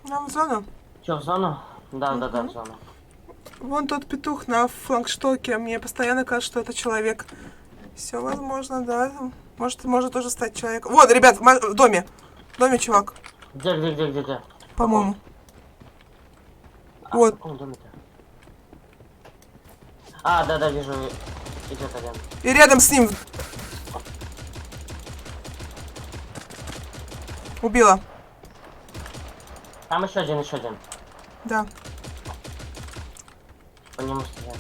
Speaker 2: Нам в зону.
Speaker 3: Чё, в зону? Да, в зону.
Speaker 2: Вон тот петух на флагштоке. Мне постоянно кажется, что это человек. Все возможно, да. Может тоже стать человеком. Вот, ребят, в доме. В доме, чувак.
Speaker 3: Где?
Speaker 2: По-моему. Вот.
Speaker 3: В каком доме-то? А, да, вижу. Идет один.
Speaker 2: И рядом с ним. Убила.
Speaker 3: Там еще один.
Speaker 2: Да.
Speaker 3: По нему стреляют.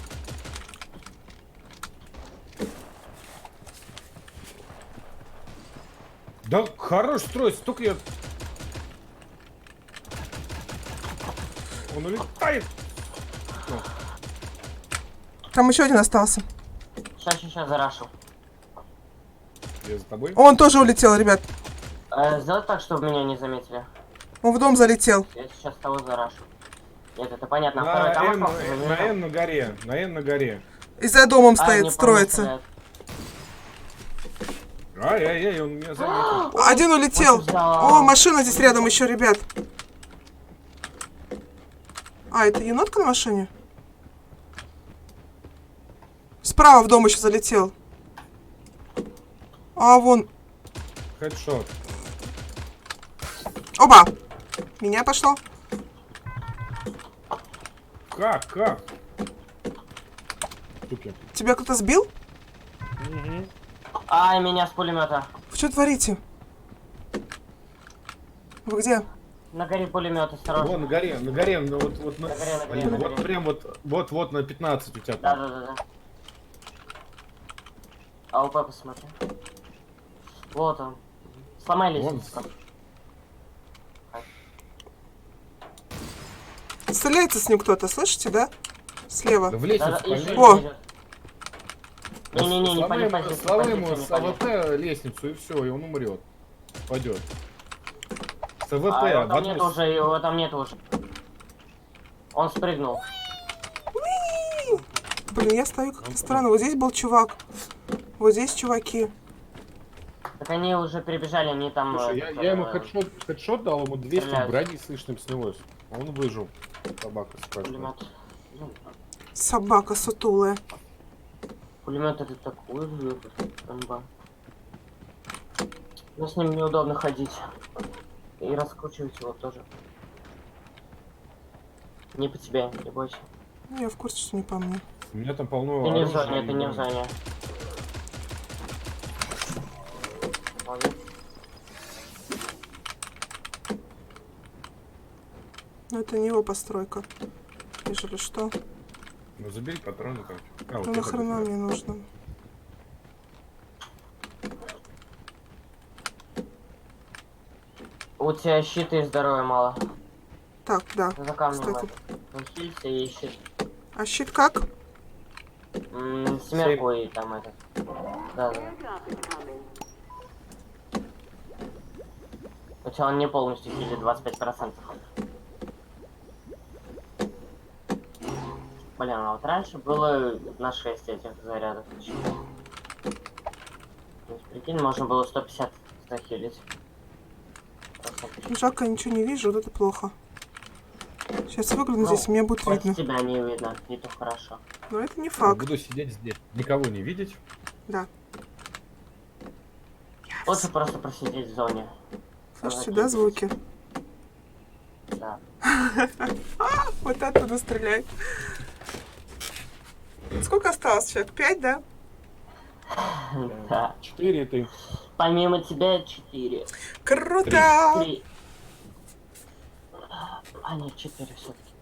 Speaker 1: Да хорош строить, только я... Он улетает.
Speaker 2: Там еще один остался.
Speaker 3: Сейчас зарашу.
Speaker 1: Я за тобой.
Speaker 2: Он тоже улетел, ребят.
Speaker 3: Сделать так, чтобы меня не заметили.
Speaker 2: Он в дом залетел.
Speaker 3: Я сейчас того зарашу. Нет, это понятно.
Speaker 1: На
Speaker 3: Второй там
Speaker 1: Н,
Speaker 3: остался,
Speaker 1: на
Speaker 3: заметил?
Speaker 1: Н на горе. На Н на горе.
Speaker 2: И за домом
Speaker 3: А,
Speaker 2: стоит,
Speaker 3: не, по мне
Speaker 2: строится.
Speaker 3: стреляют.
Speaker 1: Ай-яй-яй, он меня заметил.
Speaker 2: Один улетел.
Speaker 3: Вот взял.
Speaker 2: О, машина здесь рядом еще, ребят. А, это енотка на машине? Справа в дом еще залетел. А, вон.
Speaker 1: Хедшот.
Speaker 2: Оба! Меня пошло.
Speaker 1: Как? Супер.
Speaker 2: Тебя кто-то сбил?
Speaker 3: Ай, меня с пулемета.
Speaker 2: Вы что творите? Вы где?
Speaker 3: На горе пулемет, осторожно.
Speaker 1: Вон, на горе, ну вот на...
Speaker 3: На горе.
Speaker 1: Блин, вот прям вот на 15 у тебя там.
Speaker 3: Да. АУП посмотри. Вот он. Сломай лестницу.
Speaker 2: Стреляется с ним кто-то, слышите, да? Слева.
Speaker 1: Да в лестницу
Speaker 3: Ищи,
Speaker 2: О!
Speaker 3: идет. Не пали позицию.
Speaker 1: Слава ему с АВП лестницу и все, и он умрет. Пойдет. С АВП,
Speaker 3: Его
Speaker 1: в
Speaker 3: там нет
Speaker 1: одну...
Speaker 3: уже, его там нет уже. Он спрыгнул.
Speaker 2: Блин, я стою как-то странно. Вот здесь был чувак. Вот здесь чуваки.
Speaker 3: Так они уже перебежали, они там...
Speaker 1: Слушай, я ему хедшот дал, ему 200
Speaker 3: стреляют.
Speaker 1: брони слышным снялось. А он выжил. Собака спрашивает.
Speaker 3: Пулемет.
Speaker 2: Собака сутулая.
Speaker 3: Пулемет это такой выпад. Бомба. Но с ним неудобно ходить. И раскручивать его тоже. Не по тебе, не бойся.
Speaker 2: Ну, я в курсе, что не по мне.
Speaker 1: У меня там полно
Speaker 3: Ты не в
Speaker 1: оружия
Speaker 3: зоне,
Speaker 1: и
Speaker 3: ты не в
Speaker 1: брони.
Speaker 3: зоне. Молодец.
Speaker 2: Но это не его постройка. Ежели что.
Speaker 1: Ну забери патроны там. А, вот
Speaker 2: Ну
Speaker 1: это
Speaker 2: нахрена
Speaker 1: вот.
Speaker 2: мне нужно?
Speaker 3: У тебя щита и здоровья мало.
Speaker 2: Так, да.
Speaker 3: За камнем
Speaker 2: Кстати.
Speaker 3: ухилься и щит.
Speaker 2: А щит как?
Speaker 3: Семерку и там это. Да. Хотя он не полностью хилит, 25%. Блин, а вот раньше было на 6 этих зарядов. То есть, прикинь, можно было 150 захилить.
Speaker 2: Жалко, я ничего не вижу, вот это плохо. Сейчас выгляну
Speaker 3: Ну,
Speaker 2: здесь, мне будет
Speaker 3: Хоть
Speaker 2: видно.
Speaker 3: тебя не видно, и то хорошо.
Speaker 2: Но это не
Speaker 1: Я
Speaker 2: факт.
Speaker 1: буду сидеть здесь, никого не видеть.
Speaker 2: Да.
Speaker 3: Лучше просто просидеть в зоне.
Speaker 2: Слышите, да, звуки?
Speaker 3: Да.
Speaker 2: Вот оттуда стреляет. Сколько осталось человек? 5, да?
Speaker 3: Да.
Speaker 1: 4 ты.
Speaker 3: Помимо тебя 4.
Speaker 2: Круто!
Speaker 3: 3. А, нет, 4 все-таки.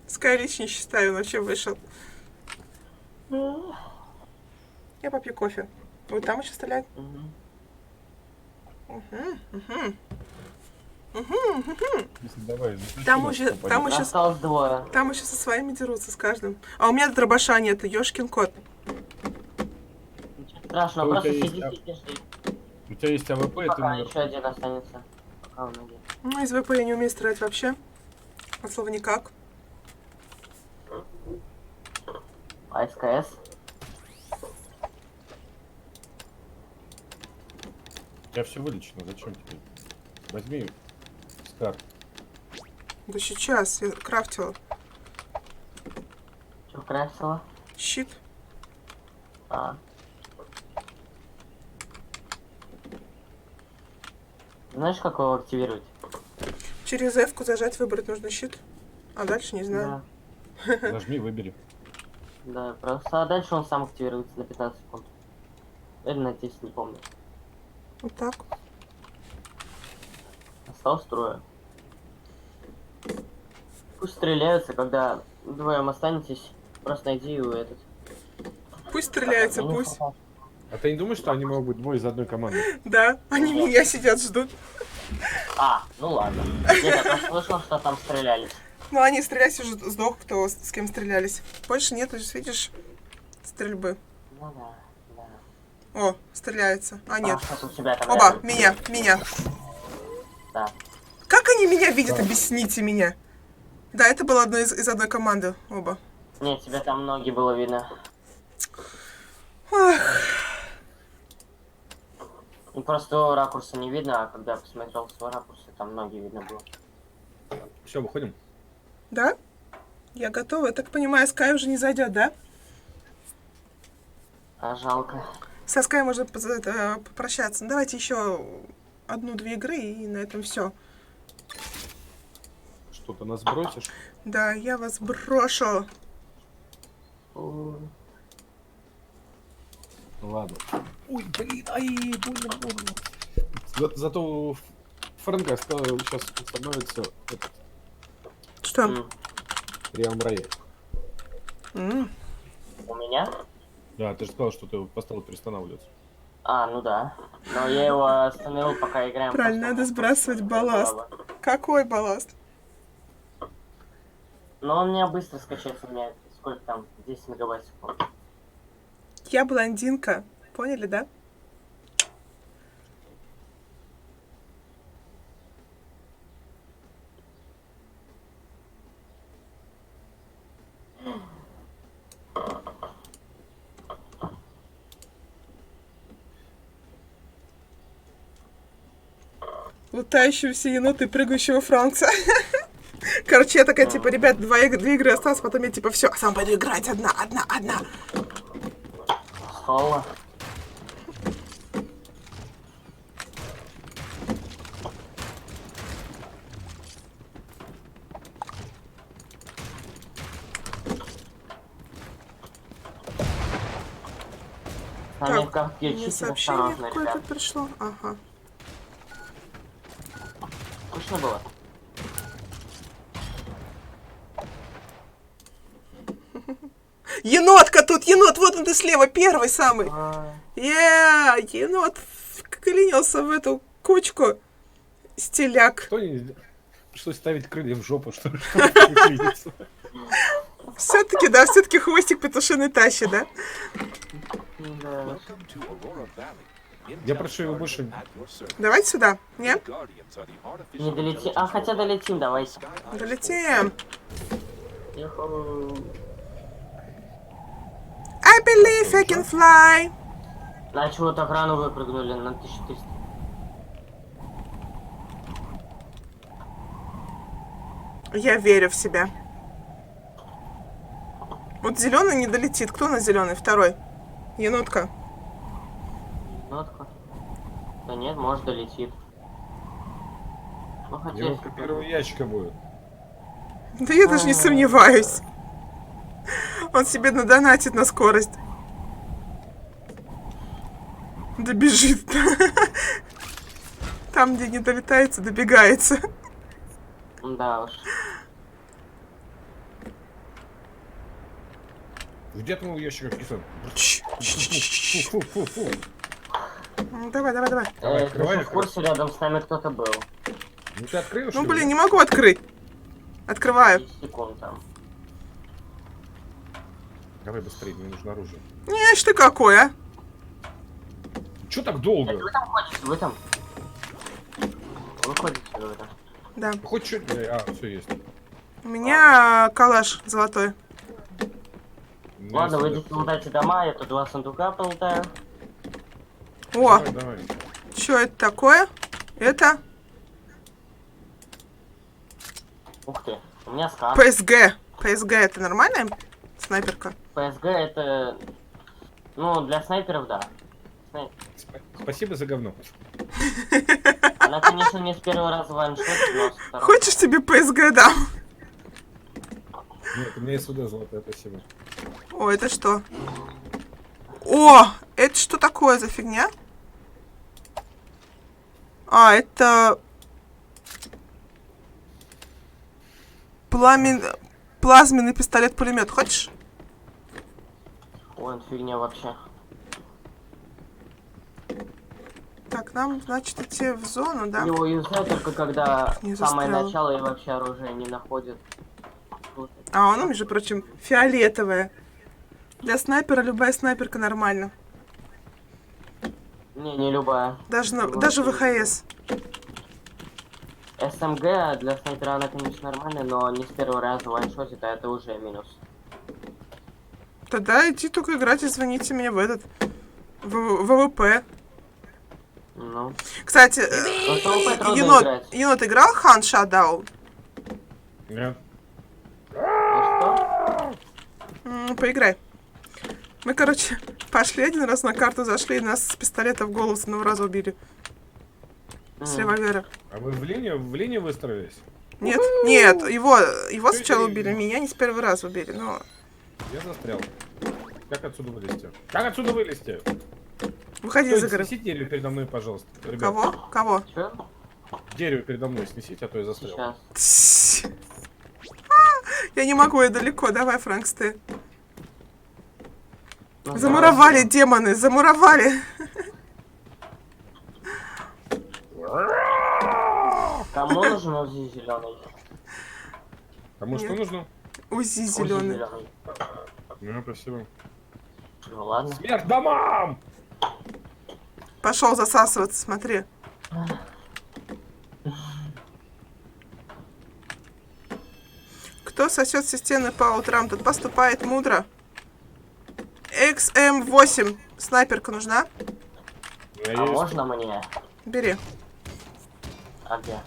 Speaker 2: Скайлич не считаю, он вообще вышел. Я попью кофе. Вот там еще стрелять? Угу.
Speaker 1: Если давай, заключи
Speaker 2: Там
Speaker 1: нас,
Speaker 2: уже-
Speaker 1: что
Speaker 2: там
Speaker 1: пойдёт.
Speaker 2: еще-
Speaker 3: Осталось двое.
Speaker 2: Там еще со своими дерутся, с каждым. А у меня дробаша нет, ёшкин кот.
Speaker 3: Ничего страшного,
Speaker 1: У
Speaker 3: просто
Speaker 1: тебя есть
Speaker 3: сиди, жди.
Speaker 1: У тебя есть АВП, и ты
Speaker 3: Пока
Speaker 1: наверху.
Speaker 3: еще один останется. Пока он один.
Speaker 2: Ну, из ВП я не умею стрелять вообще. От слова никак.
Speaker 3: А СКС?
Speaker 1: Я все вылечено, зачем тебе? Возьми скар.
Speaker 2: Да сейчас, я крафтила.
Speaker 3: Что красила?
Speaker 2: Щит.
Speaker 3: А. Знаешь, как его активировать?
Speaker 2: Через F-ку зажать, выбрать нужно щит. А дальше не знаю.
Speaker 1: Нажми, выбери.
Speaker 3: Да, просто а дальше он сам активируется на 15 секунд. Или на 10, не помню.
Speaker 2: Вот так.
Speaker 3: Осталось трое. Пусть стреляются, когда вдвоем останетесь. Просто найди его этот.
Speaker 2: Пусть стреляются,
Speaker 3: Ну,
Speaker 2: пусть.
Speaker 1: А ты не думаешь, что они могут быть двое из одной команды?
Speaker 2: Да, они меня сидят, ждут.
Speaker 3: А, ну ладно. Нет, я просто слышал, что там стрелялись.
Speaker 2: Ну, они стрелялись уже, сдох, кто с кем стрелялись. Больше нет, видишь, стрельбы.
Speaker 3: Ну да, да.
Speaker 2: О, стреляются. А, нет.
Speaker 3: А, что у тебя там
Speaker 2: Оба,
Speaker 3: рядом?
Speaker 2: меня.
Speaker 3: Да.
Speaker 2: Как они меня видят, объясните меня. Да, это было одно из одной команды, оба.
Speaker 3: Нет, тебе там ноги было видно.
Speaker 2: Ах,
Speaker 3: Ну, просто твоего ракурса не видно, а когда я посмотрел свой ракурс, там ноги видно было.
Speaker 1: Все, выходим.
Speaker 2: да? Я готова. Я так понимаю, Скай уже не зайдет, да?
Speaker 3: А жалко.
Speaker 2: Со Скай можно попрощаться. Ну, давайте еще одну-две игры, и на этом все.
Speaker 1: Что-то нас бросишь?
Speaker 2: Да, я вас брошу.
Speaker 3: Ой.
Speaker 1: Ну ладно. Ой, блин, ай, больно. Зато у Фрэнка сейчас становится этот
Speaker 2: Что?
Speaker 1: Реал Рояль.
Speaker 3: У меня?
Speaker 1: Да, ты же сказал, что ты поставил перестанавливаться.
Speaker 3: А, ну да. Но я его остановил, пока играем.
Speaker 2: Правильно,
Speaker 3: просто.
Speaker 2: надо сбрасывать балласт. Какой балласт?
Speaker 3: Но он у меня быстро скачается, у меня сколько там, 10 мегабайт в секунду.
Speaker 2: Я блондинка. Поняли, да? Лутающегося енота и прыгающего Франкса. Короче, я такая, типа, ребят, две игры осталось, потом я, типа, все, сам пойду играть, одна.
Speaker 3: Соло. С нами в картке
Speaker 2: Мне
Speaker 3: чисто
Speaker 2: сообщение
Speaker 3: осторожно,
Speaker 2: какое-то
Speaker 3: ребят.
Speaker 2: пришло. Ага.
Speaker 3: Слышно было?
Speaker 2: Енотка тут, енот, вот он ты слева, первый самый.
Speaker 3: А,
Speaker 2: Енот вклинился в эту кучку. Стиляк.
Speaker 1: Что не... Пришлось ставить крылья в жопу, чтобы не клиниться.
Speaker 2: Все-таки, да, все-таки хвостик петушиный тащит, да?
Speaker 3: да.
Speaker 4: Welcome to Aurora Valley.
Speaker 1: Я прошу его больше...
Speaker 4: At your service.
Speaker 2: Давайте сюда. Не?
Speaker 4: Guardians are the
Speaker 3: Не
Speaker 4: artificial
Speaker 3: долетим. А, хотя долетим, давайте.
Speaker 2: Долетим.
Speaker 3: Юху.
Speaker 2: I believe I can fly.
Speaker 3: На чего-то охрану выпрыгнули на 1300.
Speaker 2: Я верю в себя. Вот зеленый не долетит. Кто на зеленый? Второй. Енотка.
Speaker 3: Нотка. Да нет, может долетит. Ну хотя...
Speaker 1: Девушка первого ящика будет.
Speaker 2: Да я даже не сомневаюсь. Он себе надонатит на скорость. Добежит. Там, где не долетается, добегается.
Speaker 3: Да уж.
Speaker 1: Где там ящик киса?
Speaker 2: Ну, давай.
Speaker 1: Давай,
Speaker 3: Ты
Speaker 1: открывай,
Speaker 3: же в курсе, рядом с нами кто-то был.
Speaker 1: Ну ты открыл, что
Speaker 2: Ну,
Speaker 1: ли?
Speaker 2: блин, не могу открыть. Открываю.
Speaker 3: 10 секунд там.
Speaker 1: Давай быстрее, мне нужно оружие.
Speaker 2: Не, что ты какой, а?
Speaker 1: Чё так долго?
Speaker 3: Вы там ходите, вы там. Вы ходите, вы там.
Speaker 2: Да.
Speaker 1: Хоть чуть... А, все есть.
Speaker 2: У меня калаш золотой.
Speaker 3: Ладно, вы
Speaker 1: Ясно,
Speaker 3: идите
Speaker 1: да.
Speaker 3: лутайте дома, я тут 2 сундука полутаю.
Speaker 2: О,
Speaker 1: Давай, давай.
Speaker 2: что это такое? Это
Speaker 3: Ух ты, у меня скар.
Speaker 2: ПСГ. ПСГ это нормальная снайперка?
Speaker 3: ПСГ это... Ну, для снайперов, да.
Speaker 1: Спасибо за говно.
Speaker 3: Она, конечно, не с первого раза ваншот, но с второго.
Speaker 2: Хочешь тебе ПСГ дам?
Speaker 1: Нет, у меня СВД золотое, спасибо.
Speaker 2: О, это что? О, это что такое за фигня? А, это... Плазменный пистолет-пулемет. Хочешь?
Speaker 3: Ой, он фигня вообще.
Speaker 2: Так, нам, значит, идти в зону, да?
Speaker 3: Его юзают только когда
Speaker 2: Не
Speaker 3: самое
Speaker 2: застрял.
Speaker 3: начало и вообще оружие не находит.
Speaker 2: А, оно, между прочим, фиолетовое. Для снайпера любая снайперка нормально.
Speaker 3: Не любая.
Speaker 2: Даже ВХС.
Speaker 3: СМГ для снайпера она, конечно, нормальная, но не с первого раза ваншотит, а это уже минус.
Speaker 2: Тогда идти только играть и звоните мне в этот... В ВВП.
Speaker 3: Ну.
Speaker 2: Кстати,
Speaker 3: Ну, с ВВП трудно играть.
Speaker 2: енот играл Хан Шадаун?
Speaker 1: Нет.
Speaker 3: Ну что?
Speaker 2: Поиграй. Мы, короче, пошли один раз на карту, зашли, и нас с пистолета в голову с одного раза убили. С револьвера.
Speaker 1: А вы в линию выстроились?
Speaker 2: Нет, нет, его
Speaker 1: Чё
Speaker 2: сначала
Speaker 1: это
Speaker 2: убили, меня не с первого раза убили, но...
Speaker 1: Я застрял. Как отсюда вылезти? Как отсюда вылезти?
Speaker 2: Выходи из
Speaker 1: Кто-нибудь
Speaker 2: игры.
Speaker 1: снесите дерево передо мной, пожалуйста. Ребят,
Speaker 2: Кого? Кого?
Speaker 3: Чё?
Speaker 1: дерево передо мной снесите, а то я застрял.
Speaker 3: Сейчас.
Speaker 2: Тссс. Я не могу, я далеко. Давай, Франкс, ты.
Speaker 3: Ну,
Speaker 2: Замуровали
Speaker 3: давайте.
Speaker 2: демоны, замуровали.
Speaker 3: Кому нужен УЗИ зеленый?
Speaker 1: Кому что
Speaker 2: Нет.
Speaker 1: нужно?
Speaker 2: УЗИ
Speaker 3: УЗИ
Speaker 2: зеленый.
Speaker 3: зеленый.
Speaker 1: Ну, спасибо.
Speaker 3: Ну ладно.
Speaker 1: Смерть домам!
Speaker 2: Пошел засасываться, смотри. Кто сосет со стены по утрам, тот поступает мудро. XM8. Снайперка нужна?
Speaker 1: У меня
Speaker 3: А
Speaker 1: есть.
Speaker 3: можно мне?
Speaker 2: Бери.
Speaker 3: А где?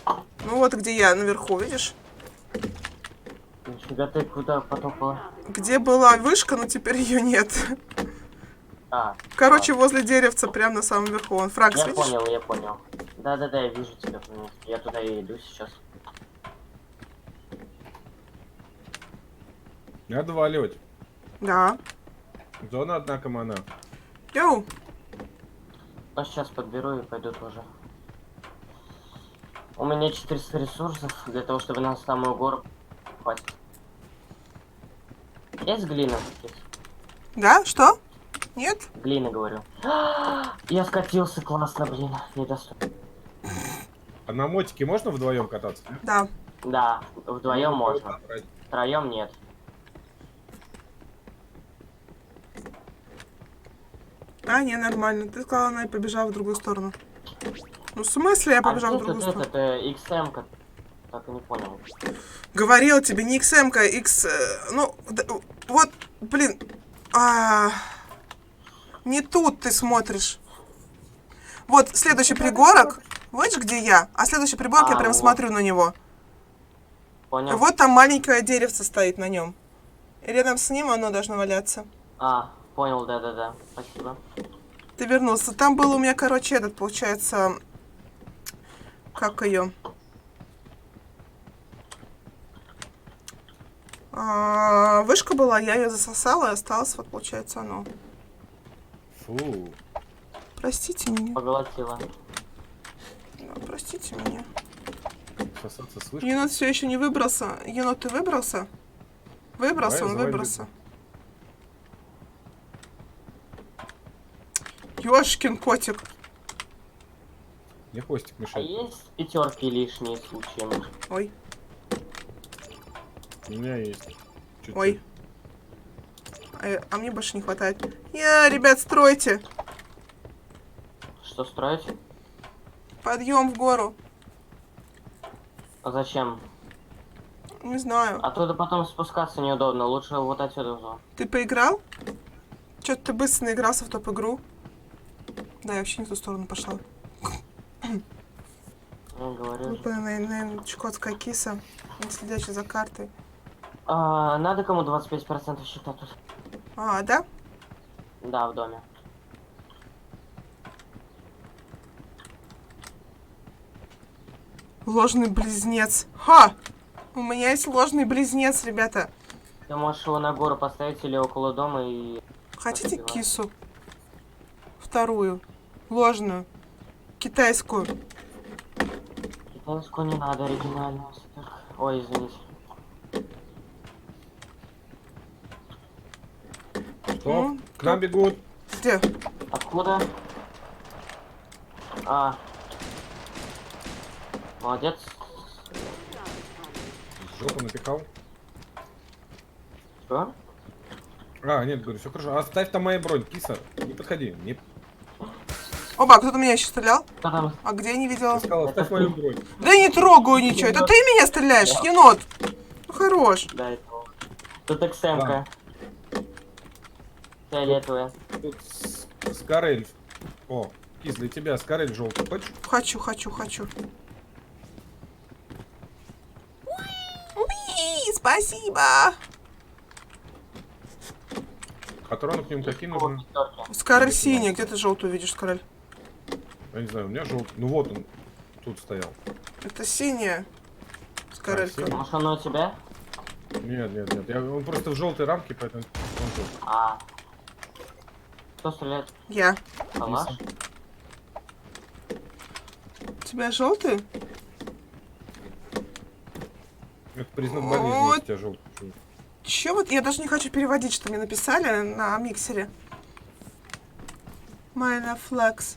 Speaker 2: Ну вот где я, наверху, видишь?
Speaker 3: Нифига ты куда потопала?
Speaker 2: Где была вышка, но теперь ее нет.
Speaker 3: А,
Speaker 2: Короче, возле деревца, прямо на самом верху. Он Франкс,
Speaker 3: я
Speaker 2: видишь?
Speaker 3: понял, я понял. Да-да-да, я вижу тебя, понял. Я туда и иду сейчас.
Speaker 1: Надо валивать.
Speaker 2: Да.
Speaker 1: Зона, однако, мана.
Speaker 2: Йоу.
Speaker 3: Ну, сейчас подберу и пойду тоже. У меня 400 ресурсов для того, чтобы на самую гору хватит. Есть глина? Есть.
Speaker 2: Да? Что? Нет?
Speaker 3: Глина, говорю. Я скатился, классно, блин. Недоступно.
Speaker 1: А на мотике можно вдвоем кататься?
Speaker 2: Да.
Speaker 3: Да, вдвоем
Speaker 1: Ну,
Speaker 3: можно.
Speaker 1: брать.
Speaker 3: Втроем нет.
Speaker 2: А, не, нормально. Ты сказала, она и побежала в другую сторону. Ну, в смысле я побежала
Speaker 3: А
Speaker 2: в другую
Speaker 3: где
Speaker 2: сторону?
Speaker 3: это XM-ка? Так и не понял.
Speaker 2: Говорила тебе, не XM-ка, X... ну, вот, блин. Не тут ты смотришь. Вот, следующий пригорок. Вот же где я. А следующий пригорок, я прям
Speaker 3: вот.
Speaker 2: смотрю на него.
Speaker 3: Понял?
Speaker 2: Вот там маленькое деревце стоит на нем. И рядом с ним оно должно валяться.
Speaker 3: А, понял, да-да-да. Спасибо.
Speaker 2: Ты вернулся. Там был у меня, короче, этот, получается... Как ее? Вышка была, я ее засосала, и осталось, вот, получается, оно.
Speaker 1: Фу.
Speaker 2: Простите меня.
Speaker 3: Поглотила.
Speaker 2: Да, простите меня.
Speaker 1: Сосаться с вышки.
Speaker 2: Енот все еще не выбрался. Енот, ты выбрался? Выбрался,
Speaker 1: Давай,
Speaker 2: он
Speaker 1: давай,
Speaker 2: выбрался. Ёшкин котик.
Speaker 1: Мне хвостик
Speaker 3: А
Speaker 1: мешает.
Speaker 3: есть пятерки лишние случаем?
Speaker 2: Ой,
Speaker 1: У меня есть. Чуть-чуть.
Speaker 2: ой. А мне больше не хватает. Ребят, стройте.
Speaker 3: Что строить?
Speaker 2: Подъем в гору.
Speaker 3: А зачем?
Speaker 2: Не знаю.
Speaker 3: Оттуда потом спускаться неудобно. Лучше вот отсюда уже.
Speaker 2: Ты поиграл? Чё-то ты быстро наигрался в топ-игру. Да, я вообще не в ту сторону пошла.
Speaker 3: Ну, говорю же.
Speaker 2: Выполненная чукотская киса, не следящая за картой.
Speaker 3: Надо кому 25% счета тут?
Speaker 2: А, да?
Speaker 3: Да, в доме.
Speaker 2: Ложный близнец. Ха! У меня есть ложный близнец, ребята.
Speaker 3: Ты можешь его на гору поставить или около дома и...
Speaker 2: Хотите
Speaker 3: Спасибо.
Speaker 2: кису? Вторую. Ложную. Китайскую.
Speaker 3: Китайскую не надо, оригинальную. Ой, извините.
Speaker 1: Что? К нам бегут.
Speaker 2: Где?
Speaker 3: Откуда? Молодец.
Speaker 1: Жопу напекал.
Speaker 3: Что?
Speaker 1: Нет, говорю, все хорошо. Оставь там мою бронь, киса. Не подходи. Не...
Speaker 2: Опа, кто-то меня еще стрелял?
Speaker 3: Кто там?
Speaker 2: А где я не видела?
Speaker 1: Я сказал, оставь мою бронь.
Speaker 2: Да я не трогаю ничего. Это ты меня стреляешь, енот? Ну хорош.
Speaker 3: Да, это... Тут XM-ка. Фиолетовая.
Speaker 1: Тут Скарель. О, кис, для тебя Скарель желтый. Хочешь?
Speaker 2: Хочу. Уи, спасибо.
Speaker 1: Патроны к ним какие нужны?
Speaker 2: Скарель синий. Где ты желтую видишь, Скарель?
Speaker 1: Я не знаю, у меня желтый. Ну вот он тут стоял.
Speaker 2: Это синяя. Скарелька.
Speaker 1: синяя.
Speaker 3: Может, оно у тебя?
Speaker 1: Нет. Он просто в желтой рамке, поэтому он тут.
Speaker 3: Кто стреляет?
Speaker 2: Я.
Speaker 3: Калаш?
Speaker 2: У тебя желтый?
Speaker 1: Это признак болезни,
Speaker 2: Вот.
Speaker 1: если у тебя желтый.
Speaker 2: Че вот? Я даже не хочу переводить, что мне написали на миксере. Майна Флекс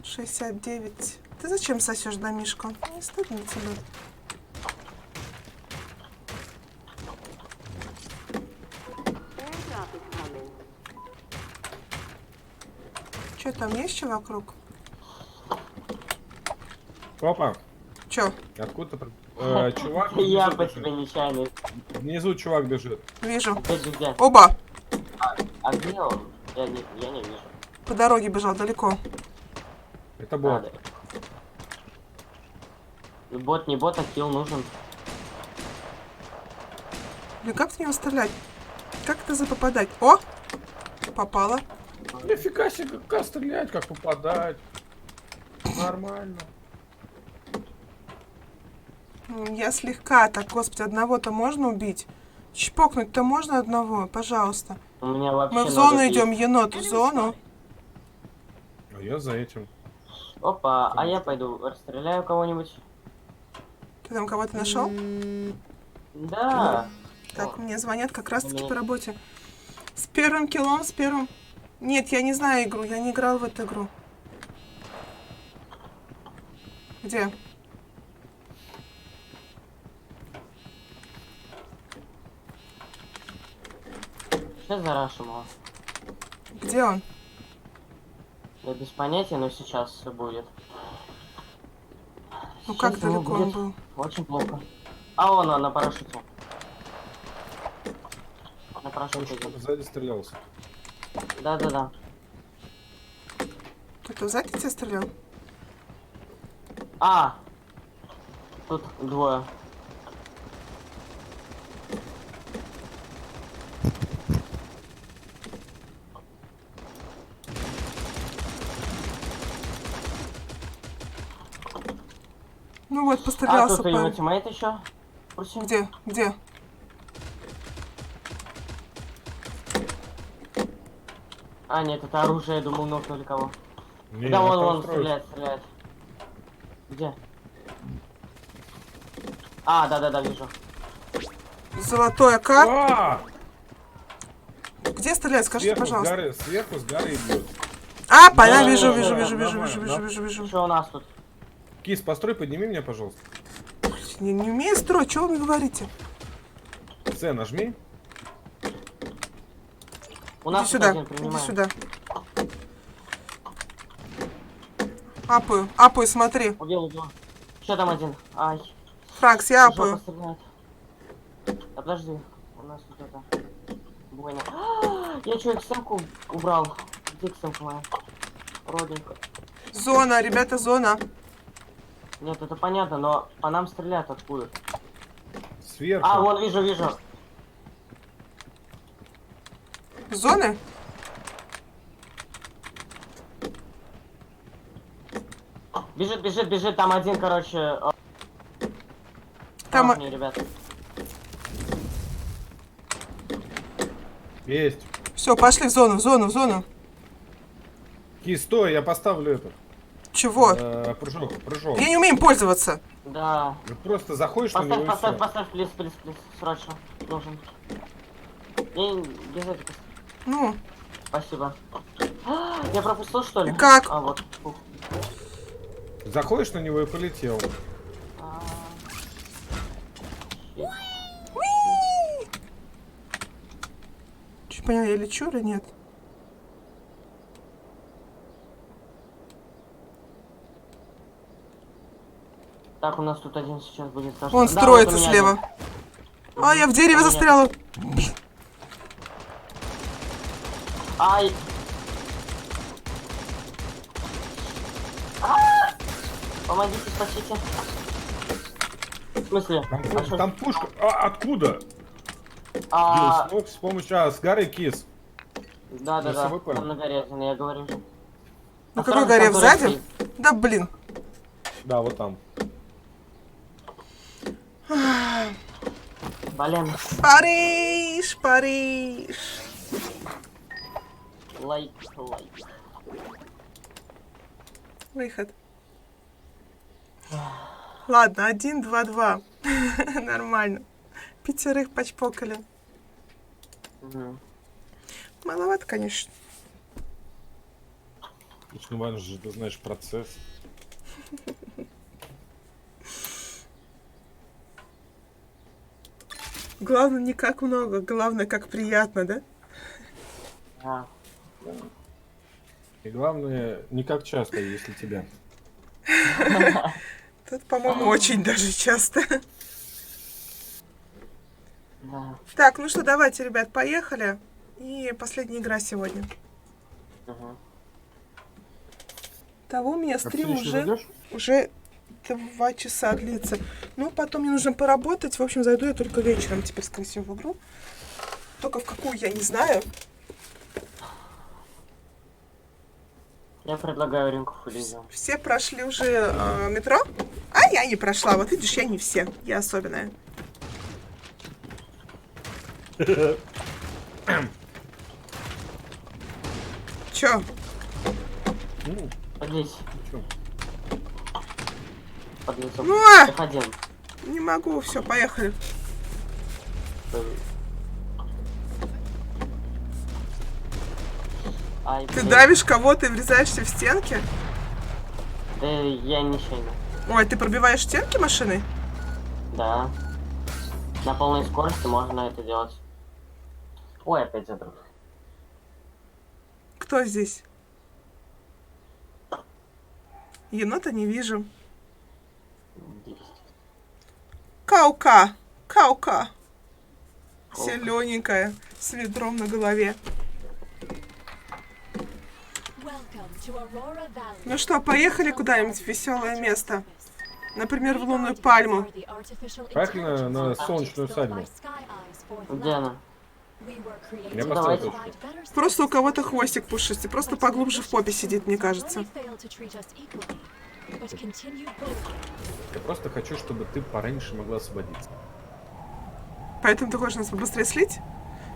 Speaker 2: 69. Ты зачем сосешь, домишко? Не стыдно тебе. Че там есть что вокруг?
Speaker 1: Опа,
Speaker 2: Че?
Speaker 1: откуда-то... чувак
Speaker 3: Я
Speaker 1: внизу
Speaker 3: по
Speaker 1: бежит.
Speaker 3: тебе нечаянно.
Speaker 1: Внизу чувак бежит.
Speaker 2: Вижу.
Speaker 3: Опять же где?
Speaker 2: Оба!
Speaker 3: А где он? Я не вижу.
Speaker 2: По дороге бежал далеко.
Speaker 1: Это бот.
Speaker 3: Надо. Бот не бот, а килл нужен.
Speaker 2: Блин, как в него стрелять? Как это попадать? О! Попала.
Speaker 1: Нифига себе, как стрелять, как попадать. Нормально.
Speaker 2: Я слегка так, господи, одного-то можно убить? Чпокнуть-то можно одного? Пожалуйста.
Speaker 3: У меня вообще
Speaker 2: Мы в зону
Speaker 3: надо
Speaker 2: идем,
Speaker 3: пить.
Speaker 2: енот, в зону.
Speaker 1: А я за этим.
Speaker 3: Опа, а я пойду расстреляю кого-нибудь.
Speaker 2: Ты там кого-то нашел?
Speaker 3: Да.
Speaker 2: Так, мне звонят как раз-таки
Speaker 3: Мне-
Speaker 2: по работе. С первым киллом, с первым... Нет, я не знаю игру, я не играл в эту игру. Где?
Speaker 3: Сейчас зарашим.
Speaker 2: Где он?
Speaker 3: Я без понятия, но сейчас все будет.
Speaker 2: Ну
Speaker 3: Сейчас
Speaker 2: как
Speaker 3: ему
Speaker 2: далеко он
Speaker 3: будет
Speaker 2: был?
Speaker 3: Очень плохо. А он на парашюте. На парашюте идет.
Speaker 1: Сзади стрелялся.
Speaker 3: Да.
Speaker 2: Кто-то сзади тебя стрелял?
Speaker 3: Тут двое.
Speaker 2: Ну вот, пострелялся.
Speaker 3: Тут его
Speaker 2: парень.
Speaker 3: тиммейт еще. В курсе?
Speaker 2: Где? Где?
Speaker 3: Нет, это оружие, я думал, нокнули кого.
Speaker 1: Не,
Speaker 3: Да,
Speaker 1: я
Speaker 3: вон,
Speaker 1: там строюсь.
Speaker 3: стреляет. Где? Да, вижу.
Speaker 2: Золотой АК.
Speaker 1: А!
Speaker 2: Где стрелять? Скажите, пожалуйста.
Speaker 1: Сверху с горы идет.
Speaker 2: Вижу.
Speaker 1: Давай, давай.
Speaker 3: Что у нас тут?
Speaker 1: Кис, построй, подними меня, пожалуйста.
Speaker 2: Не умею строить, что вы мне говорите?
Speaker 1: С, нажми.
Speaker 3: У
Speaker 2: Иди
Speaker 3: нас тут
Speaker 2: сюда,
Speaker 3: один
Speaker 2: иди
Speaker 3: принимаем.
Speaker 2: сюда. Апаю, смотри.
Speaker 3: Убил. Еще там один. Ай.
Speaker 2: Франкс, я
Speaker 3: Жопа
Speaker 2: апаю.
Speaker 3: стреляет. Да подожди. У нас тут это... Бойня. Я что, экстемку убрал? Где экстемка моя? Родненько.
Speaker 2: Зона, ребята, зона.
Speaker 3: Нет, это понятно, но по нам стреляют откуда?
Speaker 1: Сверху.
Speaker 3: А, вон, вижу.
Speaker 2: Зоны?
Speaker 3: Бежит, там один, короче...
Speaker 2: Там...
Speaker 3: Мне, ребят.
Speaker 1: Есть.
Speaker 2: Все, пошли в зону.
Speaker 1: Кис, стой, я поставлю этот.
Speaker 2: Чего?
Speaker 1: Прыжок.
Speaker 2: Я не умею им пользоваться.
Speaker 3: Да.
Speaker 1: Вот просто заходишь на него и
Speaker 3: Поставь, плиз, срочно. Должен. Без этого.
Speaker 2: Ну,
Speaker 3: Спасибо. Я пропустил, что ли?
Speaker 2: И как?
Speaker 3: А, вот. Фух.
Speaker 1: все. Заходишь на него и полетел.
Speaker 3: А,
Speaker 2: чуть поняла, я лечу или нет?
Speaker 3: Так, у нас тут один сейчас будет.
Speaker 2: Он
Speaker 3: Да,
Speaker 2: строится
Speaker 3: вот у меня
Speaker 2: слева.
Speaker 3: один.
Speaker 2: А, я в дереве
Speaker 3: У меня-
Speaker 2: застряла.
Speaker 3: Ай. Помогите, спасите. В смысле? А что?
Speaker 1: Там пушка. Откуда?
Speaker 3: А,
Speaker 1: Смог с помощью... с горы, Кис.
Speaker 3: да,
Speaker 1: я с собой
Speaker 3: там
Speaker 1: понял.
Speaker 3: на горе, я говорю же.
Speaker 2: На
Speaker 3: А
Speaker 2: какой
Speaker 3: сразу
Speaker 2: горе?
Speaker 3: там
Speaker 2: Сзади?
Speaker 3: турецкий.
Speaker 2: Да блин.
Speaker 1: Да, вот там.
Speaker 3: Блин,
Speaker 2: Париж.
Speaker 3: лайк.
Speaker 2: Выход. Ладно, 1, 2, 2. Нормально. 5 почпокали.
Speaker 3: Мгм.
Speaker 2: Маловато, конечно.
Speaker 1: Ну, важно же, ты знаешь процесс.
Speaker 2: Главное не как много, главное как приятно, да?
Speaker 3: А,
Speaker 1: И главное, не как часто, если тебя.
Speaker 2: Тут, по-моему, очень даже часто.
Speaker 3: да.
Speaker 2: Так, ну что, давайте, ребят, поехали. И последняя игра сегодня.
Speaker 3: Мгм.
Speaker 2: Того у меня
Speaker 1: А
Speaker 2: стрим
Speaker 1: ты еще зайдешь?
Speaker 2: уже 2 часа длится. Ну, потом мне нужно поработать. В общем, зайду я только вечером теперь, скорее всего, в игру. Только в какую, я не знаю.
Speaker 3: Я предлагаю ринку фулизм.
Speaker 2: Все прошли уже метро? А я не прошла. Вот видишь, я не все. Я особенная. Чё?
Speaker 1: Ну,
Speaker 3: Подлезь.
Speaker 1: чё?
Speaker 3: Подлезь.
Speaker 2: Ну, а!
Speaker 3: Заходи.
Speaker 2: Не могу. Все, поехали.
Speaker 3: Ай,
Speaker 2: Ты
Speaker 3: блин.
Speaker 2: давишь кого-то и врезаешься в стенки?
Speaker 3: Да я ничейно.
Speaker 2: Ой, ты пробиваешь стенки машиной?
Speaker 3: Да. На полной скорости можно это делать. Ой, опять задрот.
Speaker 2: Кто здесь? Енота не вижу. Каука. Каука. Зелененькая, с ведром на голове. Ну что, поехали куда-нибудь в веселое место? Например, в лунную пальму.
Speaker 1: Поехали на солнечную усадьбу.
Speaker 3: Где она?
Speaker 1: Я
Speaker 3: Ну,
Speaker 1: поставил
Speaker 3: давайте.
Speaker 1: точку.
Speaker 2: Просто у кого-то хвостик пушистый. Просто поглубже в попе сидит, мне кажется.
Speaker 1: Я просто хочу, чтобы ты пораньше могла освободиться.
Speaker 2: Поэтому ты хочешь нас побыстрее слить?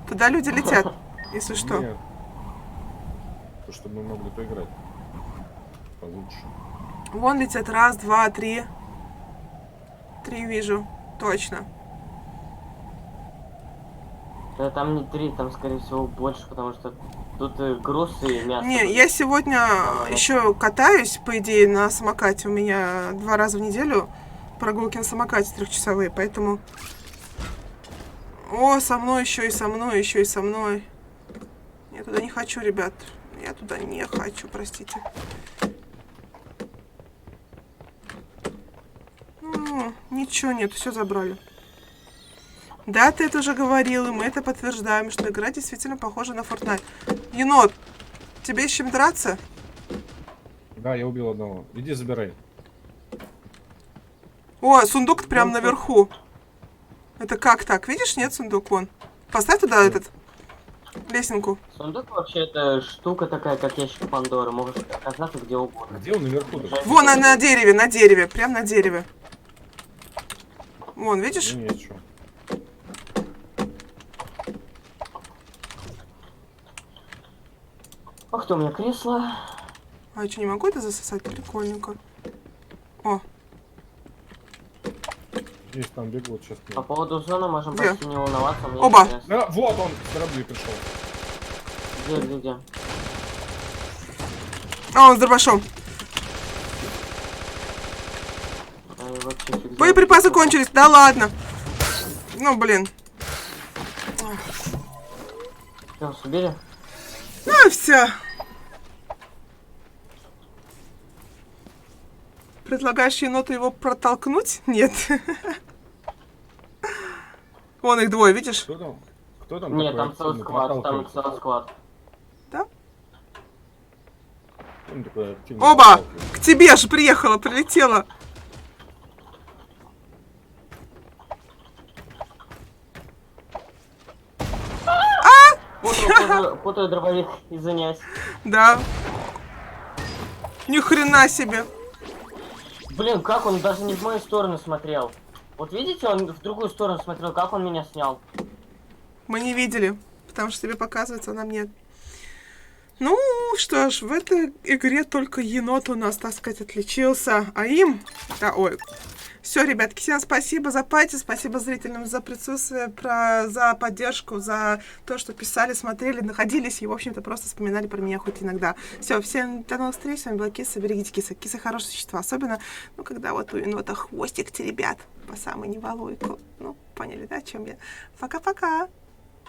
Speaker 2: Туда люди летят, если что.
Speaker 1: Нет. То, чтобы мы могли поиграть. Получше.
Speaker 2: Вон летят. 1, 2, 3. 3 вижу. Точно.
Speaker 3: Да там не 3, там скорее всего больше, потому что Тут груз и мясо.
Speaker 2: Не, я сегодня еще катаюсь, по идее, на самокате. У меня 2 раза в неделю прогулки на самокате 3-часовые, поэтому... О, со мной, еще и со мной, еще и со мной. Я туда не хочу, ребят. Я туда не хочу, простите. Ничего нет, все забрали. Да, ты это уже говорил, и мы это подтверждаем, что игра действительно похожа на Fortnite. Енот, тебе с чем драться?
Speaker 1: Да, я убил одного. Иди забирай.
Speaker 2: О, сундук прям наверху. Это как так? Видишь, нет, сундук вон. Поставь туда этот лесенку.
Speaker 3: Сундук вообще это штука такая, как ящик Пандоры. Может оказаться где угодно.
Speaker 1: Где он наверху-то?
Speaker 2: Вон, на дереве, прям на дереве. Вон, видишь?
Speaker 1: Нет, что.
Speaker 3: Ах ты, у меня кресло.
Speaker 2: А я что, не могу это засосать? Прикольненько. О,
Speaker 1: Есть там бегут сейчас.
Speaker 3: По поводу зоны можем
Speaker 2: Где?
Speaker 3: почти не волноваться. Мне
Speaker 2: Оба.
Speaker 3: интересно.
Speaker 1: Да, вот он с корабли пришел.
Speaker 3: Где?
Speaker 2: а он с дробашом.
Speaker 3: А, его чуть-чуть взял.
Speaker 2: Боеприпасы кончились, да ладно. Ну, блин.
Speaker 3: Всё, убили?
Speaker 2: Ну, все. Предлагаешь еноту его протолкнуть? Нет. Вон их двое, видишь?
Speaker 1: Кто там? Кто там?
Speaker 3: Нет,
Speaker 1: такой
Speaker 3: там целый
Speaker 1: активно
Speaker 3: склад, там
Speaker 1: проталкивается?
Speaker 3: целый склад.
Speaker 2: Да?
Speaker 1: Кто он такой активно
Speaker 2: Оба!
Speaker 1: проталкивается?
Speaker 2: К тебе же приехала, прилетела.
Speaker 3: Путаю дробовик, извиняюсь.
Speaker 2: Да. Ни хрена себе.
Speaker 3: Блин, как он даже не в мою сторону смотрел. Вот видите, он в другую сторону смотрел, как он меня снял.
Speaker 2: Мы не видели, потому что тебе показывается, а нам нет. Ну, что ж, в этой игре только енот у нас, так сказать, отличился. А им... Да, ой. Все, ребятки, всем спасибо за пати, спасибо зрителям за присутствие, за поддержку, за то, что писали, смотрели, находились и, в общем-то, просто вспоминали про меня хоть иногда. Все, всем до новых встреч, с вами была Киса, берегите Киса. Киса хорошее существо, особенно, ну, когда вот у енота хвостик, ребят, по самой неволойку. Ну, поняли, да, о чем я? Пока-пока!